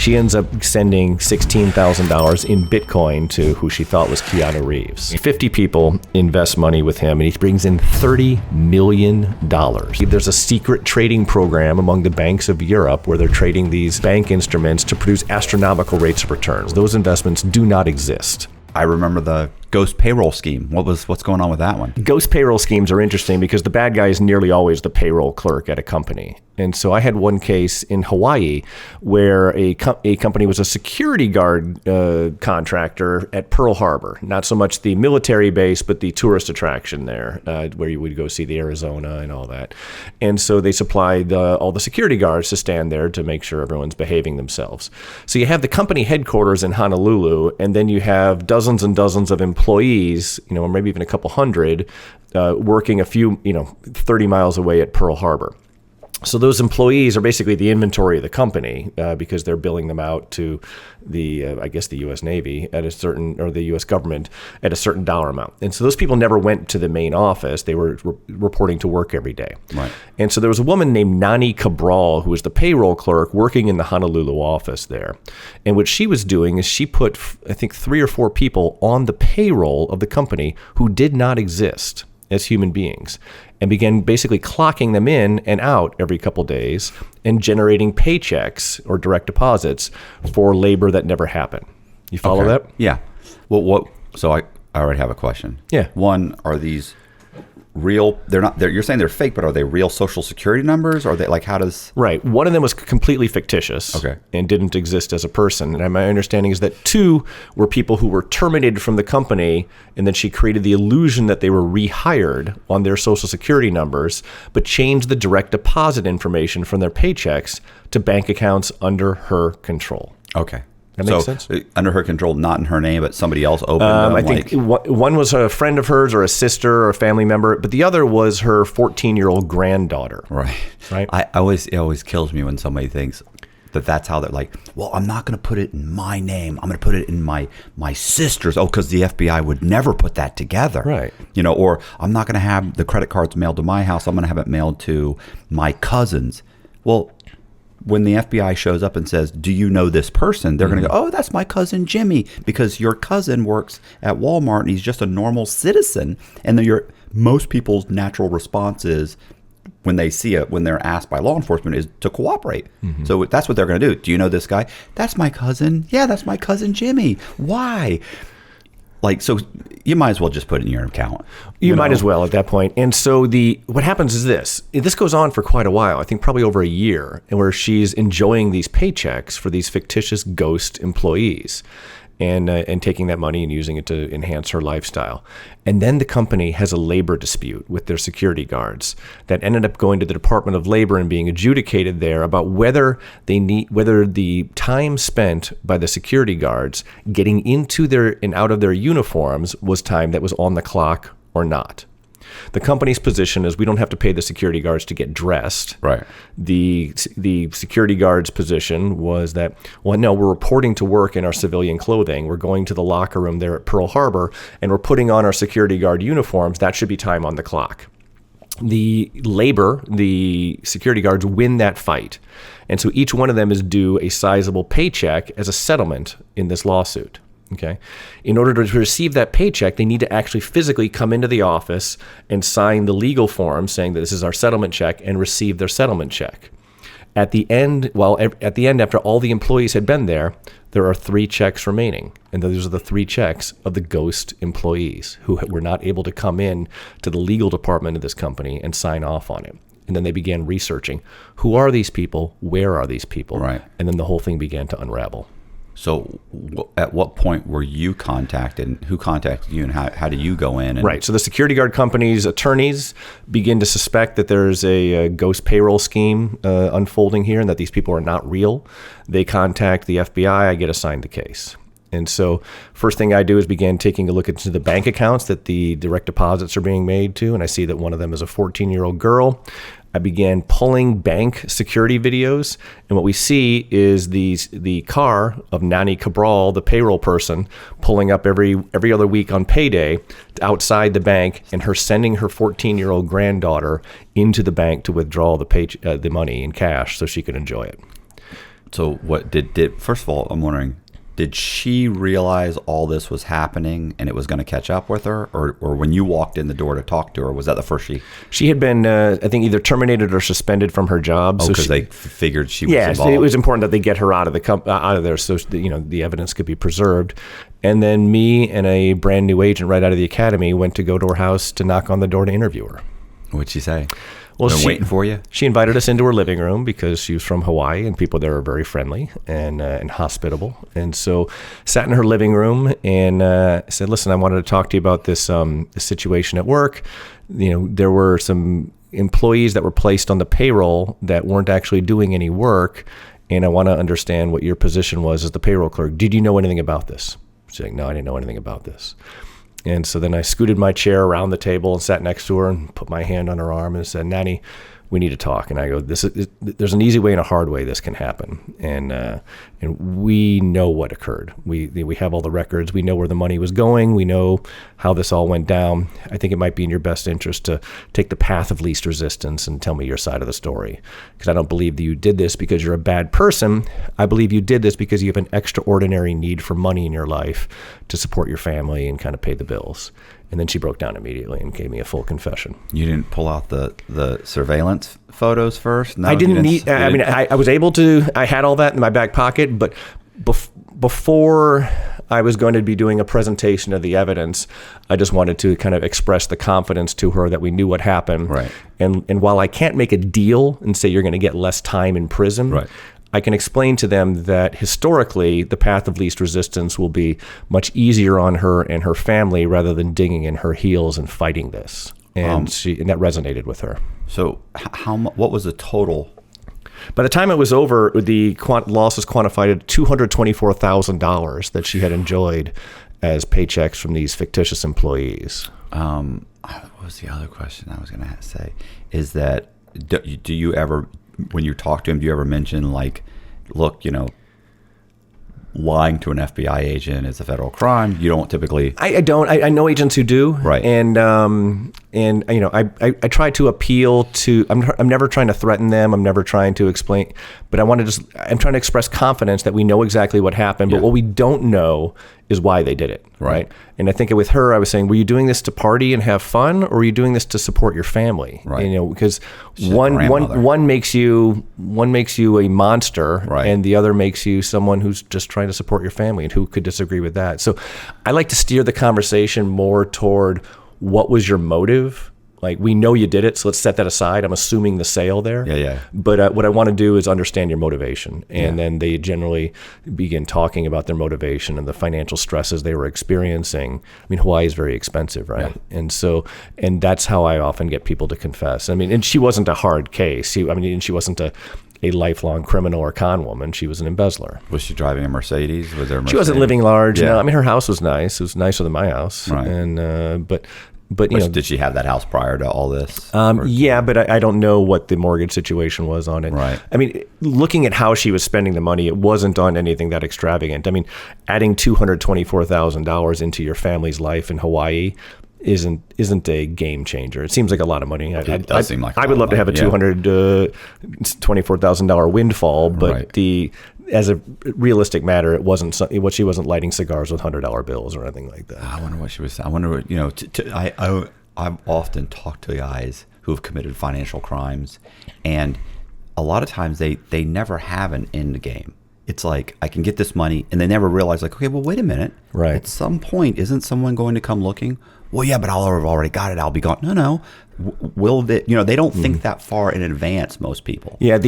She ends up sending $16,000 in Bitcoin to who she thought was Keanu Reeves. 50 people invest money with him, and he brings in $30 million. There's a secret trading program among the banks of Europe where they're trading these bank instruments to produce astronomical rates of returns. Those investments do not exist. I remember the ghost payroll scheme. What's going on with that one? Ghost payroll schemes are interesting because the bad guy is nearly always the payroll clerk at a company. And so I had one case in Hawaii where a company was a security guard contractor at Pearl Harbor. Not so much the military base, but the tourist attraction there where you would go see the Arizona and all that. And so they supplied all the security guards to stand there to make sure everyone's behaving themselves. So you have the company headquarters in Honolulu, and then you have dozens and dozens of employees, or maybe even a couple hundred, working a few, 30 miles away at Pearl Harbor. So those employees are basically the inventory of the company because they're billing them out to the, the U.S. Navy at a certain, or the U.S. government at a certain dollar amount. And so those people never went to the main office. They were reporting to work every day. Right. And so there was a woman named Nani Cabral who was the payroll clerk working in the Honolulu office there. And what she was doing is she put, I think, 3 or 4 people on the payroll of the company who did not exist as human beings, and began basically clocking them in and out every couple days and generating paychecks or direct deposits for labor that never happened. You follow that? Yeah. Well, so I already have a question. Yeah. One, are these real? You're saying they're fake, but are they real social security numbers? Or are they how does? Right. One of them was completely fictitious. Okay. And didn't exist as a person. And my understanding is that 2 were people who were terminated from the company, and then she created the illusion that they were rehired on their social security numbers, but changed the direct deposit information from their paychecks to bank accounts under her control. Okay. That makes sense. Under her control, not in her name, but somebody else opened them. I think one was a friend of hers or a sister or a family member, but the other was her 14-year-old granddaughter. Right. It always kills me when somebody thinks that's how they're like, well, I'm not going to put it in my name. I'm going to put it in my sister's. Oh, because the FBI would never put that together. Right. Or I'm not going to have the credit cards mailed to my house. I'm going to have it mailed to my cousins. Well, when the FBI shows up and says, do you know this person? They're going to go, oh, that's my cousin Jimmy, because your cousin works at Walmart and he's just a normal citizen. And then most people's natural response is, when they see it, when they're asked by law enforcement, is to cooperate. Mm-hmm. So that's what they're going to do. Do you know this guy? That's my cousin. Yeah, that's my cousin Jimmy. Why? So you might as well just put it in your account. You might as well at that point. And so what happens is this goes on for quite a while, I think probably over a year, and where she's enjoying these paychecks for these fictitious ghost employees and taking that money and using it to enhance her lifestyle. And then the company has a labor dispute with their security guards that ended up going to the Department of Labor and being adjudicated there about whether the time spent by the security guards getting into their and out of their uniforms was time that was on the clock or not. The company's position is we don't have to pay the security guards to get dressed. Right. The security guard's position was that, well, no, we're reporting to work in our civilian clothing. We're going to the locker room there at Pearl Harbor, and we're putting on our security guard uniforms. That should be time on the clock. The security guards win that fight. And so each one of them is due a sizable paycheck as a settlement in this lawsuit. Okay. In order to receive that paycheck, they need to actually physically come into the office and sign the legal form saying that this is our settlement check and receive their settlement check. At the end, after all the employees had been there are 3 checks remaining. And those are the 3 checks of the ghost employees who were not able to come in to the legal department of this company and sign off on it. And then they began researching, who are these people? Where are these people? Right. And then the whole thing began to unravel. So at what point were you contacted, and who contacted you, and how do you go in? Right. So the security guard company's attorneys begin to suspect that there's a ghost payroll scheme unfolding here and that these people are not real. They contact the FBI. I get assigned the case. And so first thing I do is begin taking a look into the bank accounts that the direct deposits are being made to, and I see that one of them is a 14-year-old girl. I began pulling bank security videos, and what we see is the car of Nani Cabral, the payroll person, pulling up every other week on payday outside the bank, and her sending her 14-year-old granddaughter into the bank to withdraw the money in cash so she could enjoy it. So what did first of all, I'm wondering, did she realize all this was happening and it was going to catch up with her, or when you walked in the door to talk to her, was that the first she had been I think either terminated or suspended from her job? Oh, because they figured she was involved. Yeah, it was important that they get her out of out of there so the evidence could be preserved. And then me and a brand new agent right out of the academy went to go to her house to knock on the door to interview her. What'd she say? Well, Been waiting for you. She invited us into her living room because she was from Hawaii, and people there are very friendly and hospitable. And so, sat in her living room and said, "Listen, I wanted to talk to you about this situation at work. There were some employees that were placed on the payroll that weren't actually doing any work, and I want to understand what your position was as the payroll clerk. Did you know anything about this?" She's like, "No, I didn't know anything about this." And so then I scooted my chair around the table and sat next to her and put my hand on her arm and said, "Nanny, we need to talk." And I go, there's an easy way and a hard way this can happen. And we know what occurred. We have all the records. We know where the money was going. We know how this all went down. I think it might be in your best interest to take the path of least resistance and tell me your side of the story. Because I don't believe that you did this because you're a bad person. I believe you did this because you have an extraordinary need for money in your life to support your family and kind of pay the bills. And then she broke down immediately and gave me a full confession. You didn't pull out the surveillance photos first? No, I didn't need. I mean, I was able to. I had all that in my back pocket, but before I was going to be doing a presentation of the evidence, I just wanted to kind of express the confidence to her that we knew what happened. Right. And while I can't make a deal and say you're going to get less time in prison, right, I can explain to them that historically the path of least resistance will be much easier on her and her family rather than digging in her heels and fighting this. And and that resonated with her. So what was the total? By the time it was over, the loss was quantified at $224,000 that she had enjoyed as paychecks from these fictitious employees. What was the other question I was going to say? Is that do you ever, when you talk to him, do you ever mention like, look, lying to an FBI agent is a federal crime? You don't typically. I don't. I know agents who do. Right. And I try to appeal to. I'm never trying to threaten them. I'm never trying to explain. But I'm trying to express confidence that we know exactly what happened. But what we don't know is why they did it. Right. And I think with her, I was saying, were you doing this to party and have fun, or were you doing this to support your family? Right. Because one makes you a monster, right, and the other makes you someone who's just trying to support your family, and who could disagree with that? So I like to steer the conversation more toward what was your motive. Like, we know you did it, so let's set that aside. I'm assuming the sale there. Yeah. But what I want to do is understand your motivation. And then they generally begin talking about their motivation and the financial stresses they were experiencing. I mean, Hawaii is very expensive, right? Yeah. And that's how I often get people to confess. I mean, and she wasn't a hard case. She wasn't a lifelong criminal or con woman. She was an embezzler. Was she driving a Mercedes? Was there a Mercedes? She wasn't living large. Yeah. No, I mean, her house was nice. It was nicer than my house. Right. And but did she have that house prior to all this? Yeah, but I don't know what the mortgage situation was on it. Right. I mean, looking at how she was spending the money, it wasn't on anything that extravagant. I mean, adding $224,000 into your family's life in Hawaii isn't a game changer. It seems like a lot of money. It does seem like I would love to have a $224,000 windfall, but as a realistic matter, it wasn't. She wasn't lighting cigars with $100 bills or anything like that. I wonder what she was. I wonder what I've often talked to guys who have committed financial crimes, and a lot of times they never have an end game. It's like, I can get this money, and they never realize, like, okay, well, wait a minute. Right. At some point, isn't someone going to come looking? Well, yeah, but I'll have already got it. I'll be gone. No. Will they? They don't think that far in advance. Most people. Yeah.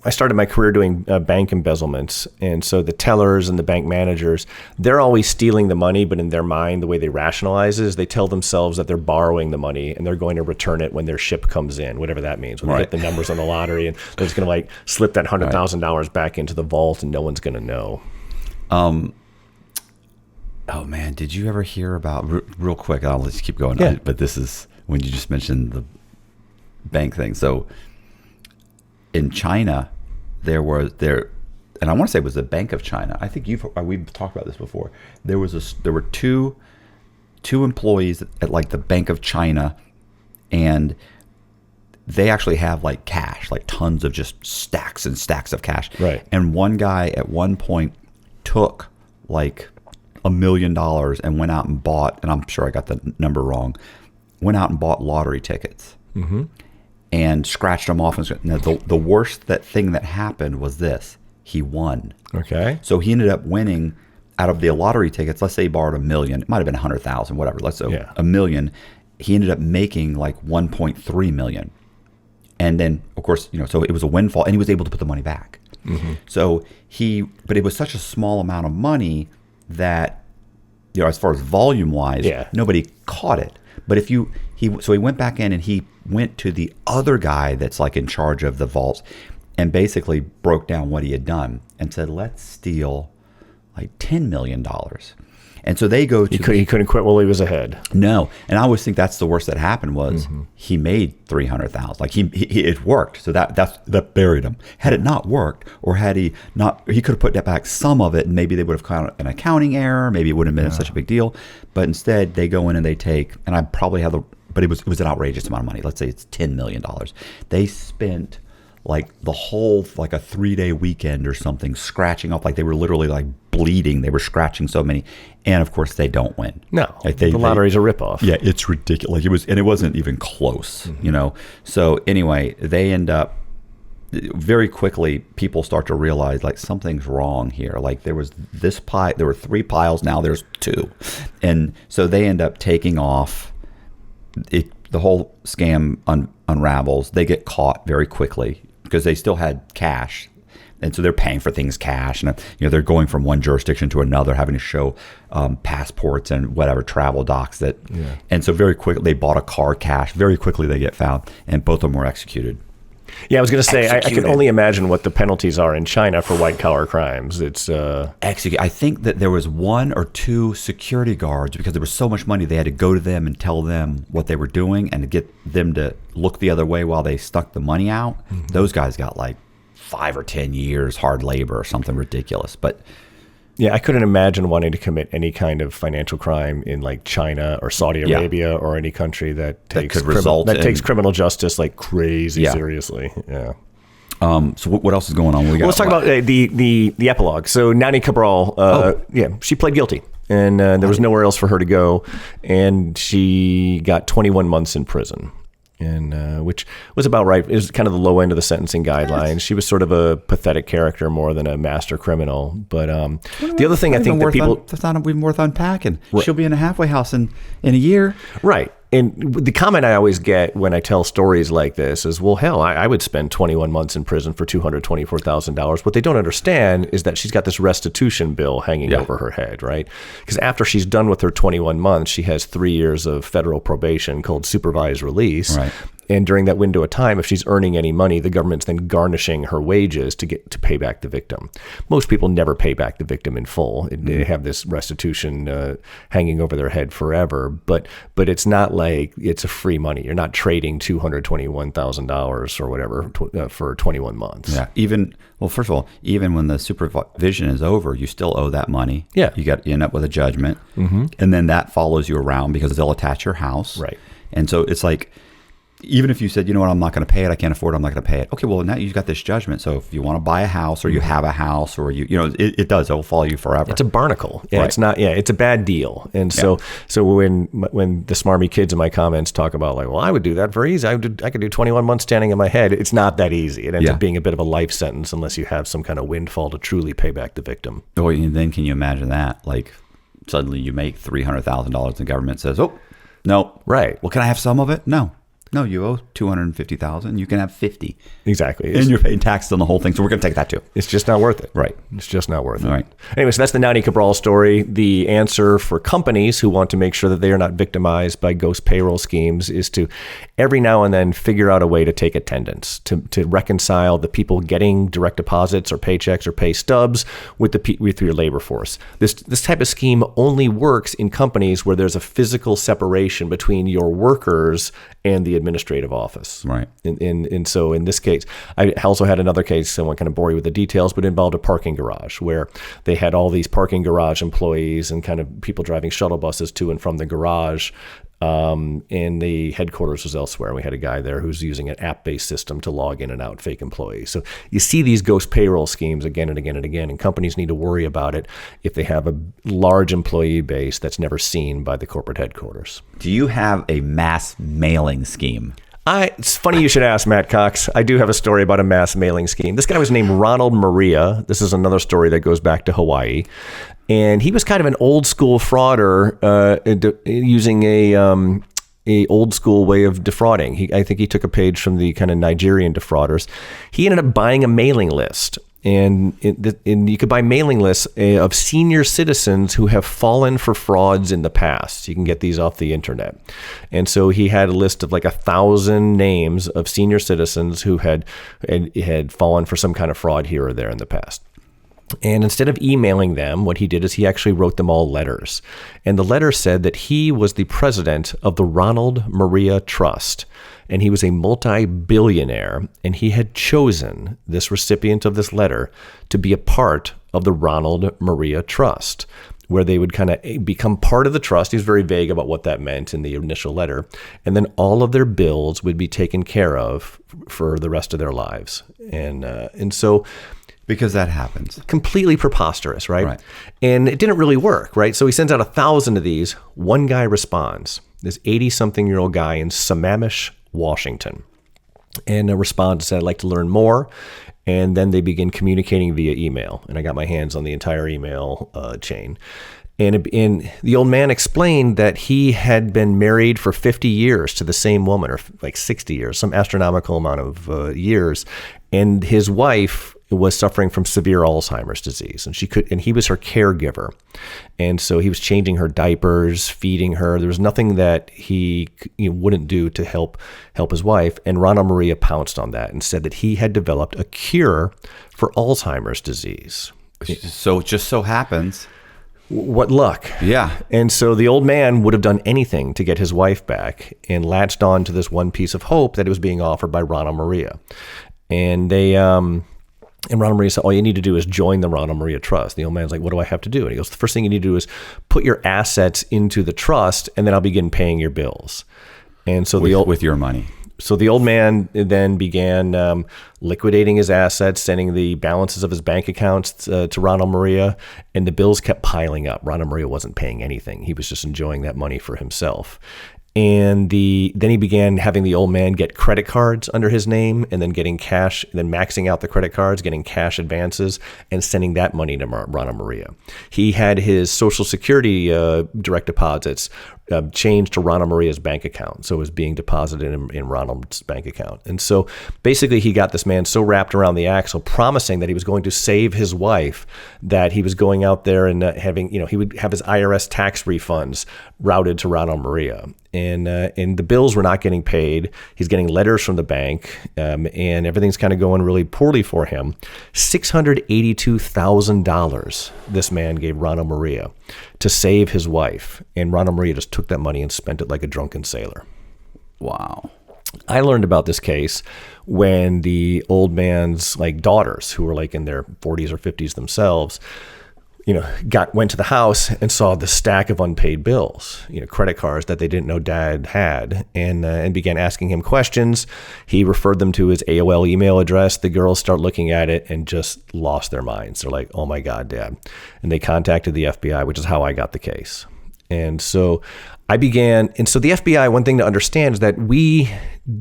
I started my career doing bank embezzlements, and so the tellers and the bank managers, they're always stealing the money, but in their mind, the way they rationalize is they tell themselves that they're borrowing the money and they're going to return it when their ship comes in, whatever that means. When they get the numbers on the lottery, and they're just going to slip that $100,000 back into the vault, and no one's going to know. Oh man, did you ever hear about, real quick, I'll just keep going, but this is when you just mentioned the bank thing. So in China, and I want to say it was the Bank of China. I think we've talked about this before. There were two employees at like the Bank of China, and they actually have like cash, like tons of just stacks and stacks of cash. Right. And one guy at one point took like $1 million and went out and bought, and I'm sure I got the number wrong, went out and bought lottery tickets and scratched them off. And now the worst thing that happened was this: he won. Okay. So he ended up winning out of the lottery tickets. Let's say he borrowed $1 million. It might have been 100,000, whatever. Let's say $1 million. He ended up making like 1.3 million. And then, of course, so it was a windfall, and he was able to put the money back. So but it was such a small amount of money that, as far as volume wise, nobody caught it. But so he went back in and he went to the other guy that's like in charge of the vaults and basically broke down what he had done and said, let's steal like $10 million. And so they go to... He couldn't quit while he was ahead. No. And I always think that's the worst that happened was he made $300,000. Like it worked. So that buried him. Had it not worked, or had he not, he could have put that back some of it, and maybe they would have caught an accounting error. Maybe it wouldn't have been such a big deal. But instead they go in and they take, and I probably have but it was an outrageous amount of money. Let's say it's $10 million. They spent like the whole, like a 3-day weekend or something, scratching off, like they were literally like bleeding. They were scratching so many. And of course they don't win. No, like the lottery's a ripoff. Yeah, it's ridiculous. It wasn't even close, So anyway, they end up, very quickly, people start to realize like something's wrong here. Like there was this pile, there were 3 piles, now there's 2. And so they end up taking off. The whole scam unravels. They get caught very quickly because they still had cash, and so they're paying for things cash, and they're going from one jurisdiction to another, having to show passports and whatever travel docs and so very quickly they bought a car cash. Very quickly they get found, and both of them were executed. Yeah, I was going to say, I can only imagine what the penalties are in China for white-collar crimes. It's I think that there was 1 or 2 security guards, because there was so much money, they had to go to them and tell them what they were doing and to get them to look the other way while they stuck the money out. Those guys got like 5 or 10 years hard labor or something ridiculous. But yeah, I couldn't imagine wanting to commit any kind of financial crime in like China or Saudi Arabia or any country that takes criminal justice like crazy seriously. Yeah. So what else is going on? Let's talk about the epilogue. So Nani Cabral, she pled guilty, and there was nowhere else for her to go, and she got 21 months in prison. And which was about right. It was kind of the low end of the sentencing guidelines. She was sort of a pathetic character more than a master criminal. But the other thing I think that people... That's not even worth unpacking. Right. She'll be in a halfway house in a year. Right. And the comment I always get when I tell stories like this is, well, hell, I would spend 21 months in prison for $224,000. What they don't understand is that she's got this restitution bill hanging over her head, right? Because after she's done with her 21 months, she has 3 years of federal probation called supervised release. Right. And during that window of time, if she's earning any money, the government's then garnishing her wages to pay back the victim. Most people never pay back the victim in full. They have this restitution hanging over their head forever. But it's not like it's a free money. You're not trading $221,000 or whatever for 21 months. Yeah. First of all, even when the supervision is over, you still owe that money. Yeah. You end up with a judgment, and then that follows you around because they'll attach your house. Right. And so it's like, even if you said, you know what, I'm not going to pay it, I can't afford it, I'm not going to pay it. Okay, well, now you've got this judgment. So if you want to buy a house, or you have a house, or it will follow you forever. It's a barnacle. Yeah, right. It's not. Yeah, it's a bad deal. And so when the smarmy kids in my comments talk about like, well, I would do that very easy. I could do 21 months standing on my head. It's not that easy. It ends up being a bit of a life sentence unless you have some kind of windfall to truly pay back the victim. Oh, and then can you imagine that? Like suddenly you make $300,000 and the government says, oh, no. Right. Well, can I have some of it? No, you owe $250,000. You can have $50,000. Exactly. And you're paying taxes on the whole thing, so we're going to take that too. It's just not worth it. Right. It's just not worth it. Right. Anyway, so that's the Nani Cabral story. The answer for companies who want to make sure that they are not victimized by ghost payroll schemes is to every now and then figure out a way to take attendance, to reconcile the people getting direct deposits or paychecks or pay stubs with your labor force. This type of scheme only works in companies where there's a physical separation between your workers and the administrative office. Right. And so in this case, I also had another case, I won't kind of bore you with the details, but it involved a parking garage where they had all these parking garage employees and kind of people driving shuttle buses to and from the garage And the headquarters was elsewhere. We had a guy there who's using an app-based system to log in and out fake employees. So you see these ghost payroll schemes again and again and again, and companies need to worry about it if they have a large employee base that's never seen by the corporate headquarters. Do you have a mass mailing scheme? It's funny you should ask, Matt Cox. I do have a story about a mass mailing scheme. This guy was named Ronald Maria. This is another story that goes back to Hawaii. And he was kind of an old school frauder using a old school way of defrauding. I think he took a page from the kind of Nigerian defrauders. He ended up buying a mailing list. And you could buy mailing lists of senior citizens who have fallen for frauds in the past. You can get these off the internet. And so he had a list of like 1,000 names of senior citizens who had fallen for some kind of fraud here or there in the past. And instead of emailing them, what he did is he actually wrote them all letters. And the letter said that he was the president of the Ronald Maria Trust. And he was a multi-billionaire. And he had chosen this recipient of this letter to be a part of the Ronald Maria Trust, where they would kind of become part of the trust. He was very vague about what that meant in the initial letter. And then all of their bills would be taken care of for the rest of their lives. And so... Because that happens. Completely preposterous, right? And it didn't really work, right? So he sends out 1,000 of these. One guy responds, this 80-something-year-old guy in Sammamish, Washington. And a response said, I'd like to learn more. And then they begin communicating via email. And I got my hands on the entire email chain. And the old man explained that he had been married for 50 years to the same woman, or like 60 years, some astronomical amount of years. And his wife was suffering from severe Alzheimer's disease, and he was her caregiver. And so he was changing her diapers, feeding her. There was nothing that he wouldn't do to help his wife. And Ronald Maria pounced on that and said that he had developed a cure for Alzheimer's disease. So it just so happens. What luck. Yeah. And so the old man would have done anything to get his wife back and latched on to this one piece of hope that it was being offered by Ronald Maria. And and Ronald Maria said, all you need to do is join the Ronald Maria Trust. The old man's like, what do I have to do? And he goes, the first thing you need to do is put your assets into the trust, and then I'll begin paying your bills. And so with your money. So the old man then began liquidating his assets, sending the balances of his bank accounts to Ronald Maria, and the bills kept piling up. Ronald Maria wasn't paying anything. He was just enjoying that money for himself. And then he began having the old man get credit cards under his name, and then getting cash, and then maxing out the credit cards, getting cash advances, and sending that money to Ronald Maria. He had his Social Security direct deposits changed to Ronald Maria's bank account. So it was being deposited in Ronald's bank account. And so basically he got this man so wrapped around the axle, promising that he was going to save his wife, that he was going out there and he would have his IRS tax refunds routed to Ronald Maria. And the bills were not getting paid. He's getting letters from the bank, and everything's kind of going really poorly for him. $682,000 this man gave Ronald Maria to save his wife, and Ronald Maria just took that money and spent it like a drunken sailor. Wow. I learned about this case when the old man's daughters, who were in their 40s or 50s themselves, went to the house and saw the stack of unpaid bills, credit cards that they didn't know Dad had, and began asking him questions. He referred them to his AOL email address. The girls start looking at it and just lost their minds. They're like, "Oh my God, Dad!" And they contacted the FBI, which is how I got the case. And so the FBI, one thing to understand is that we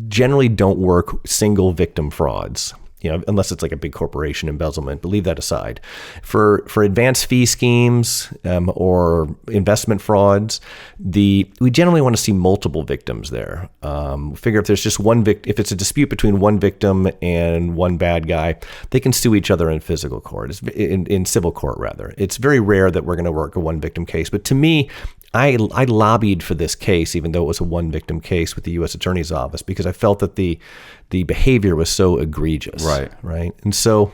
generally don't work single victim frauds. Unless it's like a big corporation embezzlement, but leave that aside. For advanced fee schemes or investment frauds, we generally want to see multiple victims there. Figure if there's just one if it's a dispute between one victim and one bad guy, they can sue each other in physical court, in civil court rather. It's very rare that we're going to work a one victim case. But to me, I lobbied for this case, even though it was a one victim case with the U.S. Attorney's Office, because I felt that the behavior was so egregious. Right. And so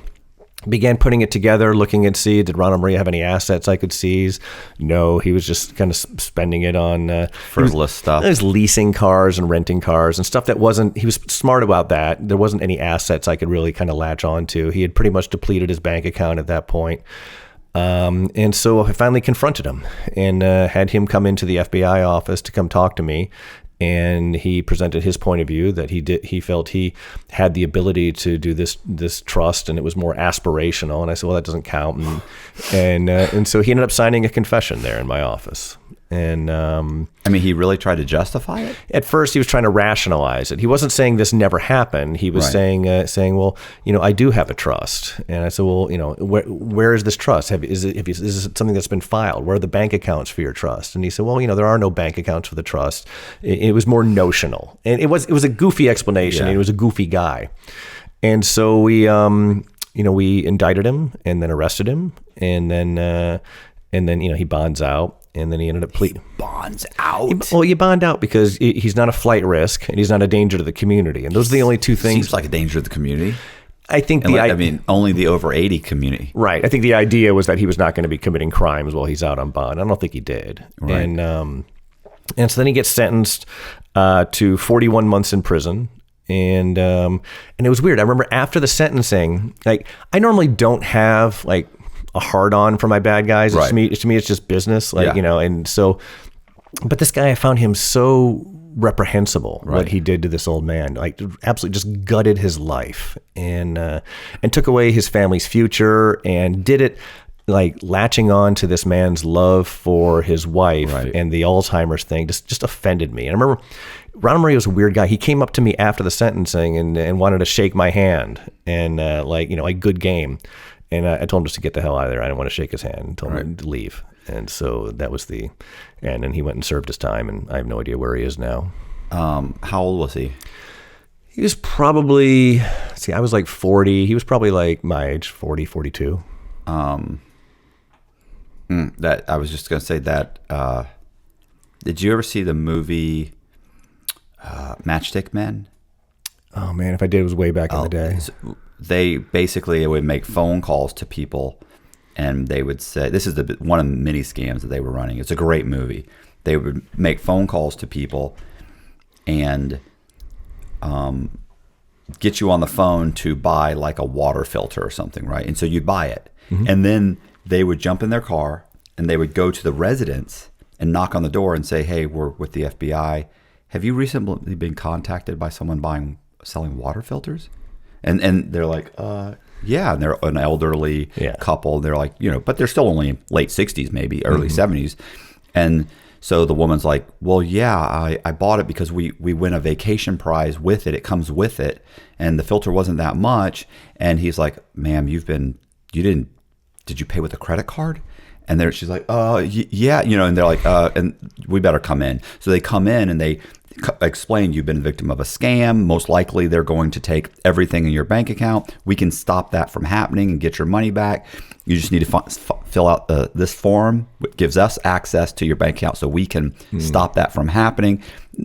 began putting it together, looking at did Ronald Maria have any assets I could seize? No, he was just kind of spending it on frivolous stuff. He was leasing cars and renting cars and stuff that wasn't, he was smart about that. There wasn't any assets I could really kind of latch on to. He had pretty much depleted his bank account at that point. And so I finally confronted him and had him come into the FBI office to come talk to me. And he presented his point of view that he felt he had the ability to do this trust, and it was more aspirational. And I said, well, that doesn't count. And so he ended up signing a confession there in my office. And I mean, he really tried to justify it. At first, he was trying to rationalize it. He wasn't saying this never happened. He was saying, well, I do have a trust. And I said, well, where is this trust? Is this something that's been filed? Where are the bank accounts for your trust? And he said, well, there are no bank accounts for the trust. It was more notional, and it was a goofy explanation. Yeah. He was a goofy guy, and so we indicted him and then arrested him, and then he bonds out. And then he ended up pleading. Bonds out? You bond out because he's not a flight risk and he's not a danger to the community. And those are the only two things. Seems like a danger to the community. I think only the over 80 community. Right. I think the idea was that he was not going to be committing crimes while he's out on bond. I don't think he did. Right. And so then he gets sentenced to 41 months in prison. And it was weird. I remember after the sentencing, I normally don't have a hard on for my bad guys. Right. To me, it's just business. And so, but this guy, I found him so reprehensible, what he did to this old man, absolutely just gutted his life and took away his family's future and did it latching on to this man's love for his wife and the Alzheimer's thing just offended me. And I remember Ronald Maria was a weird guy. He came up to me after the sentencing and wanted to shake my hand and good game. And I told him just to get the hell out of there. I didn't want to shake his hand. And told him to leave. And so that was and then he went and served his time, and I have no idea where he is now. How old was he? He was probably, I was 40. He was probably my age, 40, 42. That I was just going to say that. Did you ever see the movie Matchstick Men? Oh, man, if I did, it was way back in the day. They basically would make phone calls to people, and they would say, this is one of the many scams that they were running. It's a great movie. They would make phone calls to people and get you on the phone to buy a water filter or something, right? And so you'd buy it. Mm-hmm. And then they would jump in their car and they would go to the residence and knock on the door and say, hey, we're with the FBI. Have you recently been contacted by someone selling water filters? And they're like, yeah. And they're an elderly couple. They're like, but they're still only late 60s, maybe early 70s. And so the woman's like, well, yeah, I bought it because we win a vacation prize with it. It comes with it. And the filter wasn't that much. And he's like, ma'am, did you pay with a credit card? And she's like, yeah, and they're like, and we better come in. So they come in and they explain you've been a victim of a scam. Most likely they're going to take everything in your bank account. We can stop that from happening and get your money back. You just need to fill out this form, which gives us access to your bank account so we can stop that from happening.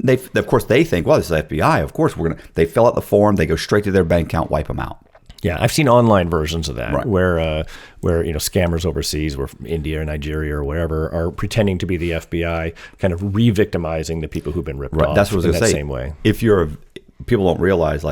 Of course, they think, well, this is the FBI. Of course, they fill out the form. They go straight to their bank account, wipe them out. Yeah, I've seen online versions of that where scammers overseas, or from India or Nigeria or wherever, are pretending to be the FBI, kind of re-victimizing the people who've been ripped off. That's what I was going to say. Same way. People don't realize,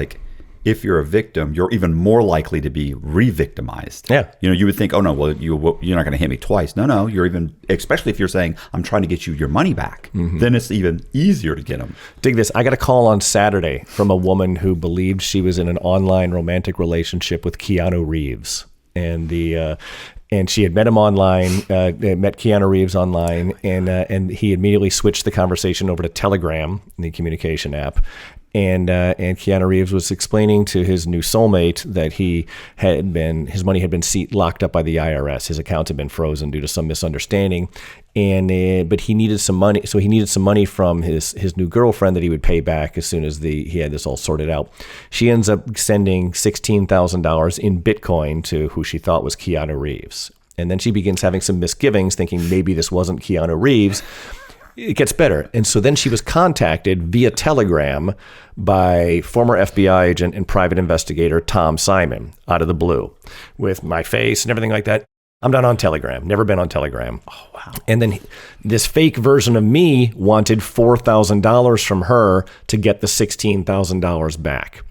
if you're a victim, you're even more likely to be re-victimized. Yeah. You would think, oh no, well, you're not going to hit me twice. No, you're even, especially if you're saying, I'm trying to get you your money back, then it's even easier to get them. Dig this. I got a call on Saturday from a woman who believed she was in an online romantic relationship with Keanu Reeves. And she had met him online, met Keanu Reeves online, and he immediately switched the conversation over to Telegram, the communication app. And Keanu Reeves was explaining to his new soulmate that his money had been locked up by the IRS. His accounts had been frozen due to some misunderstanding, but he needed some money. So he needed some money from his new girlfriend that he would pay back as soon as he had this all sorted out. She ends up sending $16,000 in Bitcoin to who she thought was Keanu Reeves, and then she begins having some misgivings, thinking maybe this wasn't Keanu Reeves. It gets better. And so then she was contacted via Telegram by former FBI agent and private investigator Tom Simon out of the blue with my face and everything like that. I'm not on Telegram, never been on Telegram. Oh, wow. And then this fake version of me wanted $4,000 from her to get the $16,000 back.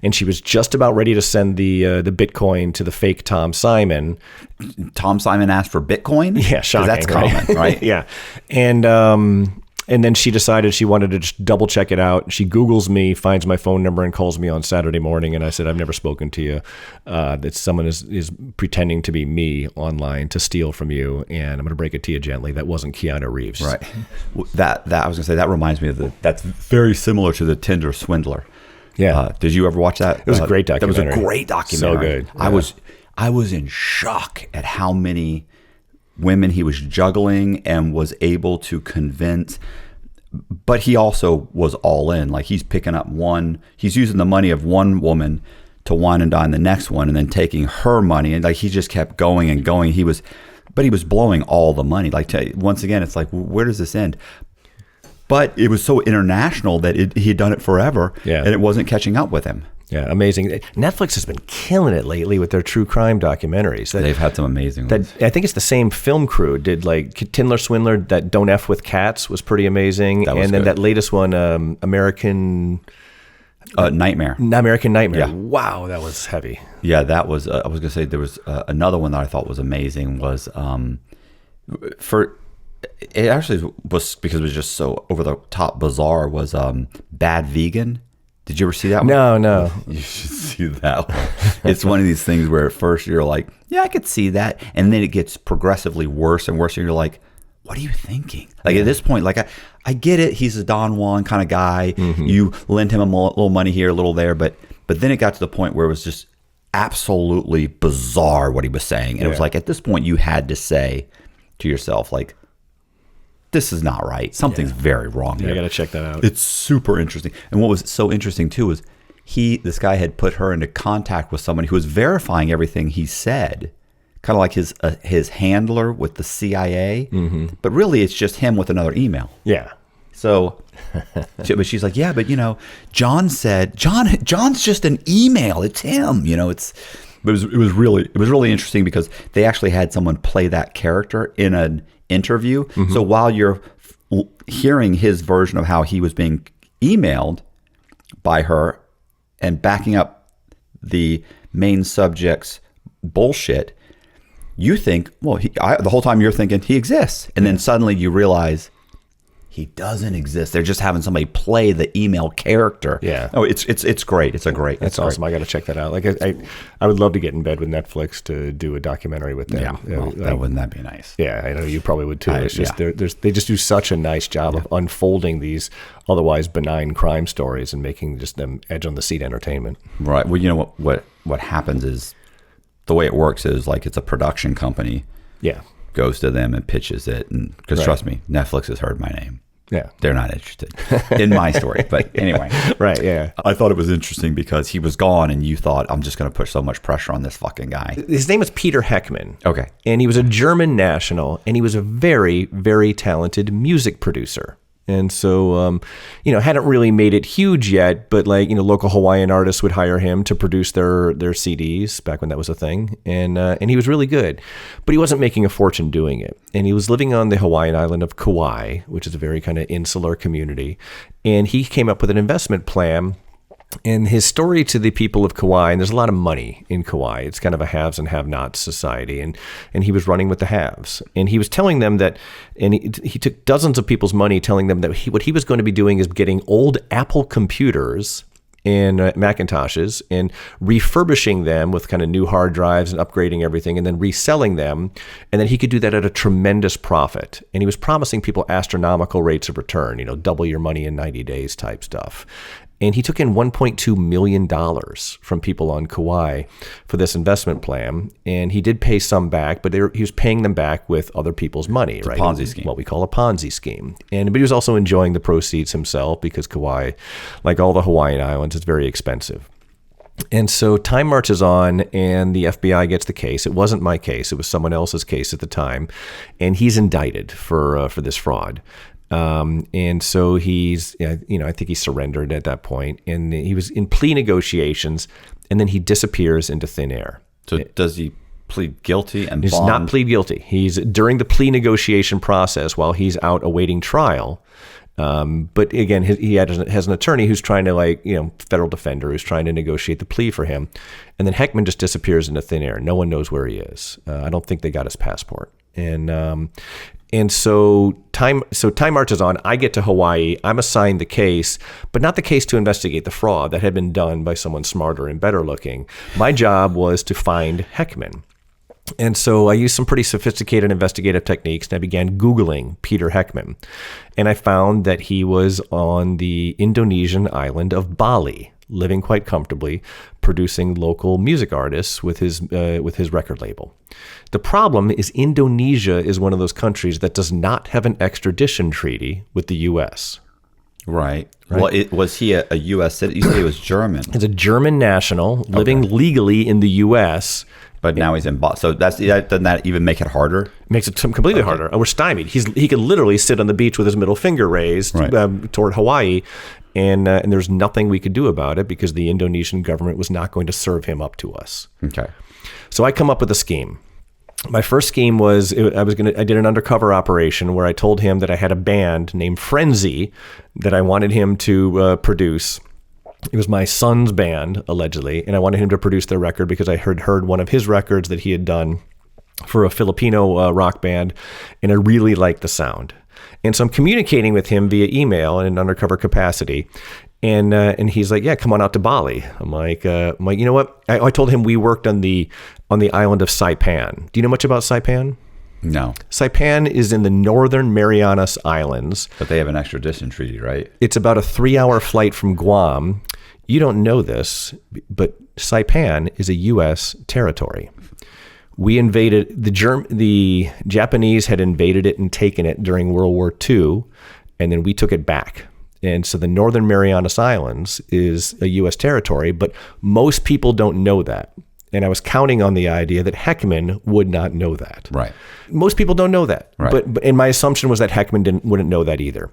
and she was just about ready to send the Bitcoin to the fake Tom Simon. Tom Simon asked for Bitcoin? Yeah, shocking. That's common, right? Yeah. And then she decided she wanted to just double check it out. She Googles me, finds my phone number, and calls me on Saturday morning. And I said, I've never spoken to you. That someone is pretending to be me online to steal from you. And I'm going to break it to you gently. That wasn't Keanu Reeves. Right. That I was going to say, that reminds me of that's very similar to the Tinder swindler. Yeah. Did you ever watch that? It was a great documentary. That was a great documentary. So good. Yeah. I was in shock at how many women he was juggling and was able to convince. But he also was all in. Like, he's picking up he's using the money of one woman to wine and dine the next one, and then taking her money, and like he just kept going and going. He was blowing all the money. Like, once again, it's like, where does this end? But it was so international that he had done it forever, and it wasn't catching up with him. Yeah, amazing. Netflix has been killing it lately with their true crime documentaries. They've had some amazing ones. I think it's the same film crew did, like Tinder Swindler. That Don't F with Cats was pretty amazing. And then that latest one, American Nightmare. American Nightmare. Yeah. Wow, that was heavy. Yeah, that was. I was going to say there was another one that I thought was amazing. Was it actually was because it was just so over the top bizarre. Was Bad Vegan. Did you ever see that one? No. You should see that one. It's one of these things where at first you're like, yeah, I could see that. And then it gets progressively worse and worse. And you're like, what are you thinking? Like, at this point, like, I get it. He's a Don Juan kind of guy. Mm-hmm. You lend him a little money here, a little there. But then it got to the point where it was just absolutely bizarre what he was saying. And it was like, at this point, you had to say to yourself, like, this is not right. Something's very wrong here. I got to check that out. It's super interesting. And what was so interesting too was this guy had put her into contact with somebody who was verifying everything he said, kind of like his handler with the CIA. Mm-hmm. But really, it's just him with another email. Yeah. So, but she's like, yeah, but John said John's just an email. It's him. It was really interesting because they actually had someone play that character in an interview. Mm-hmm. So while you're hearing his version of how he was being emailed by her and backing up the main subject's bullshit, you think, well, the whole time you're thinking he exists. And then suddenly you realize he doesn't exist. They're just having somebody play the email character. Yeah. Oh, it's great. That's awesome. I got to check that out. Like, I would love to get in bed with Netflix to do a documentary with them. Yeah. Well, wouldn't that be nice? Yeah, I know you probably would too. It's just they just do such a nice job of unfolding these otherwise benign crime stories and making just them edge on the seat entertainment. Right. Well, what happens is the way it works is like it's a production company. Yeah. Goes to them and pitches it, and because trust me, Netflix has heard my name. Yeah, they're not interested in my story. But anyway, right? Yeah, I thought it was interesting because he was gone, and you thought, I'm just going to put so much pressure on this fucking guy. His name was Peter Heckman. Okay, and he was a German national, and he was a very, very talented music producer. And so, hadn't really made it huge yet, but local Hawaiian artists would hire him to produce their CDs back when that was a thing. And he was really good, but he wasn't making a fortune doing it. And he was living on the Hawaiian island of Kauai, which is a very kind of insular community. And he came up with an investment plan. And his story to the people of Kauai, and there's a lot of money in Kauai. It's kind of a haves and have-nots society. And he was running with the haves. And he was telling them that, and he took dozens of people's money telling them that what he was going to be doing is getting old Apple computers and Macintoshes and refurbishing them with kind of new hard drives and upgrading everything and then reselling them. And then he could do that at a tremendous profit. And he was promising people astronomical rates of return, double your money in 90 days type stuff. And he took in $1.2 million from people on Kauai for this investment plan. And he did pay some back, but he was paying them back with other people's money, it's right? A Ponzi scheme. What we call a Ponzi scheme. But he was also enjoying the proceeds himself because Kauai, like all the Hawaiian Islands, is very expensive. And so time marches on and the FBI gets the case. It wasn't my case. It was someone else's case at the time. And he's indicted for this fraud. And so he's, I think he surrendered at that point, and he was in plea negotiations, and then he disappears into thin air. So does he plead guilty and He's bond? not plead guilty. He's during the plea negotiation process while he's out awaiting trial. But again, has an attorney who's trying to federal defender who's trying to negotiate the plea for him. And then Heckman just disappears into thin air. No one knows where he is. I don't think they got his passport. And so time marches on. I get to Hawaii. I'm assigned the case, but not the case to investigate the fraud that had been done by someone smarter and better looking. My job was to find Heckman. And so I used some pretty sophisticated investigative techniques, and I began Googling Peter Heckman. And I found that he was on the Indonesian island of Bali, living quite comfortably, producing local music artists with his record label. The problem is Indonesia is one of those countries that does not have an extradition treaty with the U.S. Right. Well, was he a U.S. citizen? You said he was German. He's a German national living legally in the U.S., but now he's in Bali. So doesn't that even make it harder? Makes it completely harder. We're stymied. He could literally sit on the beach with his middle finger raised toward Hawaii, and there's nothing we could do about it because the Indonesian government was not going to serve him up to us. Okay. So I come up with a scheme. My first scheme was I did an undercover operation where I told him that I had a band named Frenzy that I wanted him to produce. It was my son's band, allegedly, and I wanted him to produce their record because I heard one of his records that he had done for a Filipino rock band, and I really liked the sound. And so I'm communicating with him via email in an undercover capacity, and he's like, "Yeah, come on out to Bali." I'm like, you know what? I told him we worked on the island of Saipan. Do you know much about Saipan? No. Saipan is in the northern Marianas Islands. But they have an extradition treaty, right? It's about a 3-hour flight from Guam. You don't know this, but Saipan is a U.S. territory. We invaded, the Japanese had invaded it and taken it during World War II, and then we took it back. And so the Northern Marianas Islands is a U.S. territory, but most people don't know that. And I was counting on the idea that Heckman would not know that. Right. Most people don't know that. Right. And my assumption was that Heckman wouldn't know that either.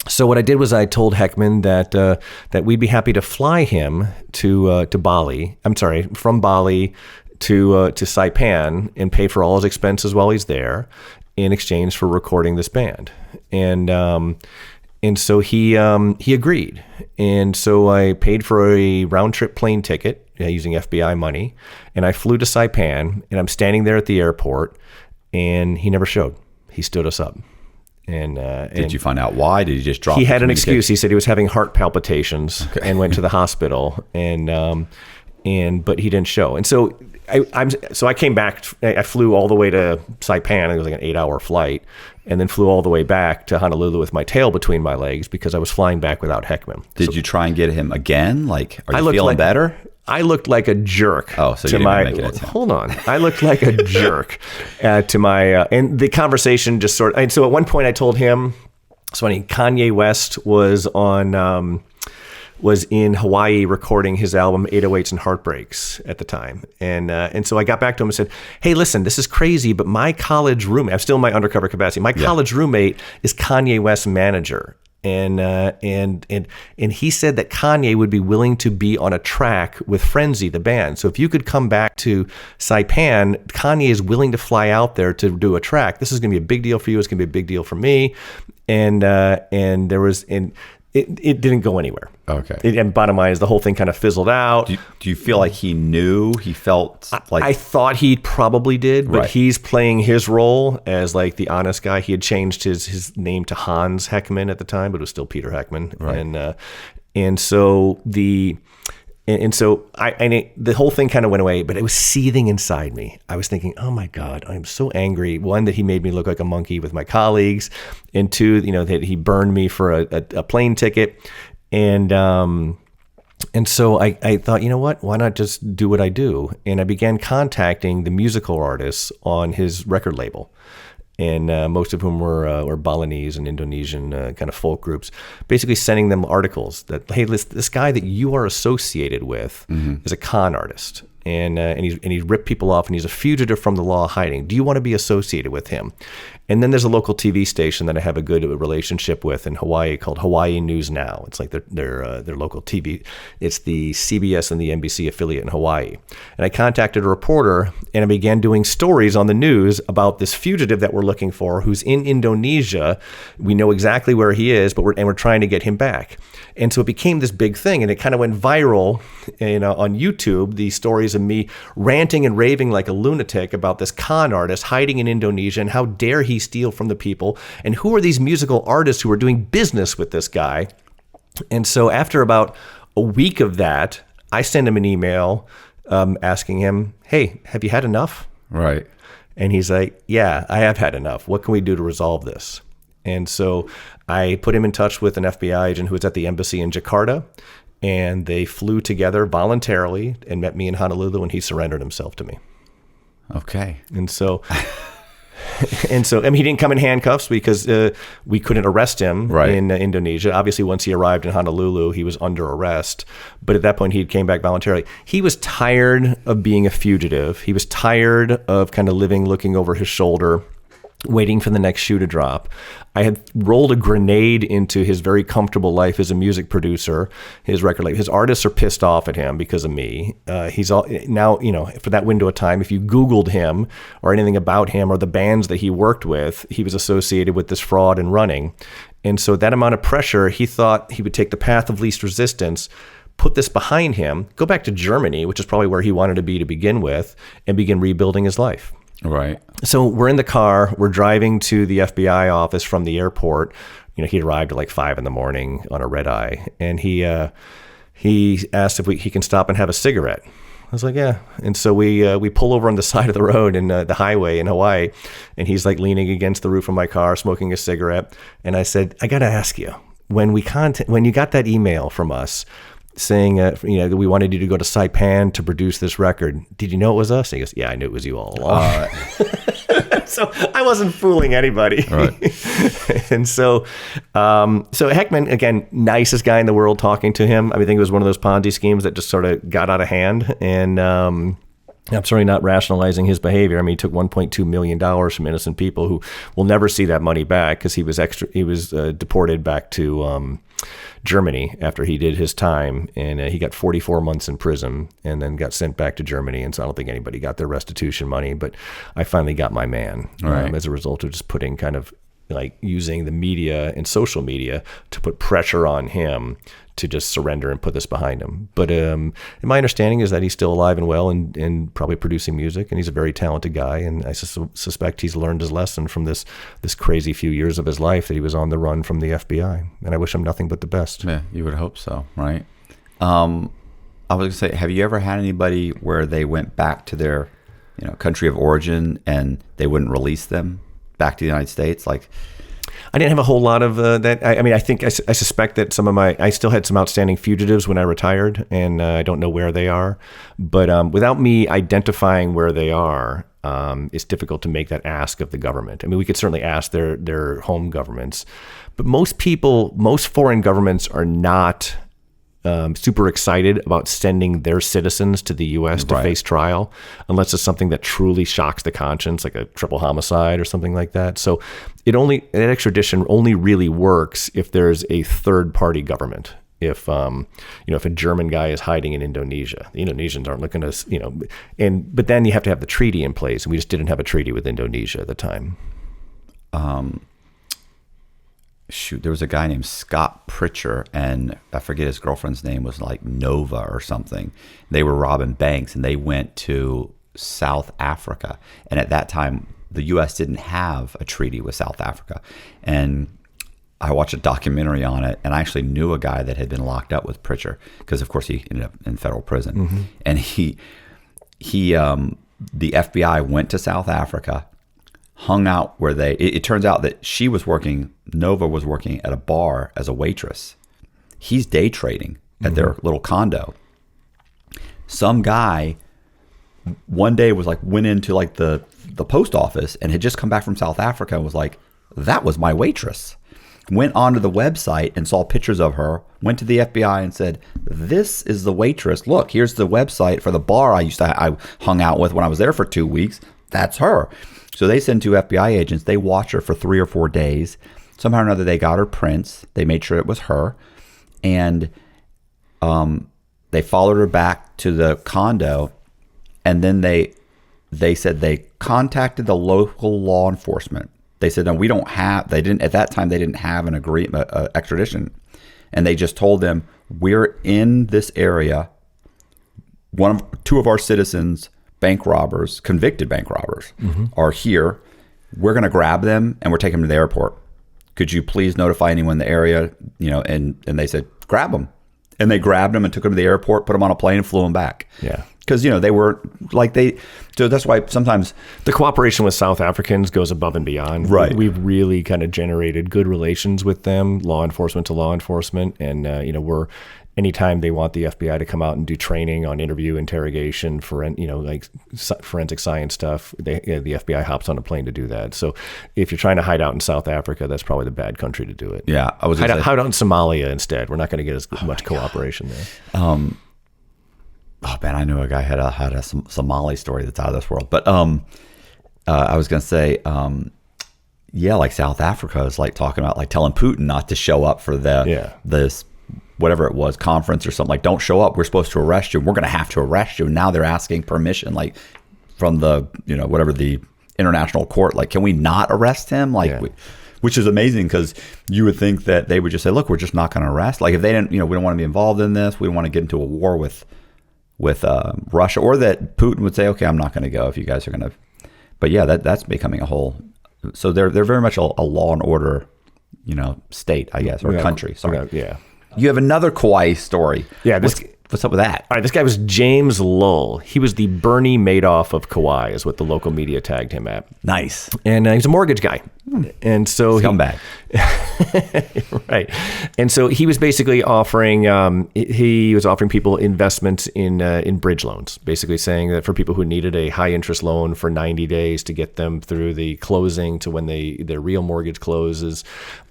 So what I did was I told Heckman that we'd be happy to fly him to Bali. I'm sorry, from Bali to Saipan and pay for all his expenses while he's there in exchange for recording this band. And so he agreed. And so I paid for a round trip plane ticket using FBI money, and I flew to Saipan, and I'm standing there at the airport, and he never showed. He stood us up. And did you find out why? Did he just drop? He had an excuse. He said he was having heart palpitations and went to the hospital, but he didn't show. And so I came back. I flew all the way to Saipan. It was like an 8-hour flight, and then flew all the way back to Honolulu with my tail between my legs because I was flying back without Heckman. Did you try and get him again? Like, are you feeling better? I looked like a jerk. Oh, so you didn't make it. Hold on. I looked like a jerk to my, and the conversation just sort of, and so at one point I told him, it's funny, Kanye West was in Hawaii recording his album 808s and Heartbreaks at the time. And so I got back to him and said, "Hey, listen, this is crazy, but my college roommate, I'm still in my undercover capacity, my college roommate is Kanye West's manager. And he said that Kanye would be willing to be on a track with Frenzy, the band. So if you could come back to Saipan, Kanye is willing to fly out there to do a track. This is going to be a big deal for you. It's going to be a big deal for me." And it didn't go anywhere. Okay. And bottom line is the whole thing kind of fizzled out. Do you feel like he knew? He felt like... I thought he probably did, but right. He's playing his role as like the honest guy. He had changed his name to Hans Heckman at the time, but it was still Peter Heckman. Right. And so the whole thing kind of went away, but it was seething inside me. I was thinking, oh my God, I'm so angry. One, that he made me look like a monkey with my colleagues, and two, that he burned me for a plane ticket. And so I thought, you know what, why not just do what I do? And I began contacting the musical artists on his record label. And most of whom were Balinese and Indonesian kind of folk groups, basically sending them articles that, hey, this guy that you are associated with is a con artist, and he ripped people off, and he's a fugitive from the law, hiding. Do you want to be associated with him? And then there's a local TV station that I have a good relationship with in Hawaii called Hawaii News Now. It's like their local TV. It's the CBS and the NBC affiliate in Hawaii. And I contacted a reporter, and I began doing stories on the news about this fugitive that we're looking for, who's in Indonesia. We know exactly where he is, but we're trying to get him back. And so it became this big thing, and it kind of went viral, on YouTube. These stories of me ranting and raving like a lunatic about this con artist hiding in Indonesia, and how dare he steal from the people, and who are these musical artists who are doing business with this guy. And so after about a week of that, I send him an email asking him, hey, have you had enough? Right. And he's like, yeah, I have had enough. What can we do to resolve this? And so I put him in touch with an FBI agent who was at the embassy in Jakarta, and they flew together voluntarily and met me in Honolulu, and he surrendered himself to me. Okay. And so... I mean, he didn't come in handcuffs because we couldn't arrest him in Indonesia. Obviously, once he arrived in Honolulu, he was under arrest. But at that point, he came back voluntarily. He was tired of being a fugitive. He was tired of kind of living, looking over his shoulder, waiting for the next shoe to drop. I had rolled a grenade into his very comfortable life as a music producer, his record label. His artists are pissed off at him because of me. He's all now, for that window of time, if you Googled him or anything about him or the bands that he worked with, he was associated with this fraud and running. And so that amount of pressure, he thought he would take the path of least resistance, put this behind him, go back to Germany, which is probably where he wanted to be to begin with, and begin rebuilding his life. Right. So we're in the car. We're driving to the FBI office from the airport. He arrived at like 5 a.m. on a red eye, and he asked if he can stop and have a cigarette. I was like, yeah. And so we pull over on the side of the road in the highway in Hawaii, and he's like leaning against the roof of my car, smoking a cigarette. And I said, I got to ask you, when you got that email from us saying, that we wanted you to go to Saipan to produce this record, did you know it was us? And he goes, yeah, I knew it was you all along. So I wasn't fooling anybody. Right. And so Heckman, again, nicest guy in the world, talking to him. I think it was one of those Ponzi schemes that just sort of got out of hand. And I'm certainly not rationalizing his behavior. I mean, he took $1.2 million from innocent people who will never see that money back, because he was deported back to Germany after he did his time, and he got 44 months in prison and then got sent back to Germany. And so I don't think anybody got their restitution money, but I finally got my man as a result of just putting kind of like using the media and social media to put pressure on him to just surrender and put this behind him. But my understanding is that he's still alive and well and probably producing music, and he's a very talented guy. And I suspect he's learned his lesson from this crazy few years of his life that he was on the run from the FBI. And I wish him nothing but the best. Yeah, you would hope so, right? I was going to say, have you ever had anybody where they went back to their country of origin and they wouldn't release them back to the United States? Like, I didn't have a whole lot of that. I suspect that I still had some outstanding fugitives when I retired, and I don't know where they are. But without me identifying where they are, it's difficult to make that ask of the government. I mean, we could certainly ask their home governments, but most foreign governments are not super excited about sending their citizens to the U.S. to face trial, unless it's something that truly shocks the conscience, like a triple homicide or something like that. So that extradition only really works if there's a third-party government. If if a German guy is hiding in Indonesia, the Indonesians aren't looking to but then you have to have the treaty in place, and we just didn't have a treaty with Indonesia at the time. There was a guy named Scott Pritcher, and I forget his girlfriend's name was like Nova or something. They were robbing banks, and they went to South Africa. And at that time, the U.S. didn't have a treaty with South Africa. And I watched a documentary on it, and I actually knew a guy that had been locked up with Pritcher, because of course he ended up in federal prison. Mm-hmm. And the FBI went to South Africa, hung out where it turns out that Nova was working at a bar as a waitress. He's day trading at their little condo. Some guy one day went into like the post office and had just come back from South Africa and was like, that was my waitress. went onto the website and saw pictures of her, went to the FBI and said, this is the waitress. Look, here's the website for the bar I hung out with when I was there for 2 weeks. That's her. So they send 2 FBI agents. They watch her for 3 or 4 days. Somehow or another, they got her prints. They made sure it was her. And they followed her back to the condo. And then they said they contacted the local law enforcement. They said, no, we don't have, they didn't, at that time, they didn't have an agreement, extradition. And they just told them, we're in this area. 2 of our citizens, bank robbers, convicted bank robbers, are here. We're going to grab them and we're taking them to the airport. Could you please notify anyone in the area? And they said, grab them. And they grabbed them and took them to the airport, put them on a plane and flew them back. Yeah. Because, they were like so that's why sometimes the cooperation with South Africans goes above and beyond. Right. We've really kind of generated good relations with them, law enforcement to law enforcement. And, anytime they want the FBI to come out and do training on interview, interrogation, forensic science stuff, the FBI hops on a plane to do that. So if you're trying to hide out in South Africa, that's probably the bad country to do it. Yeah. I was hide out in Somalia instead. We're not going to get as much cooperation there. Oh man, I knew a guy had a Somali story that's out of this world. But I was going to say, like South Africa is like talking about like telling Putin not to show up for this whatever it was conference or something. Like, don't show up. We're supposed to arrest you. We're going to have to arrest you. And now they're asking permission, like from the whatever the international court. Like, can we not arrest him? Like. Yeah. Which is amazing because you would think that they would just say, look, we're just not going to arrest. Like if they didn't, we don't want to be involved in this. We don't want to get into a war with Russia, or that Putin would say, okay, I'm not going to go if you guys are going to. But yeah, that's becoming a whole. So they're very much a law and order, state, I guess, or country. Sorry. Yeah. You have another Kauai story. Yeah. What's up with that? All right, this guy was James Lull. He was the Bernie Madoff of Kauai, is what the local media tagged him at. Nice. And he's a mortgage guy. And so scumbag. Right. And so he was basically offering people investments in bridge loans, basically saying that for people who needed a high interest loan for 90 days to get them through the closing to when their real mortgage closes.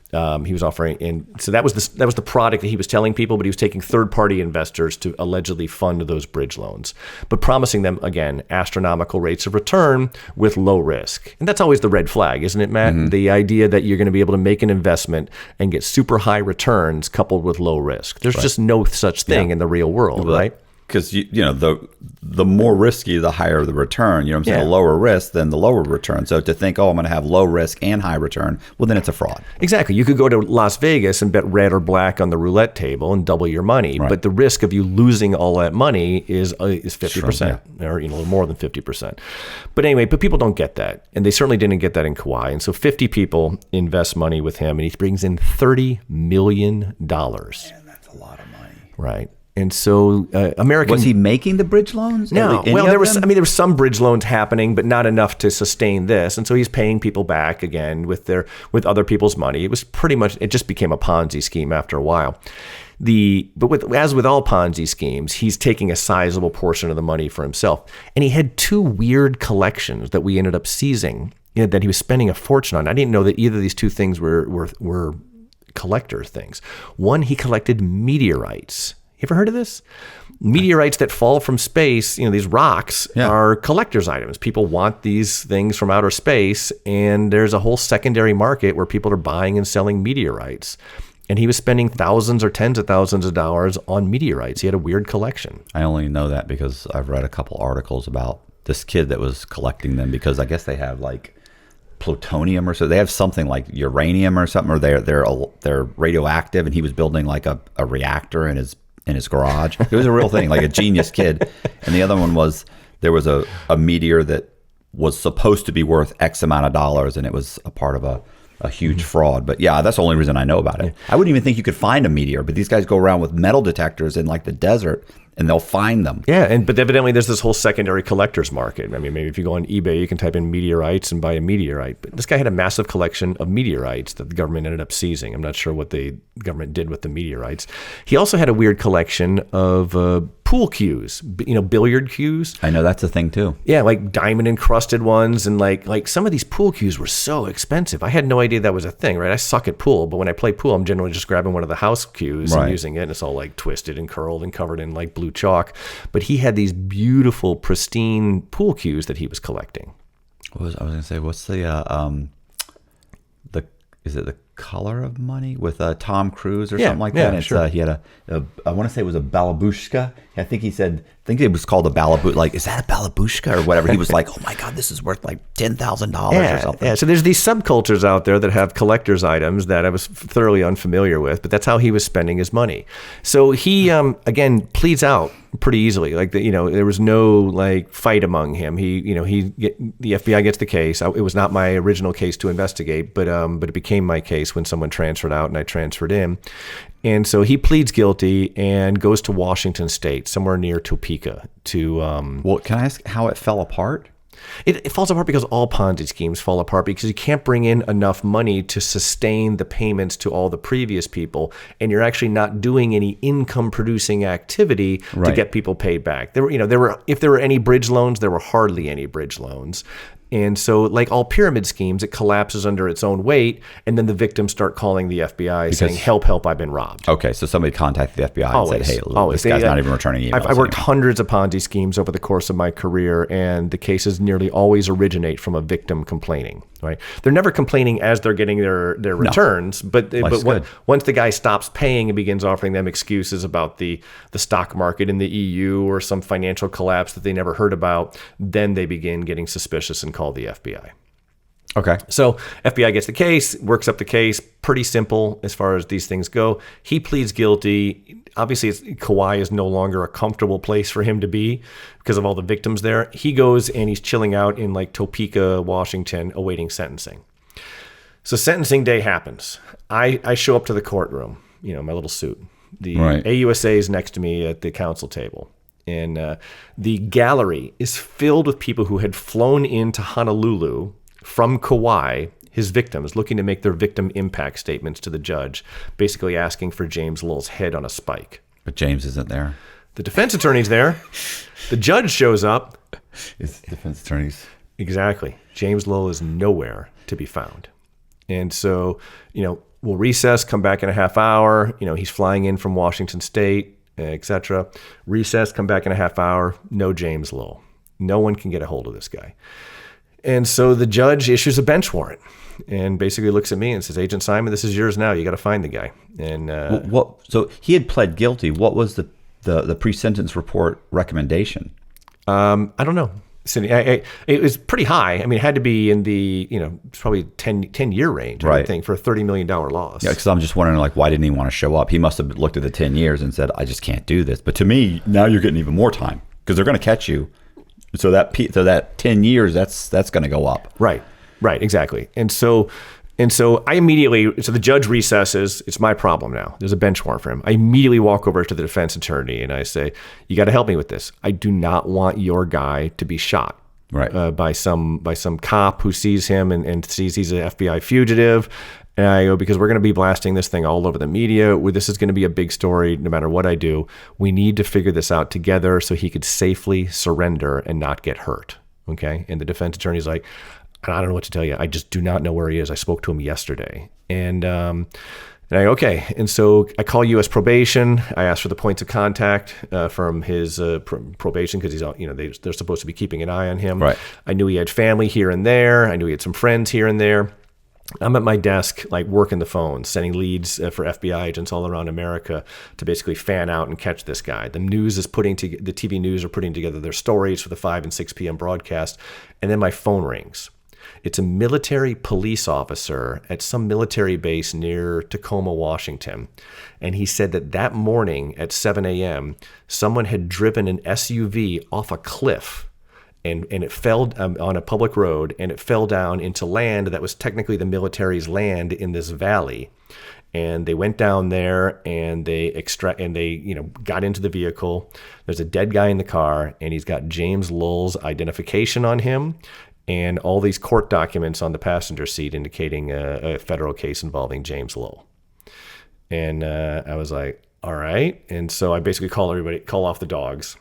He was offering, and so that was the product that he was telling people, but he was taking third-party investors to allegedly fund those bridge loans, but promising them, again, astronomical rates of return with low risk. And that's always the red flag, isn't it, Matt? Mm-hmm. The idea that you're going to be able to make an investment and get super high returns coupled with low risk. There's just no such thing in the real world, right? Because the more risky, the higher the return. You know what I'm saying? The lower risk, then the lower return. So to think, I'm going to have low risk and high return, well, then it's a fraud. Exactly. You could go to Las Vegas and bet red or black on the roulette table and double your money, but the risk of you losing all that money is 50%, or more than 50%. But anyway, people don't get that, and they certainly didn't get that in Kauai. And so 50 people invest money with him, and he brings in $30 million. Man, that's a lot of money, right? And so was he making the bridge loans? No. Well, there was some bridge loans happening, but not enough to sustain this. And so he's paying people back again with other people's money. It was pretty much, it just became a Ponzi scheme after a while. As with all Ponzi schemes, he's taking a sizable portion of the money for himself. And he had 2 weird collections that we ended up seizing that he was spending a fortune on. I didn't know that either of these 2 things were collector things. One, he collected meteorites. You ever heard of this? Meteorites that fall from space, these rocks are collector's items. People want these things from outer space, and there's a whole secondary market where people are buying and selling meteorites. And he was spending thousands or tens of thousands of dollars on meteorites. He had a weird collection. I only know that because I've read a couple articles about this kid that was collecting them, because I guess they have like plutonium or so. They have something like uranium or something, or they're radioactive, and he was building like a reactor in his garage. It was a real thing, like a genius kid. And the other one was, there was a meteor that was supposed to be worth X amount of dollars, and it was a part of a huge fraud. But yeah, that's the only reason I know about it. I wouldn't even think you could find a meteor, but these guys go around with metal detectors in like the desert, and they'll find them. Yeah, but evidently there's this whole secondary collector's market. I mean, maybe if you go on eBay, you can type in meteorites and buy a meteorite. But this guy had a massive collection of meteorites that the government ended up seizing. I'm not sure what the government did with the meteorites. He also had a weird collection of pool cues, billiard cues. I know that's a thing too. Yeah, like diamond encrusted ones, and like some of these pool cues were so expensive. I had no idea that was a thing, right? I suck at pool, but when I play pool, I'm generally just grabbing one of the house cues and using it, and it's all like twisted and curled and covered in like blue chalk. But he had these beautiful, pristine pool cues that he was collecting. I was going to say, what's is it The Color of Money with Tom Cruise or something like that? And sure. He had I want to say it was a balabushka. I think it was called a balabushka. Like, is that a balabushka or whatever? He was like, oh my God, this is worth like $10,000 or something. Yeah, so there's these subcultures out there that have collector's items that I was thoroughly unfamiliar with, but that's how he was spending his money. So he, again, pleads out pretty easily. Like, there was no like fight among him. The FBI gets the case. It was not my original case to investigate, but it became my case when someone transferred out and I transferred in. And so he pleads guilty and goes to Washington State, somewhere near Topeka. Well, can I ask how it fell apart? It falls apart because all Ponzi schemes fall apart because you can't bring in enough money to sustain the payments to all the previous people, and you're actually not doing any income-producing activity to get people paid back. If there were any bridge loans, there were hardly any bridge loans. And so, like all pyramid schemes, it collapses under its own weight, and then the victims start calling the FBI saying, help, I've been robbed. Okay, so somebody contacted the FBI and said, hey, this guy's not even returning emails. I worked hundreds of Ponzi schemes over the course of my career, and the cases nearly always originate from a victim complaining. Right? They're never complaining as they're getting their returns, but once the guy stops paying and begins offering them excuses about the stock market in the EU or some financial collapse that they never heard about, then they begin getting suspicious and call the FBI. Okay. So FBI gets the case, works up the case. Pretty simple as far as these things go. He pleads guilty. Obviously, Kauai is no longer a comfortable place for him to be because of all the victims there. He goes and he's chilling out in like Topeka, Washington, awaiting sentencing. So sentencing day happens. I show up to the courtroom, my little suit. The AUSA is next to me at the counsel table. And the gallery is filled with people who had flown into Honolulu from Kauai, his victims, looking to make their victim impact statements to the judge, basically asking for James Lowell's head on a spike. But James isn't there. The defense attorney's there. The judge shows up. It's defense attorneys. Exactly. James Lowell is nowhere to be found. And so, we'll recess, come back in a half hour. He's flying in from Washington State, etc. Recess, come back in a half hour. No James Lowell. No one can get a hold of this guy. And so the judge issues a bench warrant and basically looks at me and says, Agent Simon, this is yours now. You got to find the guy. And so he had pled guilty. What was the pre-sentence report recommendation? I don't know. It was pretty high. I mean, it had to be in the, probably 10-year range, I think, for a $30 million loss. Yeah, because I'm just wondering, why didn't he want to show up? He must have looked at the 10 years and said, I just can't do this. But to me, now you're getting even more time because they're going to catch you. So that 10 years, that's going to go up. Right, exactly. And so I immediately, so the judge recesses. It's my problem now. There's a bench warrant for him. I immediately walk over to the defense attorney and I say, you got to help me with this. I do not want your guy to be shot by some cop who sees him and sees he's an FBI fugitive. And I go, because we're going to be blasting this thing all over the media. This is going to be a big story no matter what I do. We need to figure this out together so he could safely surrender and not get hurt. Okay? And the defense attorney's like, I don't know what to tell you. I just do not know where he is. I spoke to him yesterday. And I go, okay. And so I call U.S. probation. I ask for the points of contact from his probation because he's, they're supposed to be keeping an eye on him. Right. I knew he had family here and there. I knew he had some friends here and there. I'm at my desk, working the phone, sending leads for FBI agents all around America to basically fan out and catch this guy. The TV news are putting together their stories for the 5 and 6 p.m. broadcast, and then my phone rings. It's a military police officer at some military base near Tacoma, Washington, and he said that morning at 7 a.m., someone had driven an SUV off a cliff. And it fell on a public road, and it fell down into land that was technically the military's land in this valley. And they went down there, and they got into the vehicle. There's a dead guy in the car, and he's got James Lowell's identification on him, and all these court documents on the passenger seat indicating a federal case involving James Lowell. And I was like, all right. And so I basically call off the dogs.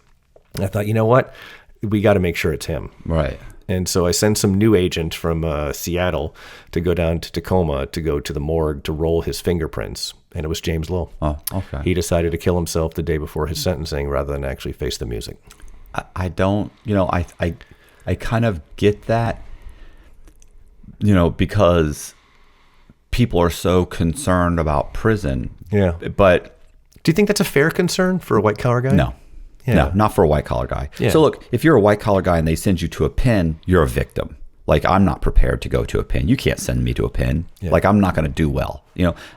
And I thought, you know what? We got to make sure it's him. Right. And so I sent some new agent from Seattle to go down to Tacoma to go to the morgue to roll his fingerprints. And it was James Lowe. Oh, okay. He decided to kill himself the day before his sentencing rather than actually face the music. I don't, I kind of get that, because people are so concerned about prison. Yeah. But do you think that's a fair concern for a white collar guy? no. Yeah. No, not for a white collar guy. Yeah. So look, if you're a white collar guy and they send you to a pen, you're a victim. Like, I'm not prepared to go to a pen. You can't send me to a pen. Yeah. Like, I'm not going to do well.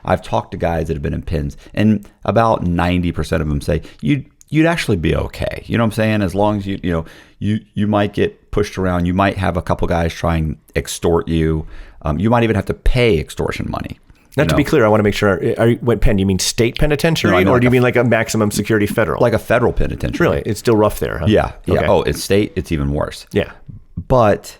I've talked to guys that have been in pens, and about 90% of them say you'd actually be okay. You know what I'm saying? As long as you might get pushed around, you might have a couple guys try and extort you. You might even have to pay extortion money. Not to be clear, I want to make sure. What pen? You mean state penitentiary, No, I mean or like do you mean like a maximum security federal? Like a federal penitentiary. Really? It's still rough there, huh? Yeah. Okay. Oh, it's state. It's even worse. Yeah. But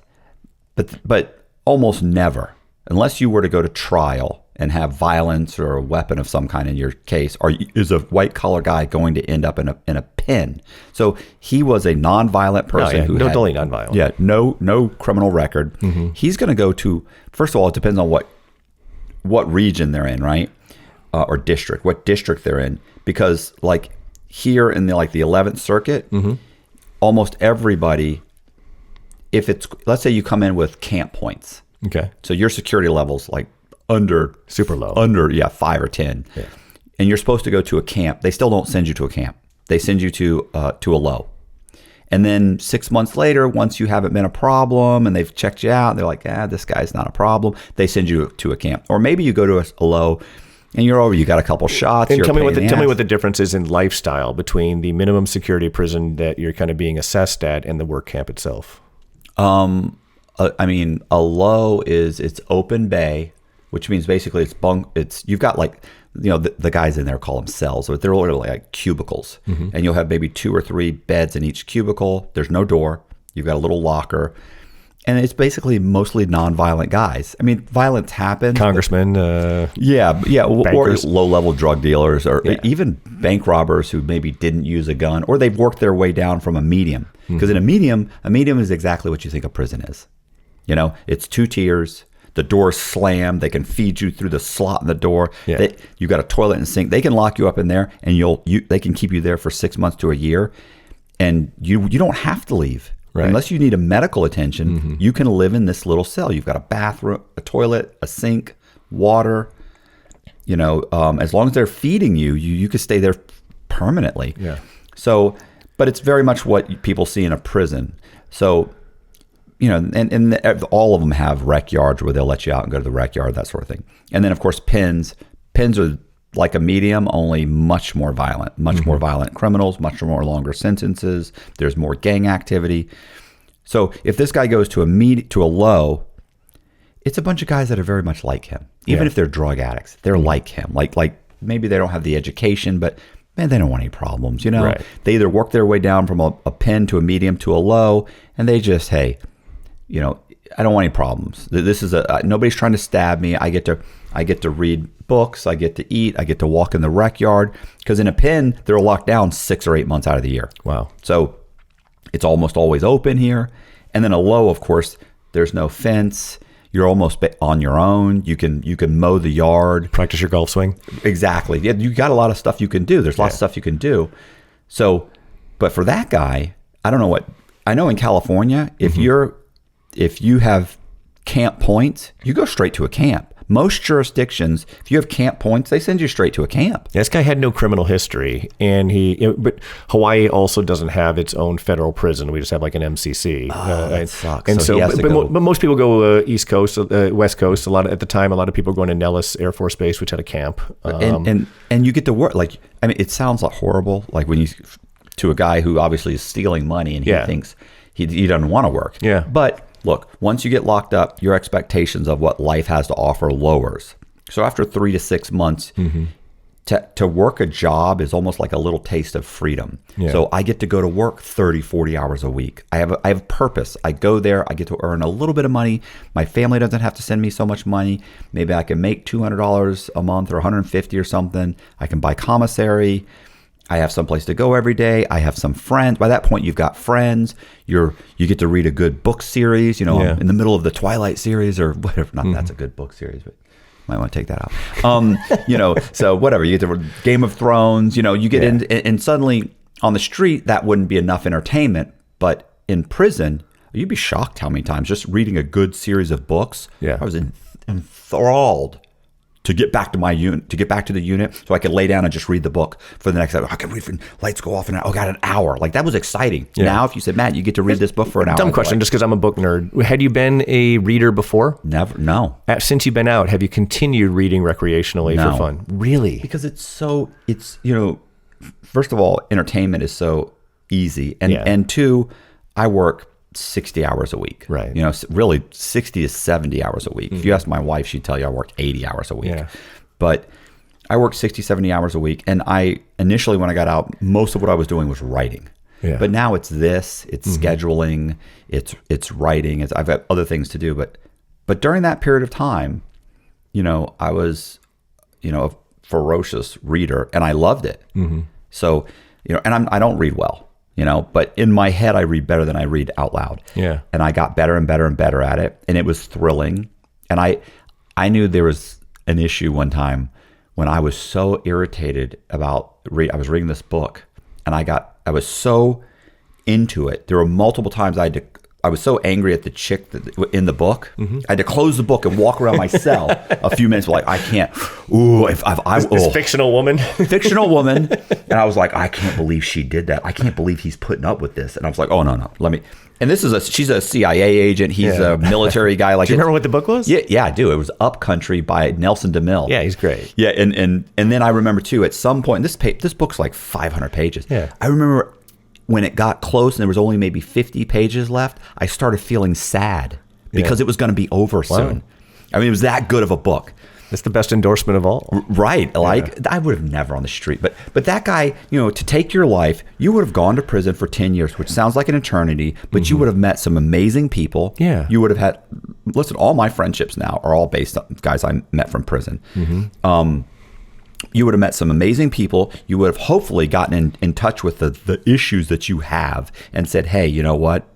almost never, unless you were to go to trial and have violence or a weapon of some kind in your case, is a white collar guy going to end up in a pen. So he was a nonviolent person who had totally nonviolent. Yeah, no criminal record. Mm-hmm. He's going to go to, first of all, it depends on what region they're in, right? Or district, what district they're in, because like here in the 11th Circuit, mm-hmm. almost everybody, if it's, let's say you come in with camp points. Okay. So your security level's like super low. 5 or 10. Yeah. And you're supposed to go to a camp. They still don't send you to a camp. They send you to a low. And then 6 months later, once you haven't been a problem and they've checked you out, they're like, this guy's not a problem. They send you to a camp. Or maybe you go to a low and you're over, you got a couple shots. And tell me what the difference is in lifestyle between the minimum security prison that you're kind of being assessed at and the work camp itself. I mean, a low it's open bay, which means basically you've got like, the guys in there call them cells, but they're literally like cubicles. Mm-hmm. And you'll have maybe 2 or 3 beds in each cubicle. There's no door. You've got a little locker. And it's basically mostly nonviolent guys. I mean, violence happens. Congressmen. Or low-level drug dealers, or even bank robbers who maybe didn't use a gun, or they've worked their way down from a medium. Because in a medium is exactly what you think a prison is. It's 2 tiers. The door's slammed. They can feed you through the slot in the door. Yeah. You got a toilet and sink. They can lock you up in there, and they can keep you there for 6 months to a year, and you don't have to leave. Right. Unless you need a medical attention, mm-hmm. you can live in this little cell. You've got a bathroom, a toilet, a sink, water. As long as they're feeding you, you could stay there permanently. Yeah. So, but it's very much what people see in a prison. So, and all of them have rec yards where they'll let you out and go to the rec yard, that sort of thing. And then, of course, pens. Pens are like a medium, only much more violent, mm-hmm. more violent criminals, much more longer sentences. There's more gang activity. So if this guy goes to a low, it's a bunch of guys that are very much like him. Even if they're drug addicts, they're mm-hmm. like him. Like maybe they don't have the education, but man, they don't want any problems. Right. They either work their way down from a pen to a medium to a low, and they just, hey, I don't want any problems. This is nobody's trying to stab me. I get to read books. I get to eat. I get to walk in the rec yard. Because in a pen, they're locked down 6 or 8 months out of the year. Wow. So it's almost always open here. And then a low, of course, there's no fence. You're almost on your own. You can mow the yard. Practice your golf swing. Exactly. Yeah, you got a lot of stuff you can do. There's lots of stuff you can do. So, but for that guy, I don't know what. I know in California, mm-hmm. if you have camp points, you go straight to a camp. Most jurisdictions, if you have camp points, they send you straight to a camp. This guy had no criminal history, but Hawaii also doesn't have its own federal prison. We just have like an MCC. That sucks. And but most people go East Coast, West Coast. At the time, a lot of people were going to Nellis Air Force Base, which had a camp. And you get to work. It sounds like horrible. Like when you to a guy who obviously is stealing money and he thinks he doesn't want to work. Yeah, but. Look, once you get locked up, your expectations of what life has to offer lowers. So after 3 to 6 months, mm-hmm. to work a job is almost like a little taste of freedom. Yeah. So I get to go to work 30, 40 hours a week. I have purpose. I go there, I get to earn a little bit of money. My family doesn't have to send me so much money. Maybe I can make $200 a month or $150 or something. I can buy commissary. I have some place to go every day. I have some friends. By that point, you've got friends. You get to read a good book series, in the middle of the Twilight series or whatever. Not that's a good book series, but might want to take that out. So whatever, you get to Game of Thrones, you get in, and suddenly on the street, that wouldn't be enough entertainment. But in prison, you'd be shocked how many times just reading a good series of books, I was enthralled to get back to my unit, to get back to the unit so I could lay down and just read the book for the next hour. I could read, lights go off and got an hour. Like that was exciting. Yeah. Now, if you said, Matt, you get to read this book for an hour. Dumb question, just because I'm a book nerd. Had you been a reader before? Never, no. Since you've been out, have you continued reading recreationally for fun? Really? Because first of all, entertainment is so easy. And two, I work 60 hours a week. Right. Really 60 to 70 hours a week. If you ask my wife, she'd tell you I worked 80 hours a week. Yeah. But I worked 60, 70 hours a week. And initially when I got out, most of what I was doing was writing. Yeah. But now it's scheduling, it's writing, I've got other things to do. But during that period of time, I was, a ferocious reader and I loved it. Mm-hmm. So, and I don't read well. But in my head, I read better than I read out loud. Yeah. And I got better and better and better at it. And it was thrilling. And I knew there was an issue one time when I was so irritated about, I was reading this book and I was so into it. There were multiple times I was so angry at the chick in the book. Mm-hmm. I had to close the book and walk around my cell a few minutes. Like I can't. Ooh, this fictional woman. Fictional woman. And I was like, I can't believe she did that. I can't believe he's putting up with this. And I was like, oh no, let me. And she's a CIA agent. He's a military guy. Like, do you remember what the book was? Yeah, I do. It was Upcountry by Nelson DeMille. Yeah, he's great. Yeah, and then I remember too. At some point, this book's like 500 pages. Yeah, I remember. When it got close and there was only maybe 50 pages left, I started feeling sad because it was going to be over soon. I mean, it was that good of a book. That's the best endorsement of all. Right. Like I would have never on the street, but that guy, to take your life, you would have gone to prison for 10 years, which sounds like an eternity, but you would have met some amazing people. Yeah. You would have had, listen, all my friendships now are all based on guys I met from prison. Mm-hmm. You would have met some amazing people. You would have hopefully gotten in touch with the issues that you have and said, hey, you know what?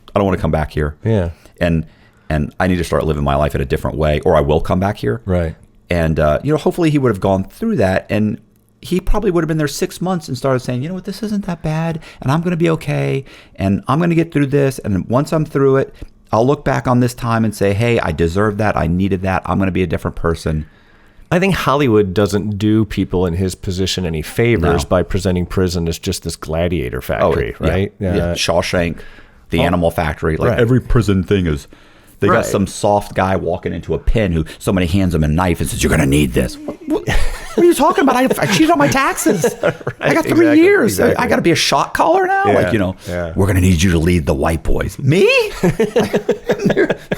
I don't want to come back here. Yeah. And I need to start living my life in a different way, or I will come back here. Right. And, hopefully he would have gone through that. And he probably would have been there 6 months and started saying, you know what, this isn't that bad. And I'm going to be okay. And I'm going to get through this. And once I'm through it, I'll look back on this time and say, hey, I deserved that. I needed that. I'm going to be a different person. I think Hollywood doesn't do people in his position any favors by presenting prison as just this gladiator factory, right? Yeah. Shawshank, the Animal Factory. Like every prison thing is, they got some soft guy walking into a pen who somebody hands him a knife and says, you're going to need this. What are you talking about? I cheated on my taxes. I got 3 years. Exactly. I got to be a shot caller now? Yeah. We're going to need you to lead the white boys. Me?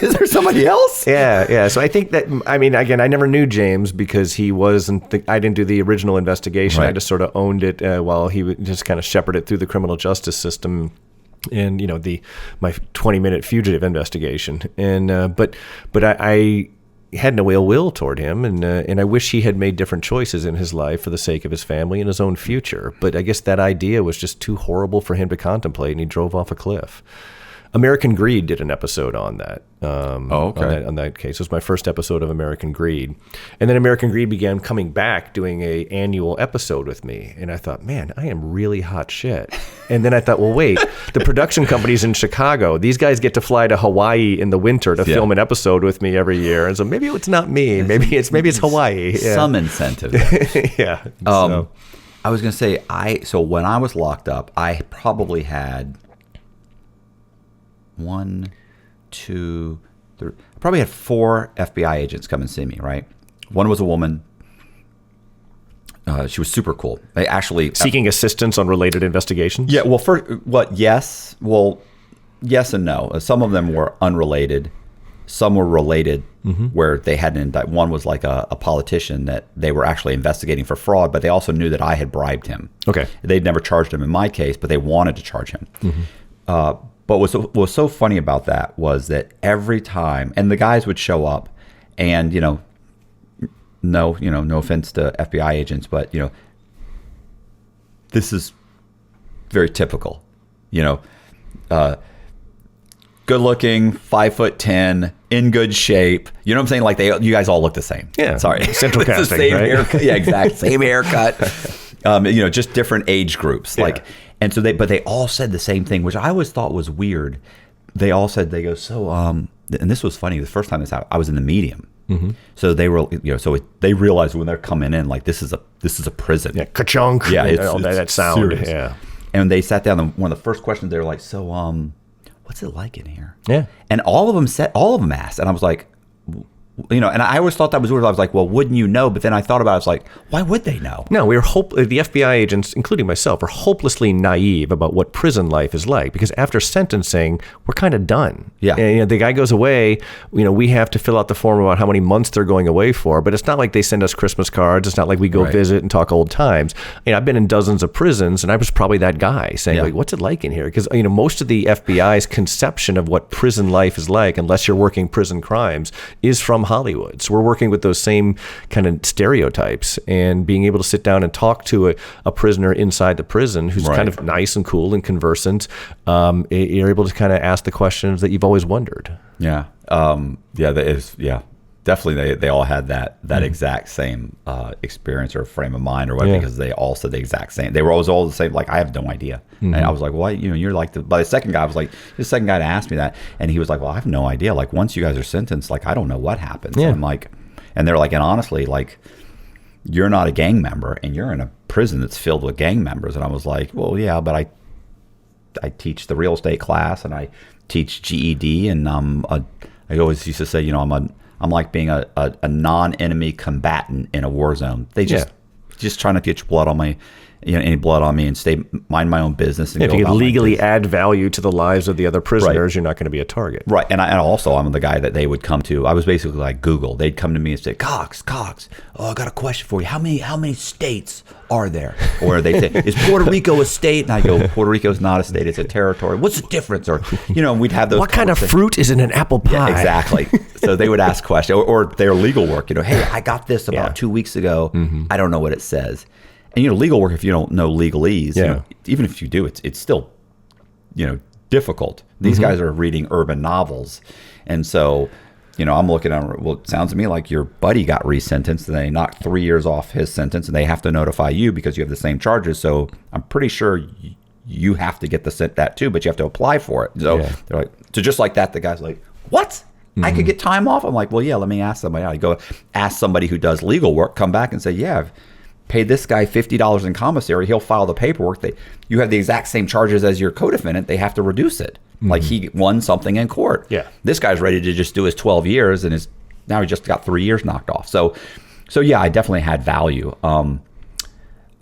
Is there somebody else? Yeah. So I think that, again, I never knew James because he wasn't, I didn't do the original investigation. Right. I just sort of owned it while he would just kind of shepherd it through the criminal justice system. And my 20-minute Fugitive investigation, and but I had no ill will toward him, and I wish he had made different choices in his life for the sake of his family and his own future. But I guess that idea was just too horrible for him to contemplate, and he drove off a cliff. American Greed did an episode on that. On that case. It was my first episode of American Greed. And then American Greed began coming back doing a annual episode with me. And I thought, man, I am really hot shit. And then I thought, well, wait, the production company's in Chicago. These guys get to fly to Hawaii in the winter to film an episode with me every year. And so maybe it's not me. Maybe it's Hawaii. Yeah. Some incentive. Yeah. I was going to say, so when I was locked up, I probably had 1, 2, 3. I probably had 4 FBI agents come and see me, right? One was a woman. She was super cool. They actually seeking assistance on related investigations. Yeah. Well, yes. Well, yes and no. Some of them were unrelated. some were related where they had one was like a politician that they were actually investigating for fraud, but they also knew that I had bribed him. Okay. They'd never charged him in my case, but they wanted to charge him. But what was so funny about that was that every time, and the guys would show up, and no offense to FBI agents, but this is very typical. Good looking, 5'10", in good shape. You know what I'm saying? Like you guys all look the same. Yeah. Sorry. Central casting, same right? haircut. Yeah, exactly. Same haircut. Just different age groups. Yeah. And so they all said the same thing, which I always thought was weird. They all said, they go, so, and this was funny. The first time this happened, I was in the medium. So they were, they realized when they're coming in, like, this is a prison. Yeah. Ka-chunk. Yeah. It's that sound. Serious. Yeah. And they sat down, and one of the first questions, they were like, so, what's it like in here? Yeah. And all of them asked, and I was like, and I always thought that was weird. I was like, well, wouldn't you know? But then I thought about it. I was like, why would they know? No, the FBI agents, including myself, are hopelessly naive about what prison life is like, because after sentencing, we're kind of done. Yeah. And, the guy goes away, we have to fill out the form about how many months they're going away for, but it's not like they send us Christmas cards. It's not like we go visit and talk old times. I've been in dozens of prisons, and I was probably that guy saying, like, what's it like in here? Because, most of the FBI's conception of what prison life is like, unless you're working prison crimes, is from Hollywood. So we're working with those same kind of stereotypes, and being able to sit down and talk to a prisoner inside the prison who's kind of nice and cool and conversant. You're able to kind of ask the questions that you've always wondered. Yeah. That is, definitely they all had that exact same experience or frame of mind or whatever, because they all said the exact same. They were always all the same. Like, I have no idea. And I was like, well, you're like but the second guy, I was like, the second guy to ask me that, and he was like, well, I have no idea. Like, once you guys are sentenced, like, I don't know what happens. Yeah. And I'm like, and they're like, and honestly, like, you're not a gang member, and you're in a prison that's filled with gang members. And I was like, well, yeah, but I teach the real estate class, and I teach GED, and I always used to say, I'm like being a non-enemy combatant in a war zone. They just trying to get your blood on my, any blood on me, and mind my own business. And if you can legally add value to the lives of the other prisoners, you're not going to be a target. Right. And I'm the guy that they would come to. I was basically like Google. They'd come to me and say, Cox, oh, I got a question for you. How many states are there? Or they say, is Puerto Rico a state? And I go, Puerto Rico is not a state. It's a territory. What's the difference? Or, we'd have those. What kind of fruit is in an apple pie? Yeah, exactly. So they would ask questions, or their legal work. Hey, I got this about 2 weeks ago. I don't know what it says. And legal work, if you don't know legalese, even if you do, it's still, difficult. These guys are reading urban novels, and so, I'm looking at, well, it sounds to me like your buddy got resentenced, and they knocked 3 years off his sentence, and they have to notify you because you have the same charges. So I'm pretty sure you have to get that too, but you have to apply for it. So they're like, so just like that, the guy's like, what? I could get time off? I'm like, well, yeah, let me ask somebody. I go ask somebody who does legal work, come back and say, yeah, I've paid this guy $50 in commissary. He'll file the paperwork. You have the exact same charges as your co-defendant. They have to reduce it. Like, he won something in court. Yeah. This guy's ready to just do his 12 years, and now he just got 3 years knocked off. So yeah, I definitely had value.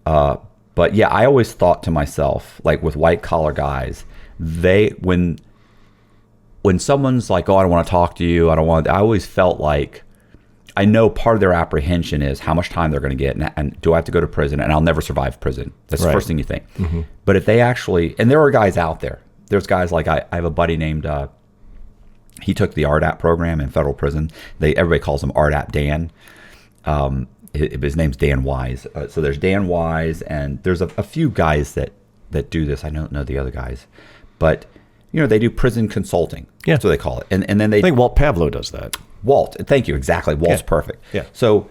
But yeah, I always thought to myself, like with white collar guys, when someone's like, oh, I don't want to talk to you, I always felt like, I know part of their apprehension is how much time they're going to get, and do I have to go to prison, and I'll never survive prison. That's the first thing you think. But if they actually, and there are guys out there, there's guys like, I have a buddy named, he took the RDAP program in federal prison. Everybody calls him RDAP Dan. His name's Dan Wise. So there's Dan Wise, and there's a few guys that do this. I don't know the other guys, but they do prison consulting. Yeah. That's what they call it. And then I think Walt Pavlo does that. Walt, thank you. Exactly. Walt's perfect. Yeah. So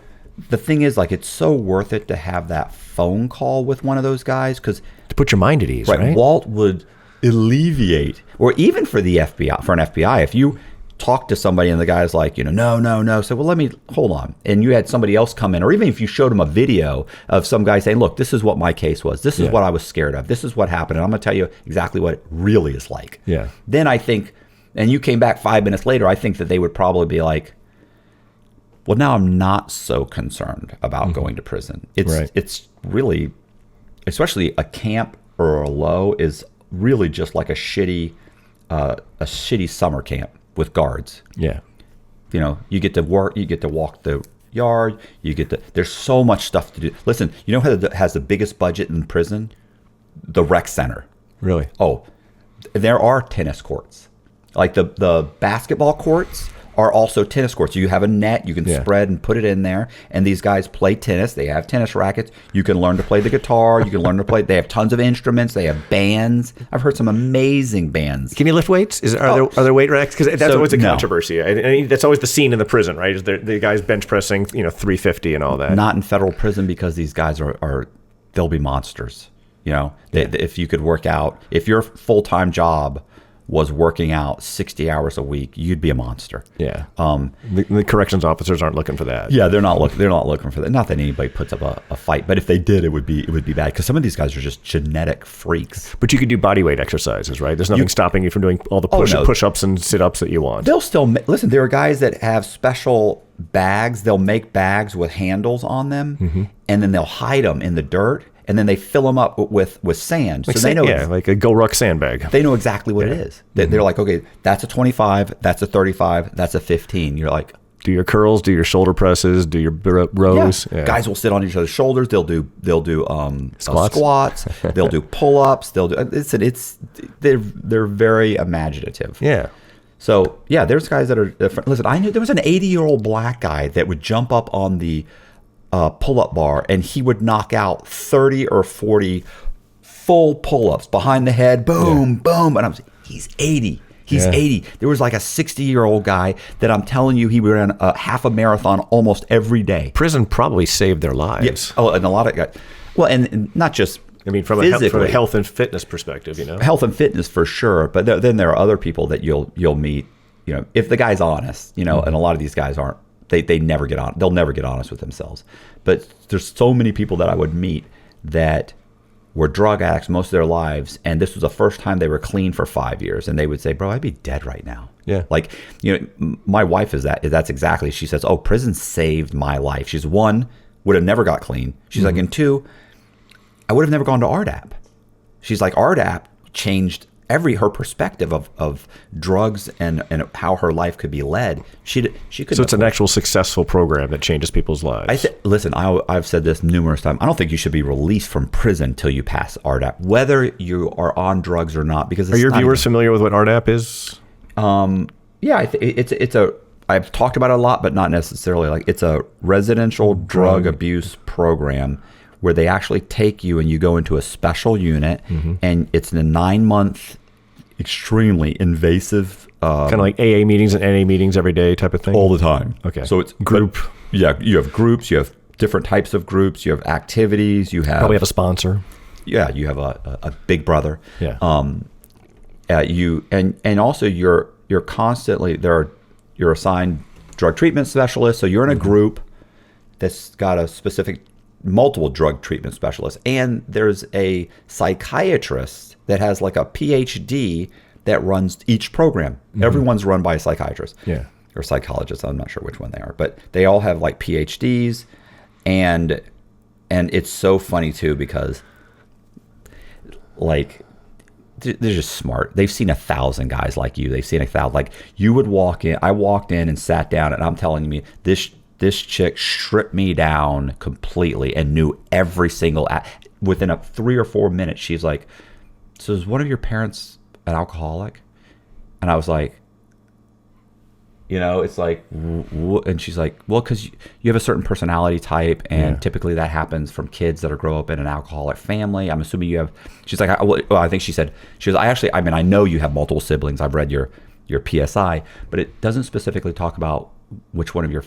the thing is, like, it's so worth it to have that phone call with one of those guys, because to put your mind at ease, right? Walt would alleviate, or even for the FBI, for an FBI, if you talk to somebody and the guy's like, no. So, well, let me hold on. And you had somebody else come in, or even if you showed them a video of some guy saying, look, this is what my case was. This is what I was scared of. This is what happened. And I'm going to tell you exactly what it really is like. Yeah. Then I think, and you came back 5 minutes later, I think that they would probably be like, well, now I'm not so concerned about going to prison. It's really, especially a camp or a low, is really just like a shitty summer camp with guards. Yeah. you get to work, you get to walk the yard, there's so much stuff to do. Listen, you know who has the biggest budget in prison? The rec center. Really? Oh, there are tennis courts. Like the basketball courts are also tennis courts. You have a net, you can spread and put it in there, and these guys play tennis. They have tennis rackets. You can learn to play the guitar. You can learn to play. They have tons of instruments. They have bands. I've heard some amazing bands. Can you lift weights? Are there weight racks? Because that's always a controversy. That's always the scene in the prison, right? Is the guys bench pressing, 350 and all that. Not in federal prison, because these guys they'll be monsters. If you could work out, if your full-time job was working out 60 hours a week, you'd be a monster. Yeah. The corrections officers aren't looking for that. Yeah, they're not looking for that. Not that anybody puts up a fight, but if they did, it would be bad, because some of these guys are just genetic freaks. But you could do body weight exercises, right? There's nothing stopping you from doing all the push-ups and sit-ups that you want. They'll still listen. There are guys that have special bags. They'll make bags with handles on them, and then they'll hide them in the dirt. And then they fill them up with sand. Like they know, like a Go Ruck sandbag. They know exactly what it is. They're like, okay, that's a 25, that's a 35, that's a 15. You're like, do your curls, do your shoulder presses, do your rows. Yeah. Guys will sit on each other's shoulders. They'll do squats. They'll do pull-ups. They're very imaginative. Yeah. So yeah, there's guys that are. Listen, I knew there was an 80-year-old black guy that would jump up on the pull-up bar, and he would knock out 30 or 40 full pull-ups behind the head, boom, boom. And he's 80. He's 80. There was like a 60-year-old guy that I'm telling you, he ran a half a marathon almost every day. Prison probably saved their lives. Yes. Oh, and a lot of guys. Well, and not just from a health and fitness perspective, Health and fitness for sure. But then there are other people that you'll meet, if the guy's honest, and a lot of these guys aren't. They never get on. They'll never get honest with themselves. But there's so many people that I would meet that were drug addicts most of their lives, and this was the first time they were clean for 5 years, and they would say, "Bro, I'd be dead right now." Yeah. Like, my wife is that. That's exactly. She says, "Oh, prison saved my life." She's one, would have never got clean. She's like, and two, I would have never gone to RDAP. She's like, RDAP changed her perspective of drugs and how her life could be led. She could. So it's an actual successful program that changes people's lives. Listen, I've said this numerous times. I don't think you should be released from prison till you pass RDAP, whether you are on drugs or not. Because are your viewers familiar with what RDAP is? Yeah, I've talked about it a lot, but not necessarily. Like, it's a residential drug abuse program where they actually take you and you go into a special unit, and it's a 9-month. Extremely invasive, kind of like AA meetings and NA meetings every day type of thing. All the time. Okay. So it's group. You have groups. You have different types of groups. You have activities. You have probably have a sponsor. Yeah, you have a big brother. Yeah. You and also you're constantly you're assigned drug treatment specialists. So you're in a group that's got a specific multiple drug treatment specialists, and there's a psychiatrist that has like a PhD that runs each program. Everyone's run by a psychiatrist, or psychologist. I'm not sure which one they are, but they all have like PhDs, and it's so funny too, because like they're just smart. They've seen 1,000 guys like you. They've seen 1,000. Like, you would walk in. I walked in and sat down, and I'm telling you, this chick stripped me down completely and knew every single within 3 or 4 minutes. She's like, "So is one of your parents an alcoholic?" And I was like, it's like, and she's like, "Well, because you have a certain personality type, and typically that happens from kids that grow up in an alcoholic family. I'm assuming you have." She's like, I think she said, I know you have multiple siblings. I've read your PSI, but it doesn't specifically talk about which one of your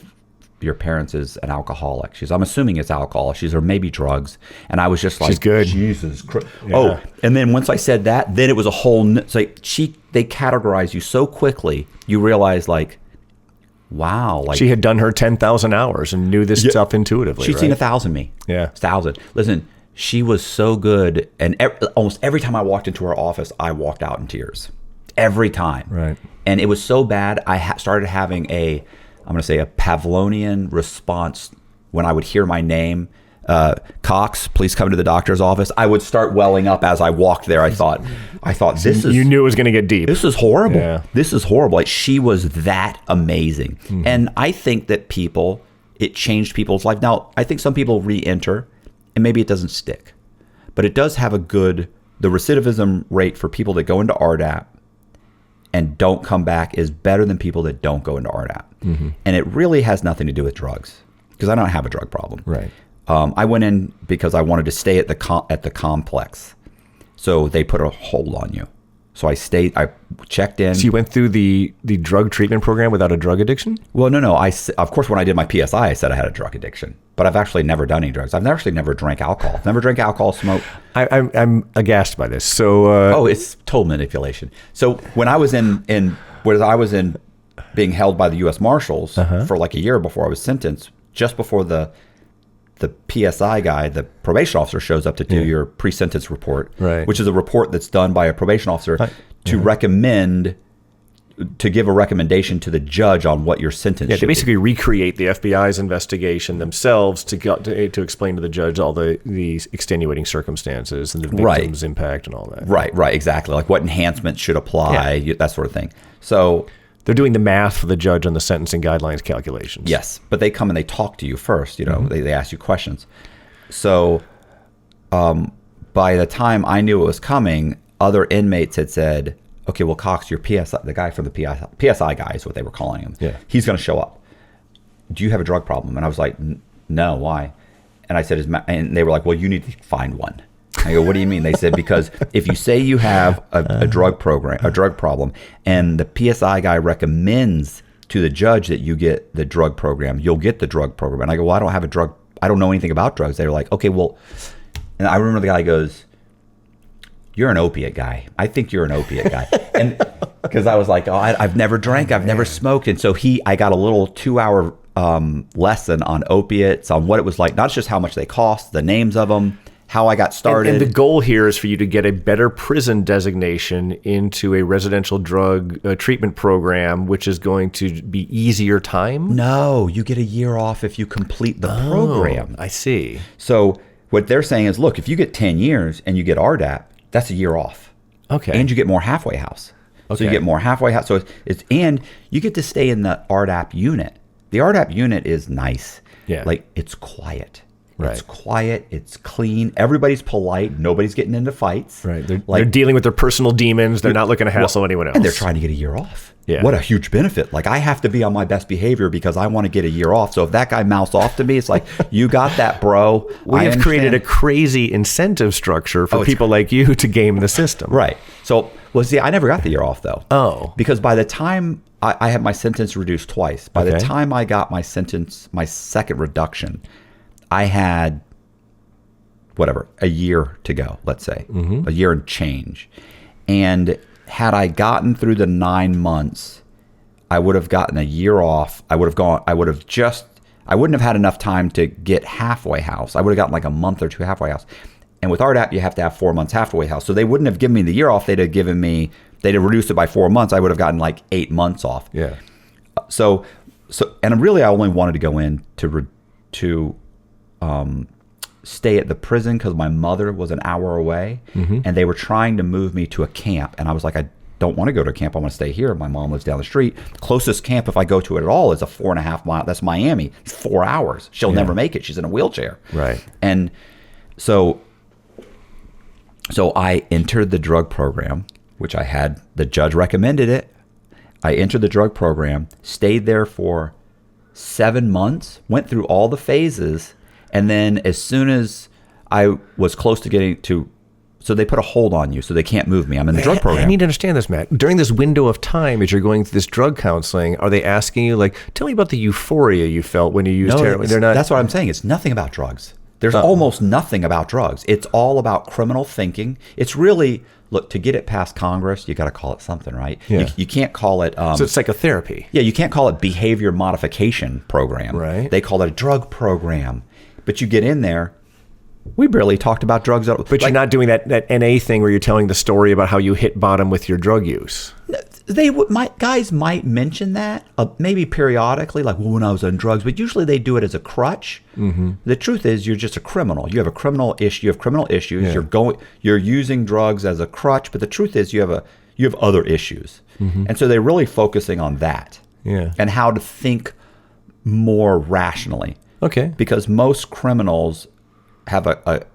parents is an alcoholic. I'm assuming it's alcohol. Or maybe drugs. And I was just like, she's good. Jesus Christ. Yeah. Oh, and then once I said that, then it was a whole, it's like they categorize you so quickly, you realize like, wow. Like, she had done her 10,000 hours and knew this stuff intuitively. She'd seen 1,000 me. Yeah. 1,000. Listen, she was so good. And almost every time I walked into her office, I walked out in tears. Every time. Right. And it was so bad, I started having I'm going to say a Pavlovian response when I would hear my name. Cox, please come to the doctor's office. I would start welling up as I walked there. I thought this is... You knew it was going to get deep. This is horrible. Yeah. This is horrible. Like, she was that amazing. And I think that it changed people's life. Now, I think some people re-enter and maybe it doesn't stick. But it does have the recidivism rate for people that go into RDAP and don't come back is better than people that don't go into RDAP. And it really has nothing to do with drugs because I don't have a drug problem. Right. I went in because I wanted to stay at the complex. So they put a hold on you. So I checked in. So you went through the drug treatment program without a drug addiction? Well, no. Of course, when I did my PSI, I said I had a drug addiction. But I've actually never done any drugs. I've actually never drank alcohol. Never drank alcohol, smoked. I'm aghast by this. So it's total manipulation. So when I was in being held by the U.S. Marshals for like a year before I was sentenced, just before the PSI guy, the probation officer, shows up to do your pre-sentence report, right, which is a report that's done by a probation officer to give a recommendation to the judge on what your sentence should they basically recreate the FBI's investigation themselves to explain to the judge all the extenuating circumstances and the victim's impact and all that. Right, exactly. Like what enhancements should apply, that sort of thing. So they're doing the math for the judge on the sentencing guidelines calculations. Yes, but they come and they talk to you first. They ask you questions. So by the time I knew it was coming, other inmates had said, okay, well, Cox, your PSI, the guy from the PSI guy is what they were calling him. Yeah. He's going to show up. Do you have a drug problem? And I was like, no, why? And I said, and they were like, well, you need to find one. I go, what do you mean? They said, because if you say you have a drug problem, and the PSI guy recommends to the judge that you get the drug program, you'll get the drug program. And I go, well, I don't have a drug. I don't know anything about drugs. They were like, okay, well, and I remember the guy goes, you're an opiate guy. I think you're an opiate guy. And because I was like, oh, I've never drank, I've never smoked. And so I got a little 2-hour lesson on opiates, on what it was like, not just how much they cost, the names of them, how I got started. And the goal here is for you to get a better prison designation into a residential drug treatment program, which is going to be easier time? No, you get a year off if you complete the program. I see. So what they're saying is, look, if you get 10 years and you get RDAP, that's a year off. Okay. And you get more halfway house. Okay. So you get more halfway house. So and you get to stay in the RDAP unit. The RDAP unit is nice. Yeah. Like, it's quiet. Right. It's quiet. It's clean. Everybody's polite. Nobody's getting into fights. Right. They're dealing with their personal demons. They're not looking to hassle anyone else. And they're trying to get a year off. Yeah. What a huge benefit. Like, I have to be on my best behavior because I want to get a year off. So if that guy mouths off to me, it's like, you got that, bro. We have created a crazy incentive structure for people like you to game the system. Right. So, well, see, I never got the year off, though. Oh. Because by the time I had my sentence reduced twice, by the time I got my sentence, my second reduction, I had, a year to go, let's say. A year and change. And had I gotten through the 9 months, I would have gotten a year off. I wouldn't have had enough time to get halfway house. I would have gotten like a month or two halfway house. And with RDAP, you have to have 4 months halfway house. So they wouldn't have given me the year off. They'd have reduced it by 4 months. I would have gotten like 8 months off. Yeah. So, and really, I only wanted to go in to stay at the prison because my mother was an hour away, and they were trying to move me to a camp. And I was like, I don't want to go to a camp. I want to stay here. My mom lives down the street. Closest camp, if I go to it at all, is a 4.5 mile. That's Miami. It's 4 hours. She'll never make it. She's in a wheelchair. Right. And so I entered the drug program, which the judge recommended it. I entered the drug program, stayed there for 7 months, went through all the phases. And then as soon as I was close to getting to, so they put a hold on you, so they can't move me. I'm in the drug program. I need to understand this, Matt. During this window of time, as you're going through this drug counseling, are they asking you, like, tell me about the euphoria you felt when you used heroin? That's what I'm saying. It's nothing about drugs. There's almost nothing about drugs. It's all about criminal thinking. It's really, look, to get it past Congress, you got to call it something, right? Yeah. You can't call it... so it's psychotherapy. Yeah, you can't call it behavior modification program. Right. They call it a drug program. But you get in there, we barely talked about drugs. But you're not doing that NA thing where you're telling the story about how you hit bottom with your drug use. guys might mention that maybe periodically, like, well, when I was on drugs, but usually they do it as a crutch. The truth is, you're just a criminal. You have a criminal issue. You have criminal issues. You're using drugs as a crutch, but the truth is, you have other issues, and so they're really focusing on that, and how to think more rationally. Okay, because most criminals have a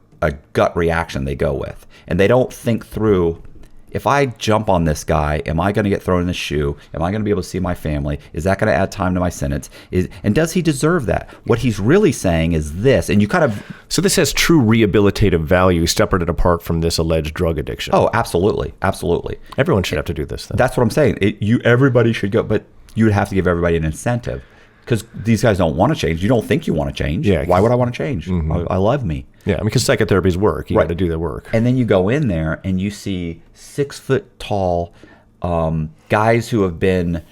gut reaction they go with, and they don't think through. If I jump on this guy, am I going to get thrown in the shoe? Am I going to be able to see my family? Is that going to add time to my sentence? And does he deserve that? What he's really saying is this, and you kind of... So this has true rehabilitative value separate and apart from this alleged drug addiction. Oh, absolutely. Absolutely. Everyone should have to do this then. That's what I'm saying. Everybody should go, but you would have to give everybody an incentive. Because these guys don't want to change. You don't think you want to change. Yeah. Why would I want to change? I love me. Yeah, I mean, because psychotherapies work. You got to do the work. And then you go in there and you see 6 foot tall guys who have been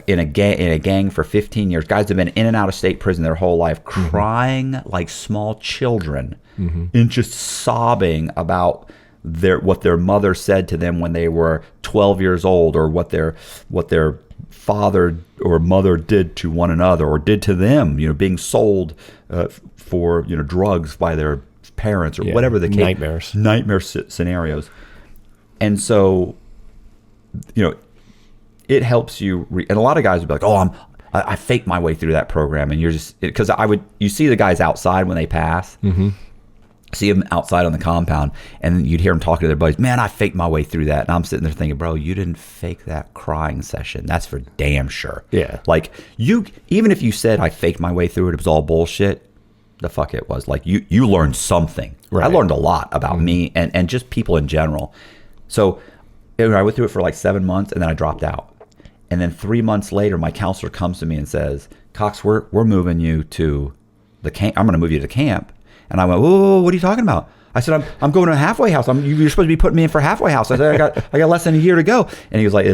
in a gang for 15 years. Guys have been in and out of state prison their whole life, crying like small children, and just sobbing about what their mother said to them when they were 12 years old, or what their father or mother did to one another, or did to them, being sold for drugs by their parents, or whatever the case. Nightmare scenarios. And so it helps you and a lot of guys would be like, oh, I faked my way through that program. And you're just, because you see the guys outside when they pass, see them outside on the compound, and you'd hear them talking to their buddies, man, I faked my way through that. And I'm sitting there thinking, bro, you didn't fake that crying session. That's for damn sure. Yeah. Like, even if you said I faked my way through it, it was all bullshit, the fuck it was. Like, you learned something. Right. I learned a lot about me and just people in general. So I went through it for like 7 months, and then I dropped out. And then 3 months later, my counselor comes to me and says, Cox, we're moving you to the camp. I'm going to move you to camp. And I went, whoa, what are you talking about? I said, I'm going to a halfway house. You're supposed to be putting me in for a halfway house. I said, I got less than a year to go. And he was like,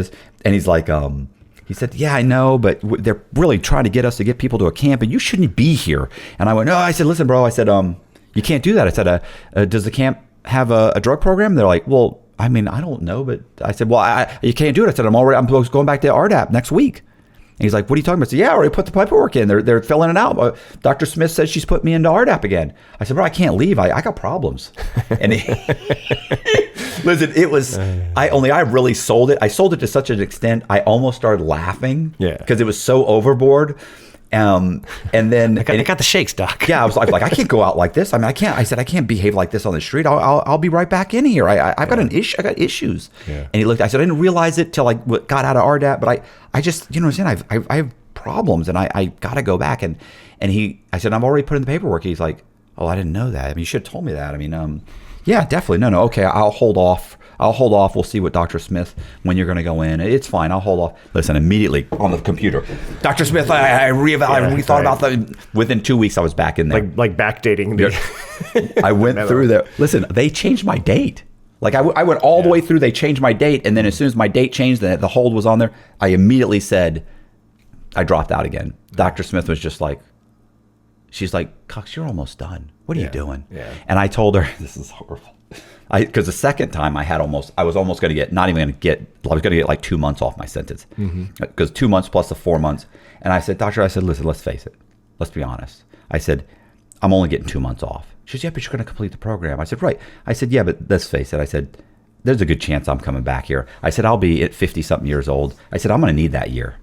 he said, yeah, I know, but they're really trying to get us to get people to a camp, and you shouldn't be here. And I went, no. I said, listen, bro. I said, you can't do that. I said, does the camp have a drug program? They're like, well, I mean, I don't know, but I said, well, you can't do it. I said, I'm going back to RDAP next week. And he's like, what are you talking about? I said, yeah, I already put the paperwork in. They're filling it out. Dr. Smith says she's put me into RDAP again. I said, bro, I can't leave. I got problems. And listen, it was, I really sold it. I sold it to such an extent, I almost started laughing. Yeah. Because it was so overboard. And then I got the shakes, doc. Yeah, I was like, I can't go out like this. I mean, I can't. I said, I can't behave like this on the street. I'll be right back in here. I've got an issue. I got issues. Yeah. And he looked. I said, I didn't realize it till I got out of RDAP, but I just, you know what I'm saying? I have problems, and I got to go back. And I said, I'm already putting the paperwork. He's like, oh, I didn't know that. I mean, you should have told me that. I mean, yeah, definitely. No, okay, I'll hold off. We'll see what Dr. Smith, when you're going to go in. It's fine. I'll hold off. Listen, immediately on the computer, Dr. Smith, I rethought about that. Within 2 weeks, I was back in there. Like backdating. I went through there. Listen, they changed my date. Like I went all the way through. They changed my date. And then as soon as my date changed, the hold was on there, I immediately said, I dropped out again. Dr. Smith was just like, she's like, Cox, you're almost done. What are you doing? Yeah. And I told her, this is horrible. Because the second time I was almost going to get, I was going to get like 2 months off my sentence. Because 2 months plus the 4 months. And I said, doctor, listen, let's face it. Let's be honest. I said, I'm only getting 2 months off. She said, yeah, but you're going to complete the program. I said, right. I said, yeah, but let's face it. I said, there's a good chance I'm coming back here. I said, I'll be at 50-something years old. I said, I'm going to need that year.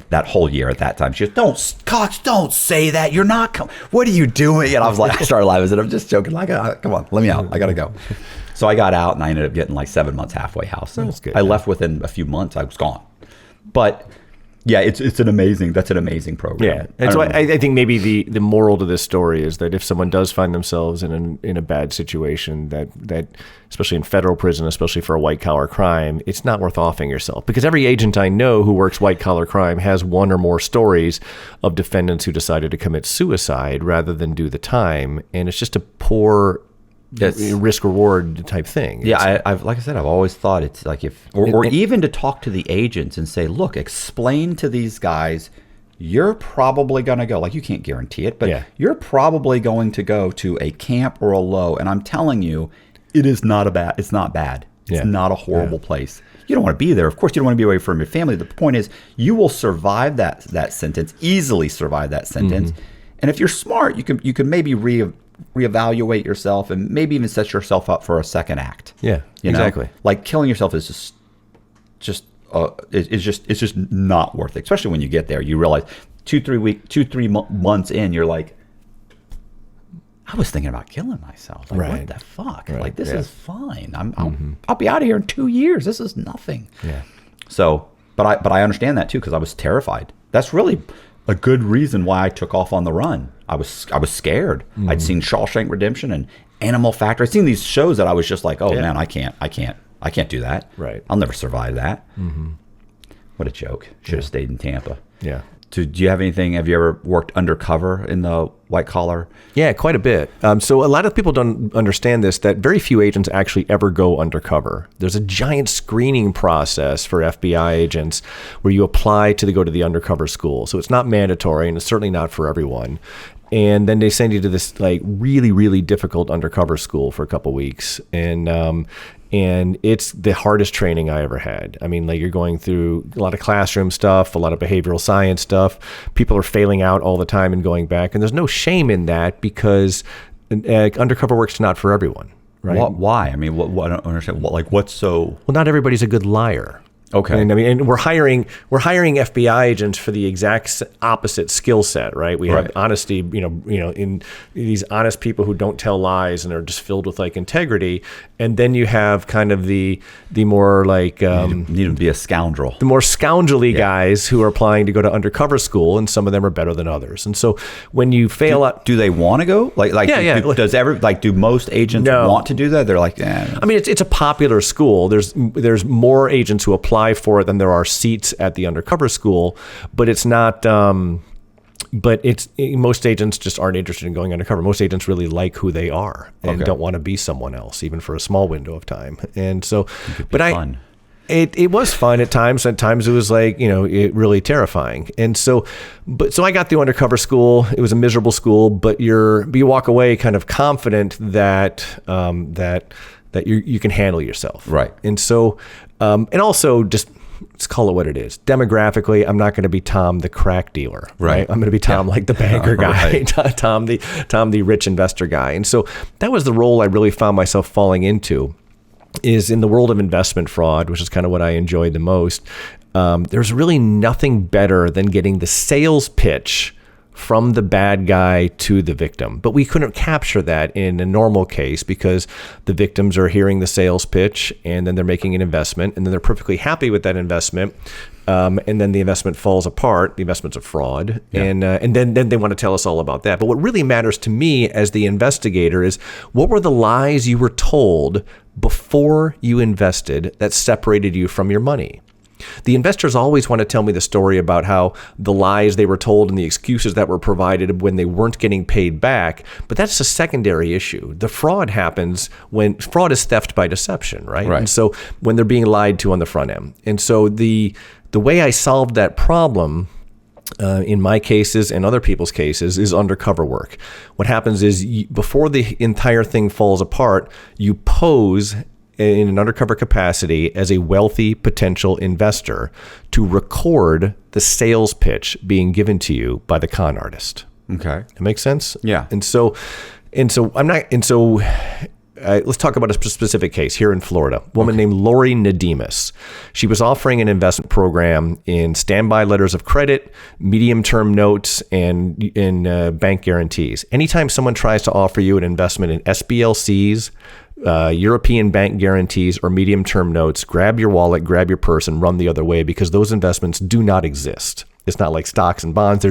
That whole year at that time. She goes, Cox, don't say that. You're not what are you doing? And I was like, I started laughing. I said, I'm just joking. Like, come on, let me out. I got to go. So I got out, and I ended up getting like 7 months halfway house. That's good. I left within a few months. I was gone. But yeah, that's an amazing program. Yeah. And so I think maybe the moral to this story is that if someone does find themselves in a bad situation, that especially in federal prison, especially for a white collar crime, it's not worth offing yourself. Because every agent I know who works white collar crime has one or more stories of defendants who decided to commit suicide rather than do the time. And it's just a poor risk reward type thing. Yeah, I've like I said, I've always thought it's like or even to talk to the agents and say, look, explain to these guys, you're probably going to go, like, you can't guarantee it, but you're probably going to go to a camp or a low, and I'm telling you, it's not bad. It's not a horrible place. You don't want to be there. Of course, you don't want to be away from your family. The point is, you will survive that sentence, easily survive that sentence. And if you're smart, you can maybe reevaluate yourself and maybe even set yourself up for a second act. Yeah, exactly. Like killing yourself is it's just not worth it. Especially when you get there, you realize 2-3 months in, you're like, I was thinking about killing myself. Like, what the fuck? Like, this is fine. I'll be out of here in 2 years. This is nothing. Yeah. So, but I understand that too, because I was terrified. That's really a good reason why I took off on the run. I was scared. I'd seen Shawshank Redemption and Animal Factory. I'd seen these shows that I was just like, oh man, I can't do that. Right. I'll never survive that. What a joke. Should have stayed in Tampa. Yeah. Do you have anything? Have you ever worked undercover in the white collar? Yeah, quite a bit. So a lot of people don't understand this, that very few agents actually ever go undercover. There's a giant screening process for FBI agents where you apply to go to the undercover school. So it's not mandatory, and it's certainly not for everyone. And then they send you to this like really, really difficult undercover school for a couple weeks. And it's the hardest training I ever had. I mean, like, you're going through a lot of classroom stuff, a lot of behavioral science stuff. People are failing out all the time and going back. And there's no shame in that, because undercover work's not for everyone, right? Why? I mean, what I don't understand. What's so... Well, not everybody's a good liar. Okay. And I mean, and we're hiring FBI agents for the exact opposite skill set, right? We have honesty, in these honest people who don't tell lies and are just filled with like integrity. And then you have kind of the more like need to be a scoundrel. The more scoundrelly guys who are applying to go to undercover school, and some of them are better than others. And so when you fail, do they want to go? Do most agents want to do that? They're like, I mean, it's a popular school. There's more agents who apply for it than there are seats at the undercover school, but it's not. But most agents just aren't interested in going undercover. Most agents really like who they are and don't want to be someone else, even for a small window of time. And so, fun. It was fun at times. At times it was like, it really terrifying. And so I got through undercover school. It was a miserable school, but you walk away kind of confident that you can handle yourself. Right. And so, and also just, let's call it what it is. Demographically, I'm not going to be Tom the crack dealer, right? I'm going to be Tom like the banker guy, Tom the rich investor guy. And so that was the role I really found myself falling into, is in the world of investment fraud, which is kind of what I enjoyed the most. There's really nothing better than getting the sales pitch from the bad guy to the victim. But we couldn't capture that in a normal case, because the victims are hearing the sales pitch and then they're making an investment, and then they're perfectly happy with that investment. And then the investment falls apart. The investment's a fraud. Yeah. And then they want to tell us all about that. But what really matters to me as the investigator is, what were the lies you were told before you invested that separated you from your money? The investors always want to tell me the story about how the lies they were told and the excuses that were provided when they weren't getting paid back, but that's a secondary issue. The fraud happens when fraud is theft by deception, right? And so when they're being lied to on the front end. And so the way I solved that problem, in my cases and other people's cases, is undercover work. What happens is, before the entire thing falls apart, you pose in an undercover capacity as a wealthy potential investor to record the sales pitch being given to you by the con artist. Okay. That makes sense? Yeah. Let's talk about a specific case here in Florida. A woman named Lori Nademus. She was offering an investment program in standby letters of credit, medium-term notes, and in bank guarantees. Anytime someone tries to offer you an investment in SBLCs, European bank guarantees, or medium-term notes, grab your wallet, grab your purse, and run the other way, because those investments do not exist. It's not like stocks and bonds.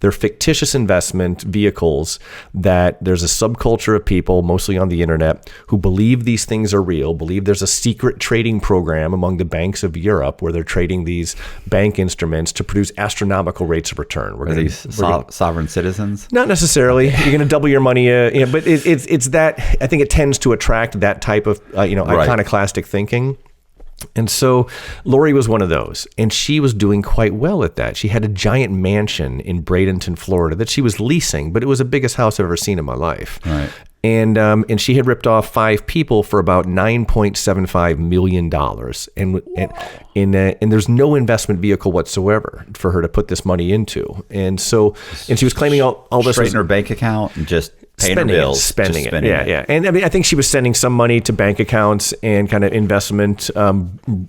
They're fictitious investment vehicles that there's a subculture of people, mostly on the internet, who believe these things are real, believe there's a secret trading program among the banks of Europe where they're trading these bank instruments to produce astronomical rates of return. Are these sovereign citizens? Not necessarily. You're going to double your money, but it's that. I think it tends to attract that type of iconoclastic thinking. And so Lori was one of those, and she was doing quite well at that. She had a giant mansion in Bradenton, Florida that she was leasing, but it was the biggest house I've ever seen in my life. Right. And she had ripped off 5 people for about $9.75 million. And there's no investment vehicle whatsoever for her to put this money into. And she was claiming all this straight in her bank account and just paying her spending bills. Spending it. Yeah. And I mean, I think she was sending some money to bank accounts and kind of investment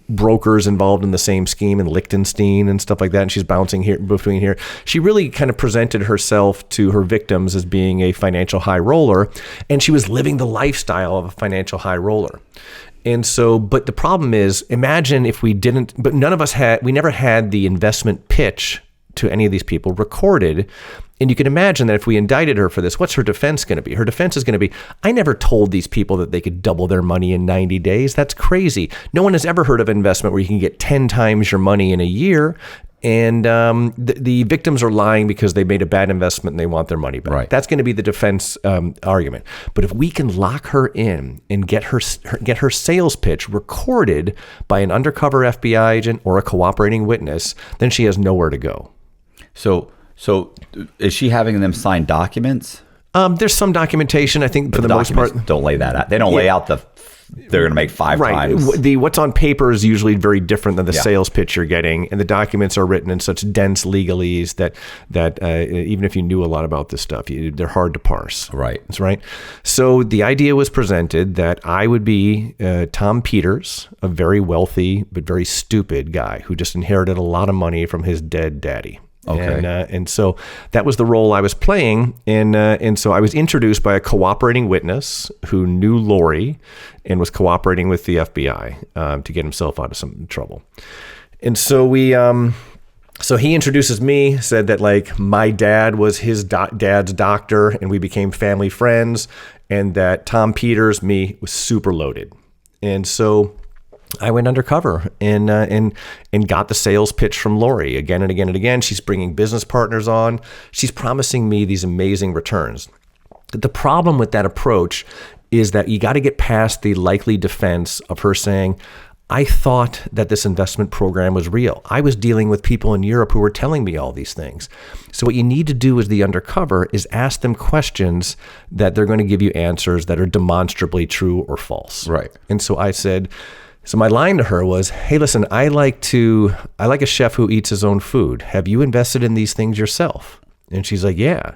brokers involved in the same scheme in Liechtenstein and stuff like that. And she's bouncing here between here. She really kind of presented herself to her victims as being a financial high roller, and she was living the lifestyle of a financial high roller. And so, but the problem is, imagine if we didn't, but none of us we never had the investment pitch to any of these people recorded. And you can imagine that if we indicted her for this, what's her defense going to be? Her defense is going to be, I never told these people that they could double their money in 90 days. That's crazy. No one has ever heard of investment where you can get 10 times your money in a year. And the victims are lying because they made a bad investment and they want their money back. Right. That's going to be the defense argument. But if we can lock her in and get her sales pitch recorded by an undercover FBI agent or a cooperating witness, then she has nowhere to go. So is she having them sign documents? There's some documentation, I think, for the most part. Don't lay that out. They don't lay out they're going to make 5 times. What's on paper is usually very different than the sales pitch you're getting, and the documents are written in such dense legalese that even if you knew a lot about this stuff, they're hard to parse. Right. That's right. So the idea was presented that I would be Tom Peters, a very wealthy but very stupid guy who just inherited a lot of money from his dead daddy. Okay. And so that was the role I was playing. And so I was introduced by a cooperating witness who knew Lori and was cooperating with the FBI to get himself out of some trouble. And so so he introduces me, said that like my dad was his dad's doctor and we became family friends, and that Tom Peters, me, was super loaded. And so I went undercover and got the sales pitch from Lori again and again and again. She's bringing business partners on. She's promising me these amazing returns. The problem with that approach is that you got to get past the likely defense of her saying, I thought that this investment program was real. I was dealing with people in Europe who were telling me all these things. So what you need to do as the undercover is ask them questions that they're going to give you answers that are demonstrably true or false. Right. And so I said, so my line to her was, hey, listen, I like a chef who eats his own food. Have you invested in these things yourself? And she's like, yeah.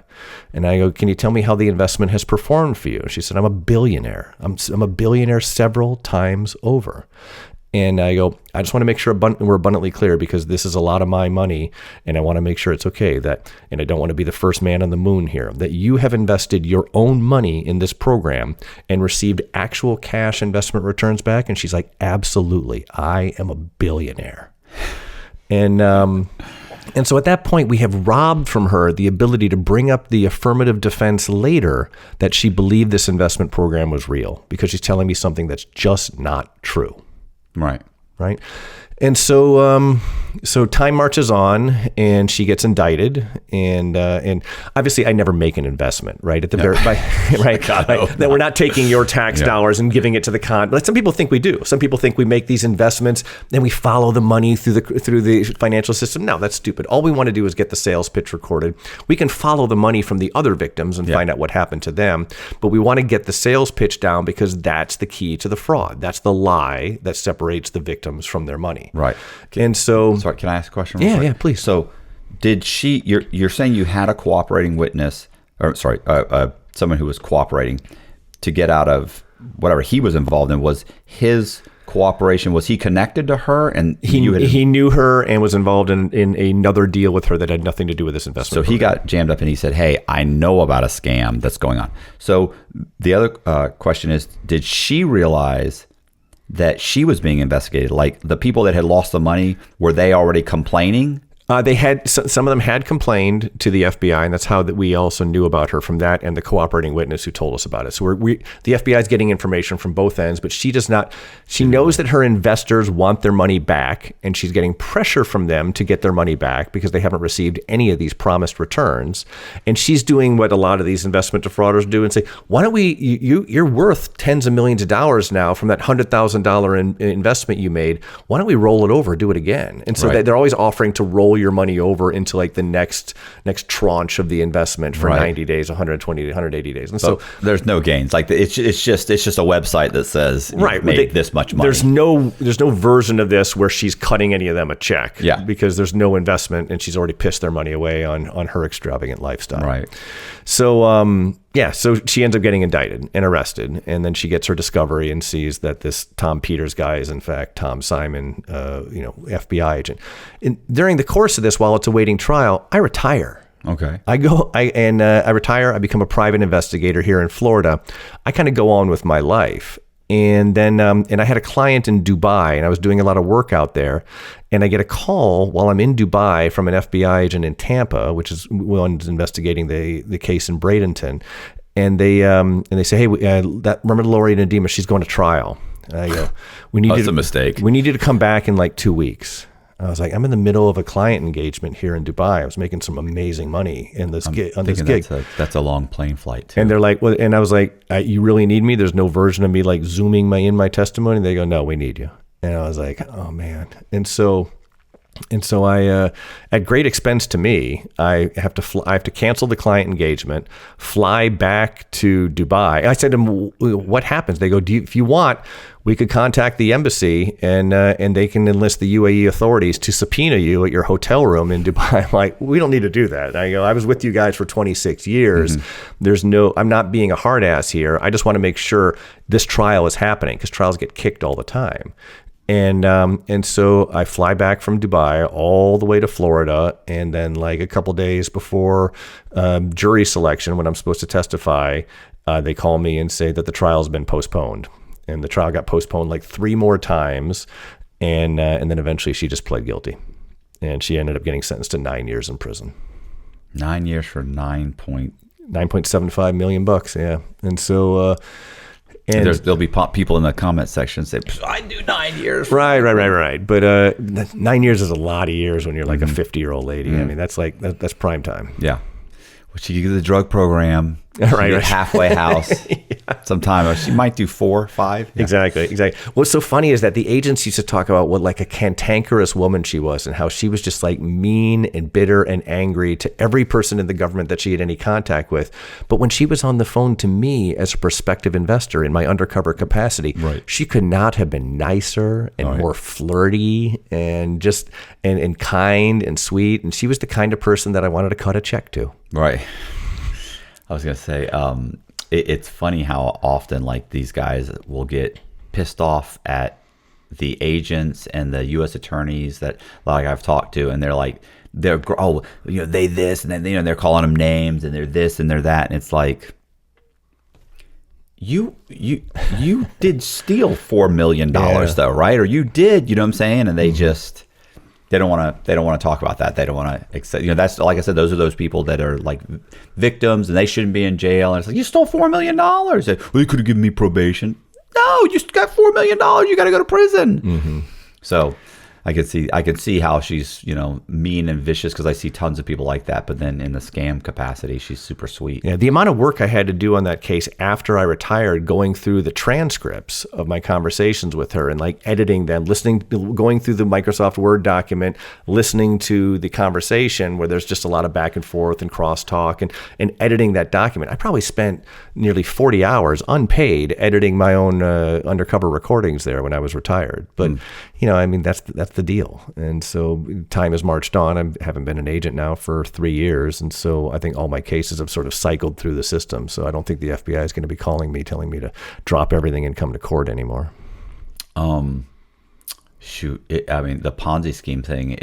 And I go, can you tell me how the investment has performed for you? And she said, I'm a billionaire. I'm a billionaire several times over. And I go, I just want to make sure we're abundantly clear, because this is a lot of my money, and I want to make sure it's okay and I don't want to be the first man on the moon here, that you have invested your own money in this program and received actual cash investment returns back. And she's like, absolutely. I am a billionaire. And so at that point, we have robbed from her the ability to bring up the affirmative defense later that she believed this investment program was real, because she's telling me something that's just not true. Right. And so time marches on, and she gets indicted, and obviously I never make an investment, right? At the very right, that we're not taking your tax dollars and giving it to the con. But some people think we do. Some people think we make these investments, then we follow the money through the financial system. No, that's stupid. All we want to do is get the sales pitch recorded. We can follow the money from the other victims and find out what happened to them, but we want to get the sales pitch down, because that's the key to the fraud. That's the lie that separates the victims from their money. Right. And so, sorry, can I ask a question? Yeah, please. So, did she? You're saying you had a cooperating witness, or sorry, someone who was cooperating to get out of whatever he was involved in. Was his cooperation? Was he connected to her? And he knew her and was involved in another deal with her that had nothing to do with this investment. So he got jammed up, and he said, "Hey, I know about a scam that's going on." So the other question is, did she realize that she was being investigated? Like, the people that had lost the money, were they already complaining? They had, some of them had complained to the FBI, and that's how that we also knew about her, from that and the cooperating witness who told us about it. So the FBI is getting information from both ends, but she does not. She knows that her investors want their money back, and she's getting pressure from them to get their money back because they haven't received any of these promised returns. And she's doing what a lot of these investment defrauders do and say, why don't we? You're worth tens of millions of dollars now from that $100,000 investment you made. Why don't we roll it over, do it again? And so they're always offering to roll roll your money over into like the next tranche of the investment for 90 days, 120 to 180 days. And so there's no gains. Like it's just a website that says made this much money. There's no version of this where she's cutting any of them a check. Yeah. Because there's no investment and she's already pissed their money away on her extravagant lifestyle. Right. So so she ends up getting indicted and arrested, and then she gets her discovery and sees that this Tom Peters guy is in fact Tom Simon, FBI agent. And during the course of this, while it's awaiting trial, I retire. Okay. I retire. I become a private investigator here in Florida. I kind of go on with my life. And then, and I had a client in Dubai, and I was doing a lot of work out there. And I get a call while I'm in Dubai from an FBI agent in Tampa, which is one investigating the case in Bradenton. And they say, hey, remember Lori Nadima? She's going to trial. And I go, that's a mistake. We need you to come back in like 2 weeks. I was like, I'm in the middle of a client engagement here in Dubai. I was making some amazing money in this gig. That's a long plane flight too. And they're like, well, and I was like, you really need me? There's no version of me like zooming my testimony. They go, no, we need you. And I was like, oh man. And so I, at great expense to me, I have to cancel the client engagement, fly back to Dubai. I said to them, what happens? They go, if you want, we could contact the embassy and they can enlist the UAE authorities to subpoena you at your hotel room in Dubai. I'm like, we don't need to do that. And I go, I was with you guys for 26 years. I'm not being a hard ass here. I just want to make sure this trial is happening because trials get kicked all the time. And so I fly back from Dubai all the way to Florida, and then like a couple days before jury selection, when I'm supposed to testify, they call me and say that the trial's been postponed, and the trial got postponed like 3 more times, and then eventually she just pled guilty, and she ended up getting sentenced to 9 years in prison. 9 years for $9.75 million bucks, yeah, and so. And there'll be people in the comment section say, I do 9 years. Right. But 9 years is a lot of years when you're like a 50-year-old lady. I mean, that's like, that's prime time. Yeah. Well, she could do the drug program. Right. Halfway house. Sometime she might do 4, 5. Yeah. Exactly. What's so funny is that the agents used to talk about what like a cantankerous woman she was, and how she was just like mean and bitter and angry to every person in the government that she had any contact with. But when she was on the phone to me as a prospective investor in my undercover capacity, she could not have been nicer and more flirty and just and kind and sweet. And she was the kind of person that I wanted to cut a check to. Right. I was going to say, it's funny how often like these guys will get pissed off at the agents and the U.S. attorneys that like I've talked to, and they're like, they this, and then they're calling them names, and they're this and they're that, and it's like, you did steal $4 million though, right? Or you did, you know what I'm saying? And they just. They don't want to talk about that. They don't want to accept. That's like I said. Those are those people that are like victims, and they shouldn't be in jail. And it's like, you stole $4 million. Well, you could have given me probation. No, you got $4 million. You got to go to prison. So I could see how she's mean and vicious, because I see tons of people like that. But then in the scam capacity, she's super sweet. Yeah, the amount of work I had to do on that case after I retired, going through the transcripts of my conversations with her and like editing them, going through the Microsoft Word document, listening to the conversation where there's just a lot of back and forth and crosstalk, and editing that document. I probably spent nearly 40 hours unpaid editing my own undercover recordings there when I was retired. But I mean, that's the deal. And so time has marched on. I haven't been an agent now for 3 years. And so I think all my cases have sort of cycled through the system. So I don't think the FBI is going to be calling me, telling me to drop everything and come to court anymore. The Ponzi scheme thing,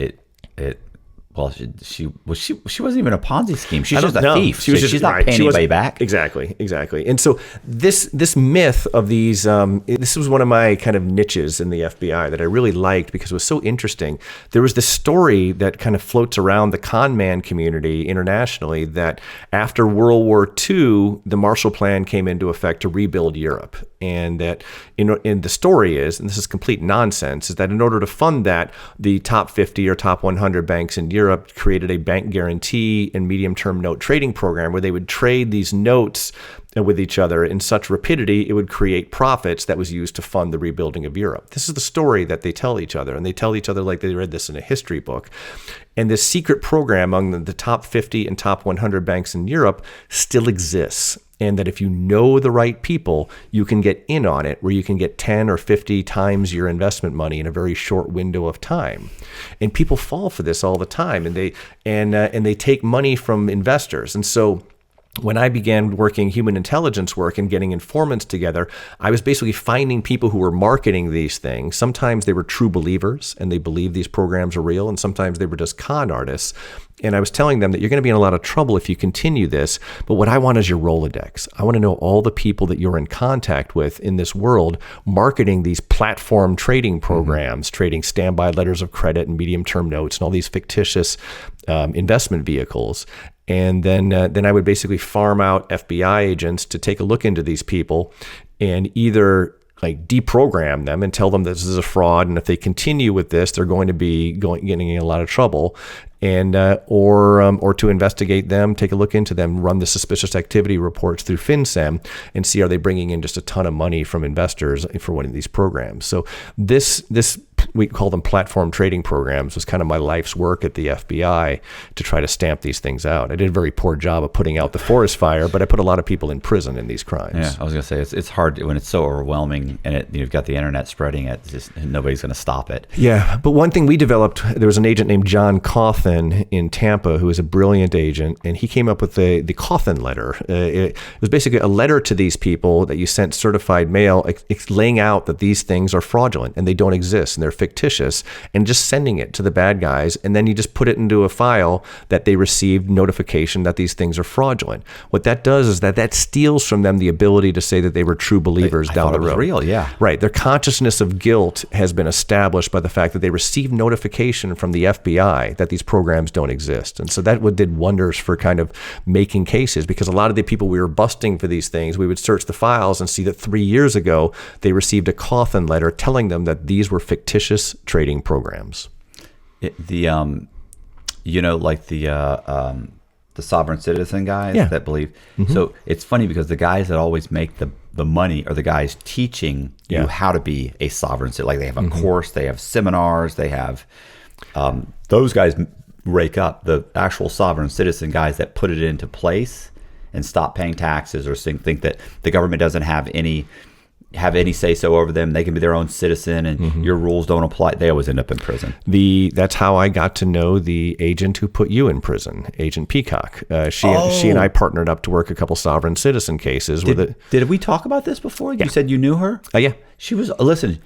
well, she wasn't even a Ponzi scheme. She's just a thief. She's not paying anybody back. Exactly. And so this myth of these, this was one of my kind of niches in the FBI that I really liked because it was so interesting. There was this story that kind of floats around the con man community internationally that after World War II, the Marshall Plan came into effect to rebuild Europe. And that in the story is, and this is complete nonsense, is that in order to fund that, the top 50 or top 100 banks in Europe created a bank guarantee and medium-term note trading program where they would trade these notes with each other in such rapidity, it would create profits that was used to fund the rebuilding of Europe. This is the story that they tell each other, and they tell each other like they read this in a history book. And this secret program among the top 50 and top 100 banks in Europe still exists. And that if you know the right people, you can get in on it, where you can get 10 or 50 times your investment money in a very short window of time. And people fall for this all the time, and they take money from investors. And so when I began working human intelligence work and getting informants together, I was basically finding people who were marketing these things. Sometimes they were true believers and they believed these programs are real, and sometimes they were just con artists. And I was telling them that you're going to be in a lot of trouble if you continue this. But what I want is your Rolodex. I want to know all the people that you're in contact with in this world marketing these platform trading programs, trading standby letters of credit and medium-term notes and all these fictitious investment vehicles. And then I would basically farm out FBI agents to take a look into these people and either like deprogram them and tell them this is a fraud, and if they continue with this, they're going to be getting in a lot of trouble, and or to investigate them, take a look into them, run the suspicious activity reports through FinCEN, and see are they bringing in just a ton of money from investors for one of these programs. So this we call them platform trading programs, was kind of my life's work at the FBI to try to stamp these things out. I did a very poor job of putting out the forest fire, but I put a lot of people in prison in these crimes. Yeah, I was going to say, it's hard when it's so overwhelming and you've got the internet spreading it, just nobody's going to stop it. Yeah, but one thing we developed, there was an agent named John Cawthon in Tampa who was a brilliant agent, and he came up with the Cawthon letter. It was basically a letter to these people that you sent certified mail laying out that these things are fraudulent and they don't exist and they're fictitious, and just sending it to the bad guys, and then you just put it into a file that they received notification that these things are fraudulent. What that does is that steals from them the ability to say that they were true believers down the road. It was real, yeah. Right. Their consciousness of guilt has been established by the fact that they received notification from the FBI that these programs don't exist. And so that did wonders for kind of making cases, because a lot of the people we were busting for these things, we would search the files and see that 3 years ago, they received a Cawthon letter telling them that these were fictitious trading programs. The sovereign citizen guys that believe. Mm-hmm. So it's funny because the guys that always make the money are the guys teaching you how to be a sovereign citizen. Like they have a course, they have seminars, they have those guys rake up the actual sovereign citizen guys that put it into place and stop paying taxes or think that the government doesn't have any say so over them. They can be their own citizen, and your rules don't apply. They always end up in prison. That's how I got to know the agent who put you in prison, Agent Peacock. She and I partnered up to work a couple sovereign citizen cases. Did we talk about this before? Yeah. You said you knew her? Yeah. She was listen.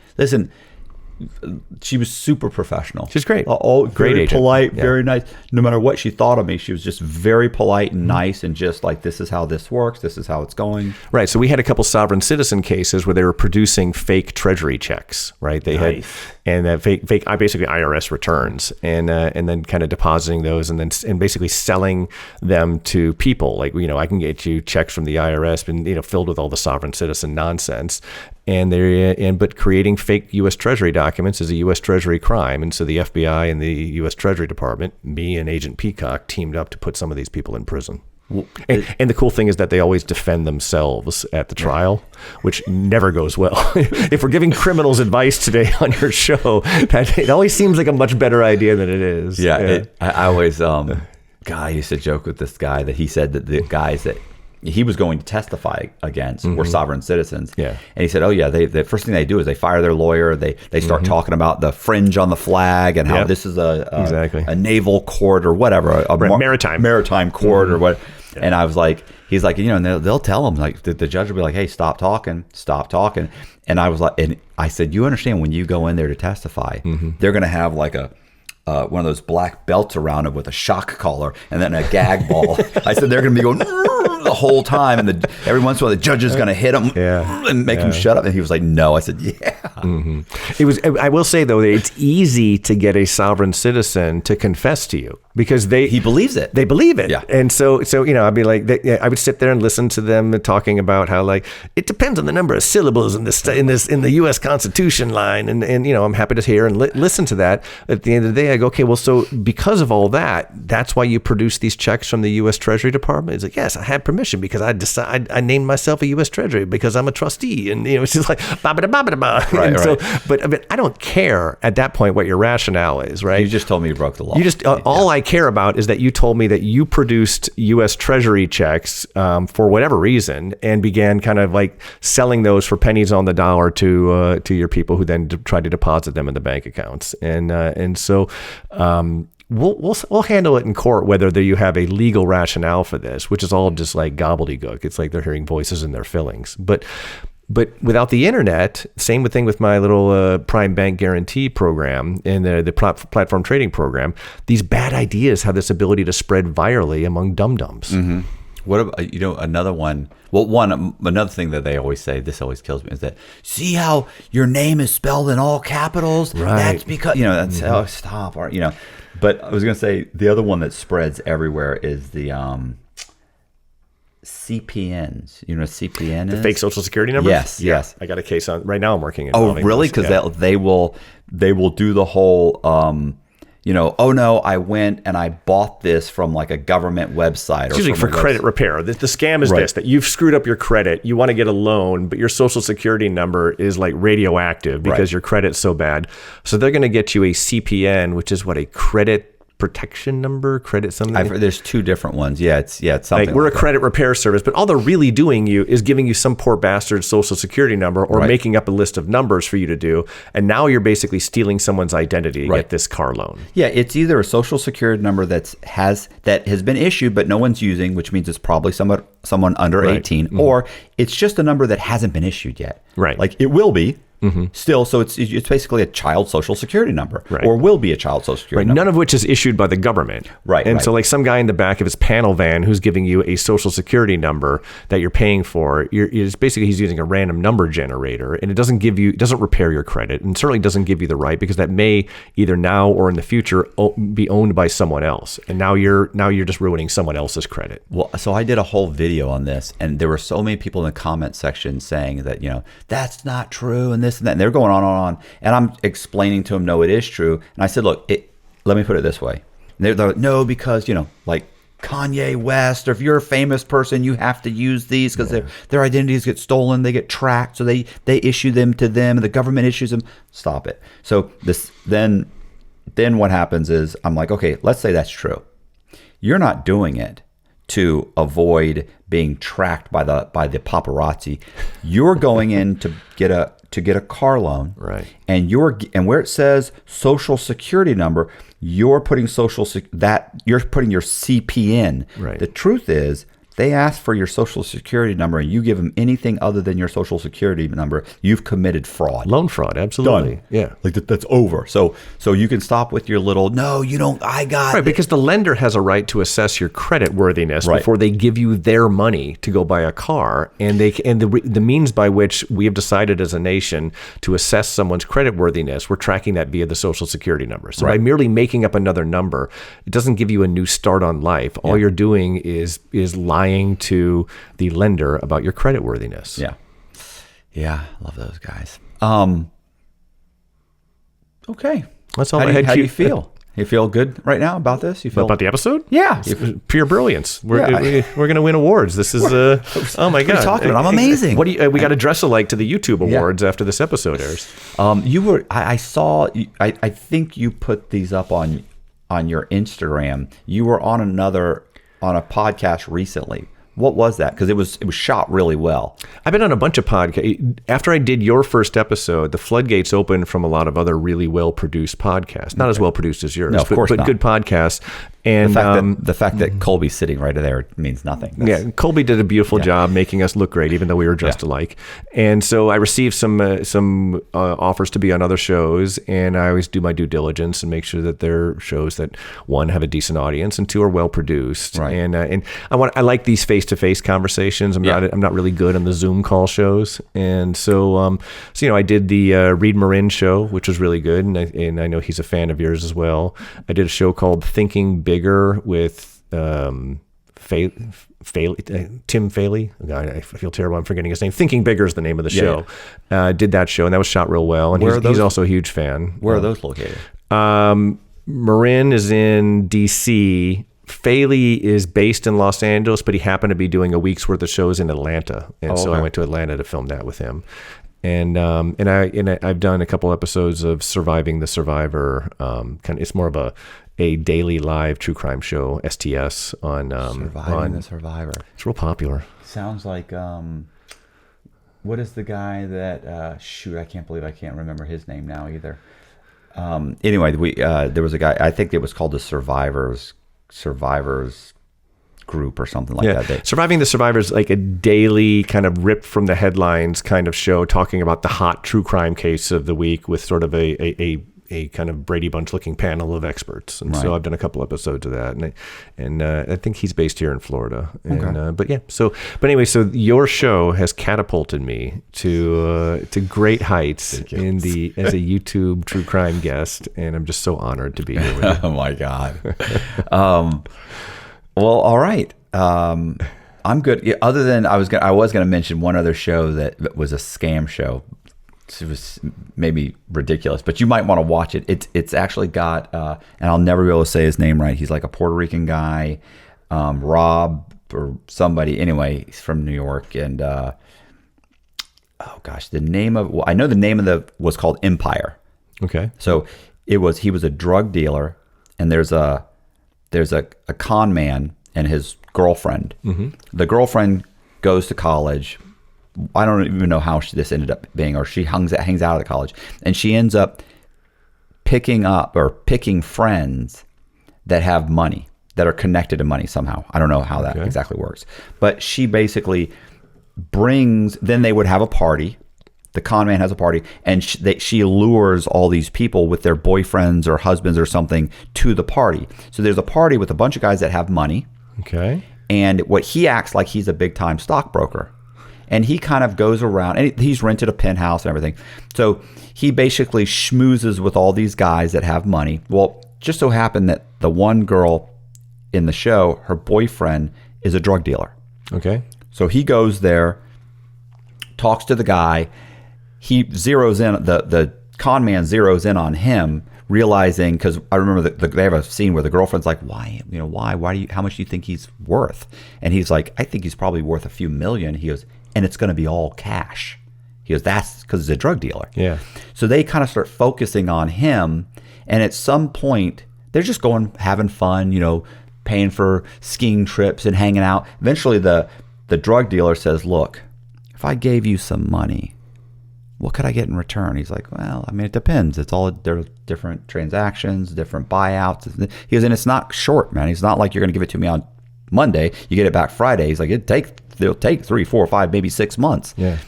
She was super professional. She's great. Great agent. Polite, Yeah. very nice. No matter what she thought of me, she was just very polite and nice, and just like, this is how this works. This is how it's going. Right. So we had a couple sovereign citizen cases where they were producing fake treasury checks. Right. They had fake basically IRS returns, and then kind of depositing those and basically selling them to people. Like, I can get you checks from the IRS, and filled with all the sovereign citizen nonsense. But creating fake U.S. Treasury documents is a U.S. Treasury crime, and so the FBI and the U.S. Treasury Department, me and Agent Peacock, teamed up to put some of these people in prison. And the cool thing is that they always defend themselves at the trial, which never goes well. If we're giving criminals advice today on your show, it always seems like a much better idea than it is. Yeah. I always, I used to joke with this guy that he said that the guys that he was going to testify against were sovereign citizens. Yeah. And he said, the first thing they do is they fire their lawyer. They start talking about the fringe on the flag and how this is a naval court or whatever, maritime court or what. Yeah. And I was like, he's like, and they'll tell him, like, the judge will be like, hey, stop talking. And I was like, and I said, you understand when you go in there to testify, they're going to have like one of those black belts around it with a shock collar and then a gag ball. I said, they're going to be going the the whole time, and every once in a while the judge is going to hit him and make him shut up. And he was like, "No." I said, "Yeah." It was. I will say though, that it's easy to get a sovereign citizen to confess to you because he believes it. They believe it. Yeah. And so I'd be like, I would sit there and listen to them talking about how like it depends on the number of syllables in the U.S. Constitution line, and I'm happy to hear and listen to that. At the end of the day, I go, okay, well, so because of all that, that's why you produce these checks from the U.S. Treasury Department. It's like, yes, I had permission because I named myself a U.S. Treasury because I'm a trustee, and it's just like ba-ba-da-ba-ba-da-ba. Right. So, but I don't care at that point what your rationale is, right? You just told me you broke the law. You just all I care about is that you told me that you produced U.S. Treasury checks for whatever reason and began kind of like selling those for pennies on the dollar to your people who then tried to deposit them in the bank accounts, and so. We'll handle it in court whether you have a legal rationale for this, which is all just like gobbledygook. It's like they're hearing voices in their fillings. But without the internet, same thing with my little prime bank guarantee program and the platform trading program. These bad ideas have this ability to spread virally among dum-dums. Mm-hmm. What about, another one? Well, another thing that they always say, this always kills me, is that, see how your name is spelled in all capitals? Right. That's because, that's, oh, stop. Or, But I was going to say, the other one that spreads everywhere is the CPNs. You know what CPN is? The fake social security number? Yes, yes. I got a case on right now I'm working in. Oh, really? Because they will do the whole, oh no, I went and I bought this from like a government website. It's usually for credit repair. The scam is this, that you've screwed up your credit. You want to get a loan, but your social security number is like radioactive because your credit's so bad. So they're going to get you a CPN, which is what, a credit protection number, credit something. There's two different ones. Yeah, it's something. Like we're a credit repair service, but all they're really doing is giving you some poor bastard's social security number or making up a list of numbers for you to do, and now you're basically stealing someone's identity to get this car loan. Yeah, it's either a social security number that has been issued but no one's using, which means it's probably someone under 18, or it's just a number that hasn't been issued yet. Right. Like it will be. Still, so it's basically a child social security number, or will be a child social security number. None of which is issued by the government. Right. And so like some guy in the back of his panel van who's giving you a social security number that you're paying for, he's using a random number generator, and it doesn't repair your credit, and certainly doesn't give you the right, because that may either now or in the future be owned by someone else. And now you're just ruining someone else's credit. Well, so I did a whole video on this, and there were so many people in the comment section saying that, that's not true, and this and that. And they're going on and on. And I'm explaining to them, no, it is true. And I said, look, let me put it this way. And they're like, no, because, like Kanye West, or if you're a famous person, you have to use these because their identities get stolen, they get tracked. So they issue them to them, and the government issues them. Stop it. So then what happens is I'm like, okay, let's say that's true. You're not doing it to avoid being tracked by the paparazzi. You're going in to get a car loan, right? And where it says social security number, you're putting you're putting your CPN. Right. The truth is, they ask for your social security number, and you give them anything other than your social security number, you've committed fraud. Loan fraud, absolutely. Done. Yeah. Like that's over. So you can stop with your little, no, you don't, I got right, it. because the lender has a right to assess your credit worthiness before they give you their money to go buy a car, and the means by which we have decided as a nation to assess someone's credit worthiness, we're tracking that via the social security number. So by merely making up another number, it doesn't give you a new start on life. All you're doing is lying to the lender about your credit worthiness. Yeah, love those guys. Okay, that's all. How do you feel? You feel good right now about this? You feel about the episode? Yeah, pure brilliance. We're going to win awards. This is oh my god! What are you talking about? I'm amazing. What do you? We got to dress alike to the YouTube awards after this episode airs. You were. I saw. I think you put these up on your Instagram. You were on a podcast recently. What was that? Because it was shot really well. I've been on a bunch of podcasts. After I did your first episode, the floodgates opened from a lot of other really well-produced podcasts. Not as well-produced as yours, no, of course but not. Good podcasts. And the fact that Colby's sitting right there means nothing. Yeah, Colby did a beautiful job making us look great, even though we were dressed alike. And so I received some offers to be on other shows, and I always do my due diligence and make sure that they're shows that, one, have a decent audience, and two, are well produced. Right. And I like these face-to-face conversations. I'm not really good on the Zoom call shows, and so I did the Reed Marin show, which was really good, and I know he's a fan of yours as well. I did a show called Thinking Bigger with Tim Faley. I feel terrible. I'm forgetting his name. Thinking Bigger is the name of the show. Did that show, and that was shot real well. And he's also a huge fan. Where are those located? Marin is in D.C. Faley is based in Los Angeles, but he happened to be doing a week's worth of shows in Atlanta, and so I went to Atlanta to film that with him. And I've done a couple episodes of Surviving the Survivor. It's more of a daily live true crime show, STS, on Surviving the Survivor. It's real popular. Sounds like what is the guy that I can't believe I can't remember his name now either. Anyway, there was a guy, I think it was called the Survivors Group or something like that. Surviving the Survivor is like a daily kind of ripped from the headlines kind of show, talking about the hot true crime case of the week with sort of a kind of Brady Bunch looking panel of experts. And so I've done a couple episodes of that, and I think he's based here in Florida. And, but anyway, so your show has catapulted me to great heights as a YouTube true crime guest, and I'm just so honored to be here with you. Oh my God. Well, all right. I'm good. Yeah, other than I was gonna mention one other show that was a scam show. It was maybe ridiculous, but you might want to watch it. It's actually got and I'll never be able to say his name right. He's like a Puerto Rican guy, Rob or somebody. Anyway, he's from New York, and I know the name of was called Empire. Okay. So he was a drug dealer, and there's a con man and his girlfriend. Mm-hmm. The girlfriend goes to college. I don't even know how this ended up being, or she hangs out of the college, and she ends up picking friends that have money, that are connected to money somehow. I don't know how that exactly works, but she basically then they would have a party. The con man has a party, and she lures all these people with their boyfriends or husbands or something to the party. So there's a party with a bunch of guys that have money. Okay. And he acts like he's a big time stockbroker. And he kind of goes around, and he's rented a penthouse and everything. So he basically schmoozes with all these guys that have money. Well, just so happened that the one girl in the show, her boyfriend is a drug dealer. Okay. So he goes there, talks to the guy. He zeroes in, the con man zeroes in on him, realizing, because I remember they have a scene where the girlfriend's like, why how much do you think he's worth? And he's like, I think he's probably worth a few million. He goes, and it's going to be all cash. He goes, that's because he's a drug dealer. Yeah. So they kind of start focusing on him, and at some point they're just having fun, paying for skiing trips and hanging out. Eventually the drug dealer says, look, if I gave you some money, what could I get in return? He's like, well, I mean, it depends. There are different transactions, different buyouts. He goes, and it's not short, man. He's not like you're going to give it to me on Monday, you get it back Friday. He's like, they'll take 3, 4, 5, maybe 6 months. Yeah.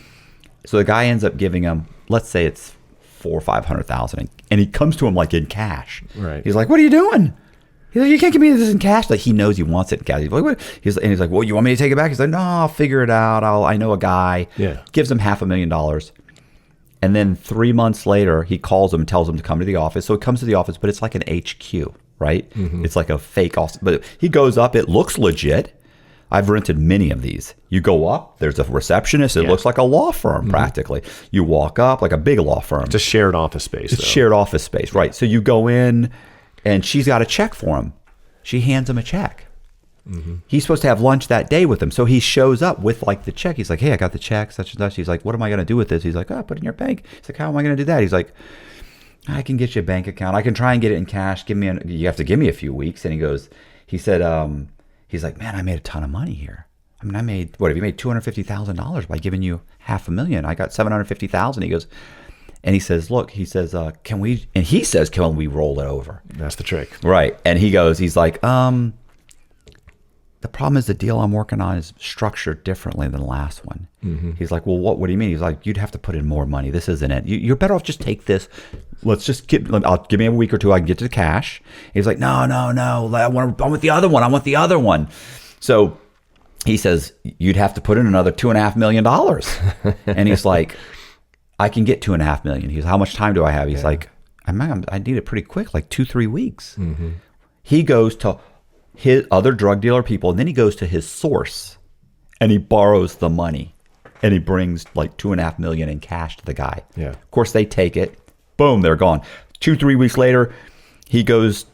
So the guy ends up giving him, let's say it's $400,000 or $500,000, and he comes to him like in cash. Right. He's like, what are you doing? He's like, you can't give me this in cash. Like, he knows he wants it in cash. He's like, what? He's like, well, you want me to take it back? He's like, no, I'll figure it out. I know a guy. Yeah. Gives him $500,000. And then 3 months later, he calls him and tells him to come to the office. So he comes to the office, but it's like an HQ, right? Mm-hmm. It's like a fake office. But he goes up. It looks legit. I've rented many of these. You go up, there's a receptionist. It looks like a law firm practically. You walk up like a big law firm. It's a shared office space. It's shared office space, right? So you go in, and she's got a check for him. She hands him a check. Mm-hmm. He's supposed to have lunch that day with him. So he shows up with like the check. He's like, hey, I got the check, such and such. He's like, what am I going to do with this? He's like, put it in your bank. He's like, how am I going to do that? He's like, I can get you a bank account. I can try and get it in cash. You have to give me a few weeks. And he said, he's like, man, I made a ton of money here. I mean, what have you made? $250,000 by giving you $500,000. I got $750,000. He goes, And he says, look, he says, can we roll it over? That's the trick. Right. And he's like, the problem is the deal I'm working on is structured differently than the last one. Mm-hmm. He's like, well, what do you mean? He's like, you'd have to put in more money. This isn't it. You're better off just take this. Give me a week or two. I can get to the cash. He's like, no. I want the other one. I want the other one. So he says, you'd have to put in another $2.5 million. And he's like, I can get $2.5 million. He's, how much time do I have? He's like, I need it pretty quick, like 2-3 weeks. Mm-hmm. He goes to his other drug dealer people, and then he goes to his source and he borrows the money and he brings like $2.5 million in cash to the guy. Yeah. Of course, they take it. Boom, they're gone. 2-3 weeks later, he's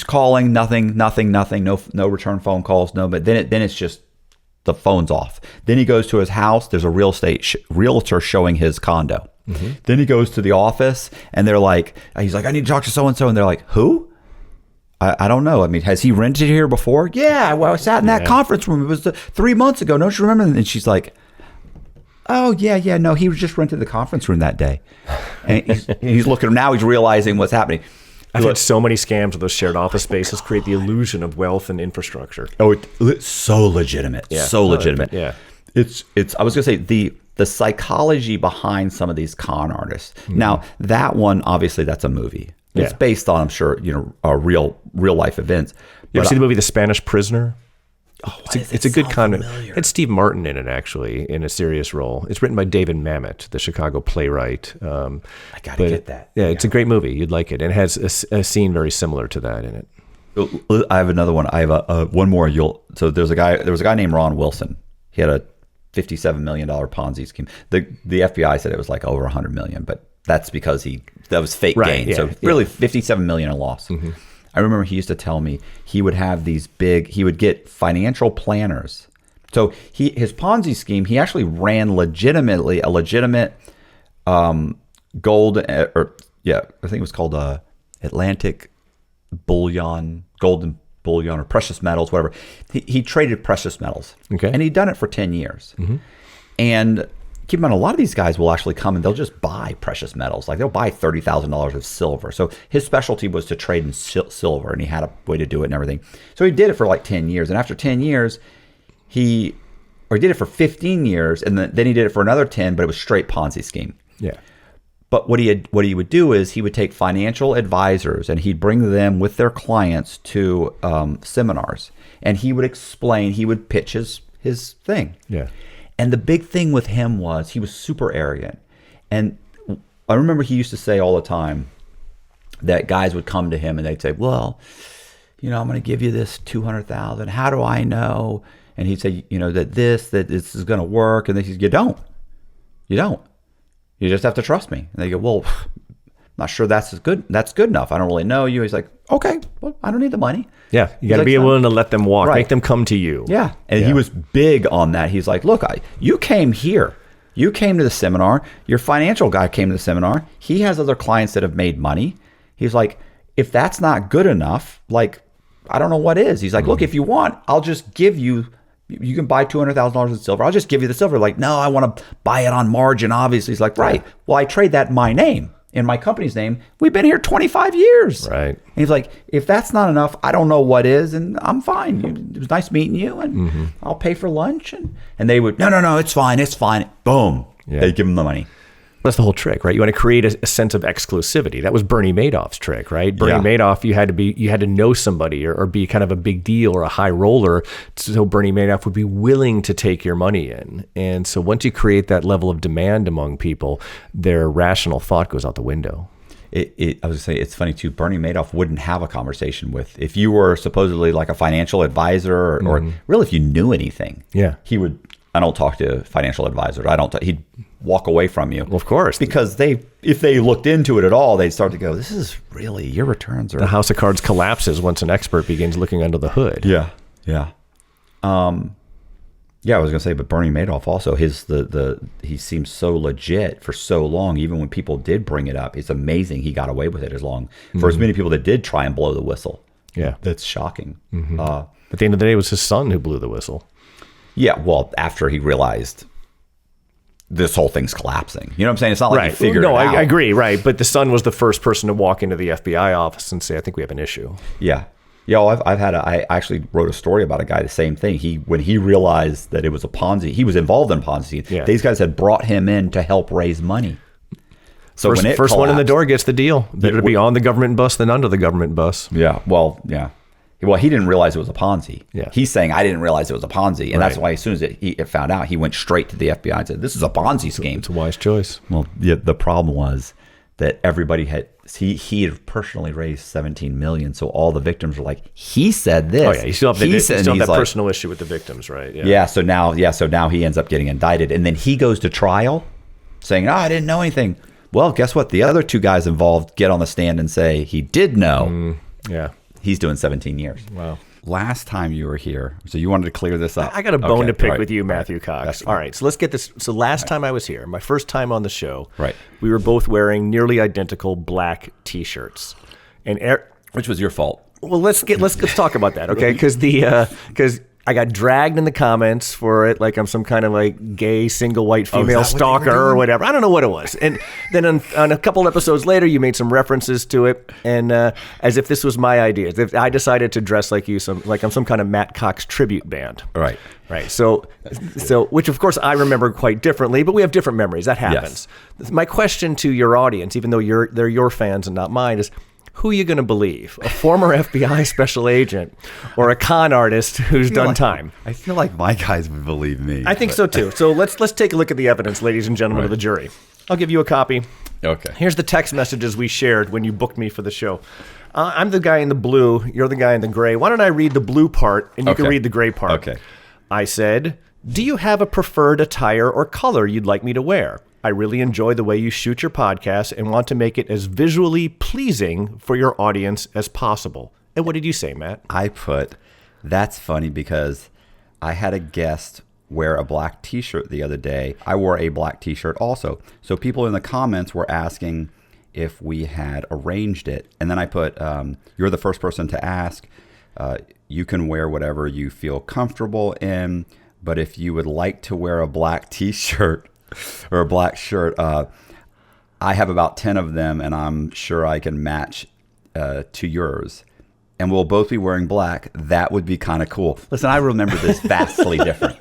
calling, nothing, no return phone calls, no. But then it's just the phone's off. Then he goes to his house. There's a real estate realtor showing his condo. Mm-hmm. Then he goes to the office, and they're like, he's like, I need to talk to so and so, and they're like, who? I don't know. I mean, has he rented here before? Yeah, well, I sat in that conference room. It was 3 months ago. Don't you remember? And she's like, oh, yeah, no, he just rented the conference room that day. And he's looking at him now. He's realizing what's happening. I've had so many scams of those shared office spaces create the illusion of wealth and infrastructure. Oh, it's so legitimate. Yeah. So legitimate. Yeah. It's. I was going to say the psychology behind some of these con artists. Mm-hmm. Now, that one, obviously, that's a movie. It's based on, I'm sure, real life events. You ever see the movie The Spanish Prisoner? Oh, it's a good con. It's Steve Martin in it, actually, in a serious role. It's written by David Mamet, the Chicago playwright. I got to get that. Yeah, it's a great movie. You'd like it. And it has a scene very similar to that in it. I have another one. I have one more. So there was a guy named Ron Wilson. He had a $57 million Ponzi scheme. The FBI said it was like over $100 million, but that's because that was fake gain. Yeah, so really $57 million in loss. Mm-hmm. I remember he used to tell me he would have he would get financial planners. So his Ponzi scheme, he actually ran a legitimate gold, I think it was called Atlantic Bullion, Golden Bullion, or precious metals, whatever. He traded precious metals. Okay. And he'd done it for 10 years. Mm-hmm. And keep in mind, a lot of these guys will actually come and they'll just buy precious metals. Like they'll buy $30,000 of silver. So his specialty was to trade in silver, and he had a way to do it and everything. So he did it for like 10 years. And after 10 years, he did it for 15 years, and then he did it for another 10, but it was straight Ponzi scheme. Yeah. But what he would do is he would take financial advisors and he'd bring them with their clients to seminars, and he would pitch his thing. Yeah. And the big thing with him was he was super arrogant. And I remember he used to say all the time that guys would come to him and they'd say, well, I'm going to give you this $200,000. How do I know? And he'd say, that this is going to work. And they said, you don't. You just have to trust me. And they go, well, I'm not sure that's good enough. I don't really know you. He's like, okay, well, I don't need the money. Yeah, you got to be willing to let them walk, right. Make them come to you. Yeah, and he was big on that. He's like, look, you came here. You came to the seminar. Your financial guy came to the seminar. He has other clients that have made money. He's like, if that's not good enough, like, I don't know what is. He's like, look, if you want, I'll just give you can buy $200,000 in silver. I'll just give you the silver. Like, no, I want to buy it on margin, obviously. He's like, right. Well, I trade that in my name. In my company's name, we've been here 25 years. Right. And he's like, if that's not enough, I don't know what is, and I'm fine. It was nice meeting you, and I'll pay for lunch. And they would, no, it's fine. Boom. Yeah. They give him the money. That's the whole trick, right? You want to create a sense of exclusivity. That was Bernie Madoff's trick, right? Bernie Madoff, you had to know somebody or be kind of a big deal or a high roller, so Bernie Madoff would be willing to take your money in. And so once you create that level of demand among people, their rational thought goes out the window. I was going to say, it's funny too, Bernie Madoff wouldn't have a conversation with, if you were supposedly like a financial advisor or really if you knew anything, he would, I don't talk to financial advisors. He'd walk away from you. Well, of course. Because if they looked into it at all, they'd start to go, this is really, your returns are... The house of cards collapses once an expert begins looking under the hood. Yeah. I was going to say, but Bernie Madoff also, he seems so legit for so long. Even when people did bring it up, it's amazing he got away with it for as many people that did try and blow the whistle. Yeah. That's shocking. Mm-hmm. At the end of the day, it was his son who blew the whistle. Yeah, well, after he realized this whole thing's collapsing. You know what I'm saying? It's not like Right. he figured No, it out. I agree. Right. But the son was the first person to walk into the FBI office and say, I think we have an issue. Yeah. Yeah, well, I actually wrote a story about a guy, the same thing. When he realized that it was a Ponzi, he was involved in Ponzi. Yeah. These guys had brought him in to help raise money. So First one in the door gets the deal. Better to be on the government bus than under the government bus. Yeah. Well, he didn't realize it was a Ponzi. Yeah. He's saying, I didn't realize it was a Ponzi. And that's Right. why as soon as it found out, he went straight to the FBI and said, this is a Ponzi scheme. It's a wise choice. Well, the problem was that everybody he had personally raised $17 million. So all the victims were like, he said this. Oh yeah, you still have, He said, that he's like, personal issue with the victims, right? Yeah. So now he ends up getting indicted, and then he goes to trial, saying, "Oh, I didn't know anything." Well, guess what? The other two guys involved get on the stand and say he did know. Yeah. He's doing 17 years. Wow. Last time you were here, so you wanted to clear this up. I got a bone to pick right, with you, right. Matthew Cox. That's All right, so let's get this. So last time I was here, my first time on the show, Right. we were both wearing nearly identical black T-shirts, and Which was your fault. well, let's talk about that, okay? Because I got dragged in the comments for it, like I'm some kind of like gay single white female that what you were stalker or doing? whatever. I don't know what it was. And then on a couple episodes later, you made some references to it, and as if this was my idea. As if I decided to dress like you, like I'm some kind of Matt Cox tribute band. Right. Right. So which of course I remember quite differently, but we have different memories. That happens. My question to your audience, even though they're your fans and not mine, is who are you going to believe? A former FBI special agent or a con artist who's done time? I feel like my guys would believe me. I think so too. So let's take a look at the evidence, ladies and gentlemen of the jury. I'll give you a copy. Okay. Here's the text messages we shared when you booked me for the show. I'm the guy in the blue. You're the guy in the gray. Why don't I read the blue part and you can read the gray part? Okay. I said, do you have a preferred attire or color you'd like me to wear? I really enjoy the way you shoot your podcast and want to make it as visually pleasing for your audience as possible. And what did you say, Matt? I put, that's funny because I had a guest wear a black T-shirt the other day. I wore a black T-shirt also. So people in the comments were asking if we had arranged it. And then I put, you're the first person to ask. You can wear whatever you feel comfortable in. But if you would like to wear a black T-shirt or a black shirt, I have about 10 of them, and I'm sure I can match to yours. And we'll both be wearing black. That would be kind of cool. Listen, I remember this vastly different.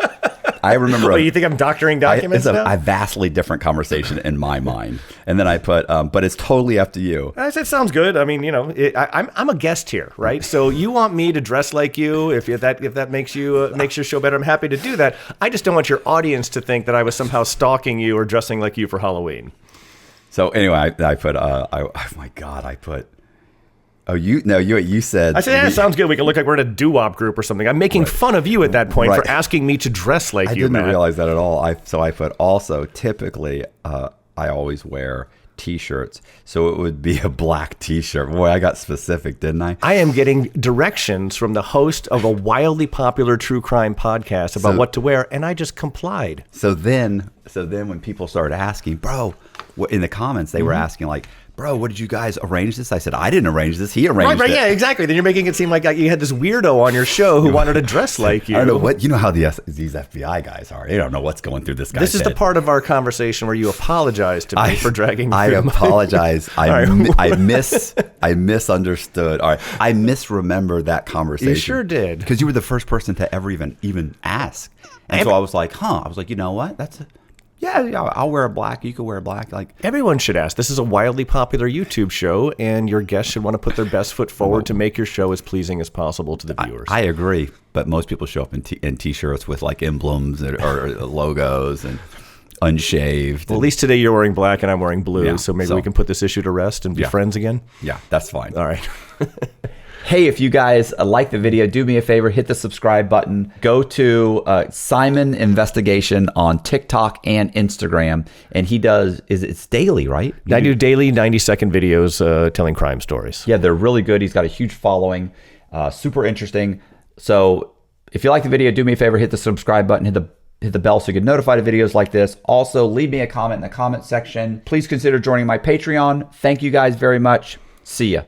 I remember. You think I'm doctoring documents now? A vastly different conversation in my mind. And then I put, but it's totally up to you. I said, sounds good. I mean, I'm a guest here, right? So you want me to dress like you? If that makes your show better, I'm happy to do that. I just don't want your audience to think that I was somehow stalking you or dressing like you for Halloween. So anyway, I put, oh my God, I put. Oh, you said. I said, yeah, sounds good. We can look like we're in a doo-wop group or something. I'm making fun of you at that point for asking me to dress like you, I didn't Matt. realize that at all. So I put also, typically, I always wear T-shirts. So it would be a black T-shirt. Boy, I got specific, didn't I? I am getting directions from the host of a wildly popular true crime podcast about what to wear, and I just complied. So then when people started asking, bro, in the comments, they were asking like, bro, what did you guys arrange this? I said, I didn't arrange this. He arranged it. Right, yeah, exactly. Then you're making it seem like you had this weirdo on your show who wanted to dress like you. I don't know what, you know how these FBI guys are. They don't know what's going through this guy's This is head. the part of our conversation where you apologize to me for dragging me. I apologize. I misunderstood. All right. I misremembered that conversation. You sure did. Because you were the first person to ever even ask. And so I was like, I was like, you know what? Yeah, I'll wear a black. You can wear a black. Like everyone should ask. This is a wildly popular YouTube show, and your guests should want to put their best foot forward to make your show as pleasing as possible to the viewers. I agree, but most people show up in T-shirts with like emblems or logos and unshaved. Well, at least today you're wearing black and I'm wearing blue, Yeah, so maybe we can put this issue to rest and be friends again. Yeah, that's fine. All right. Hey, if you guys like the video, do me a favor, hit the subscribe button. Go to Simon Investigation on TikTok and Instagram. And he does, it's daily, right? I do daily 90-second videos telling crime stories. Yeah, they're really good. He's got a huge following, super interesting. So if you like the video, do me a favor, hit the subscribe button, hit the bell so you get notified of videos like this. Also, leave me a comment in the comment section. Please consider joining my Patreon. Thank you guys very much. See ya.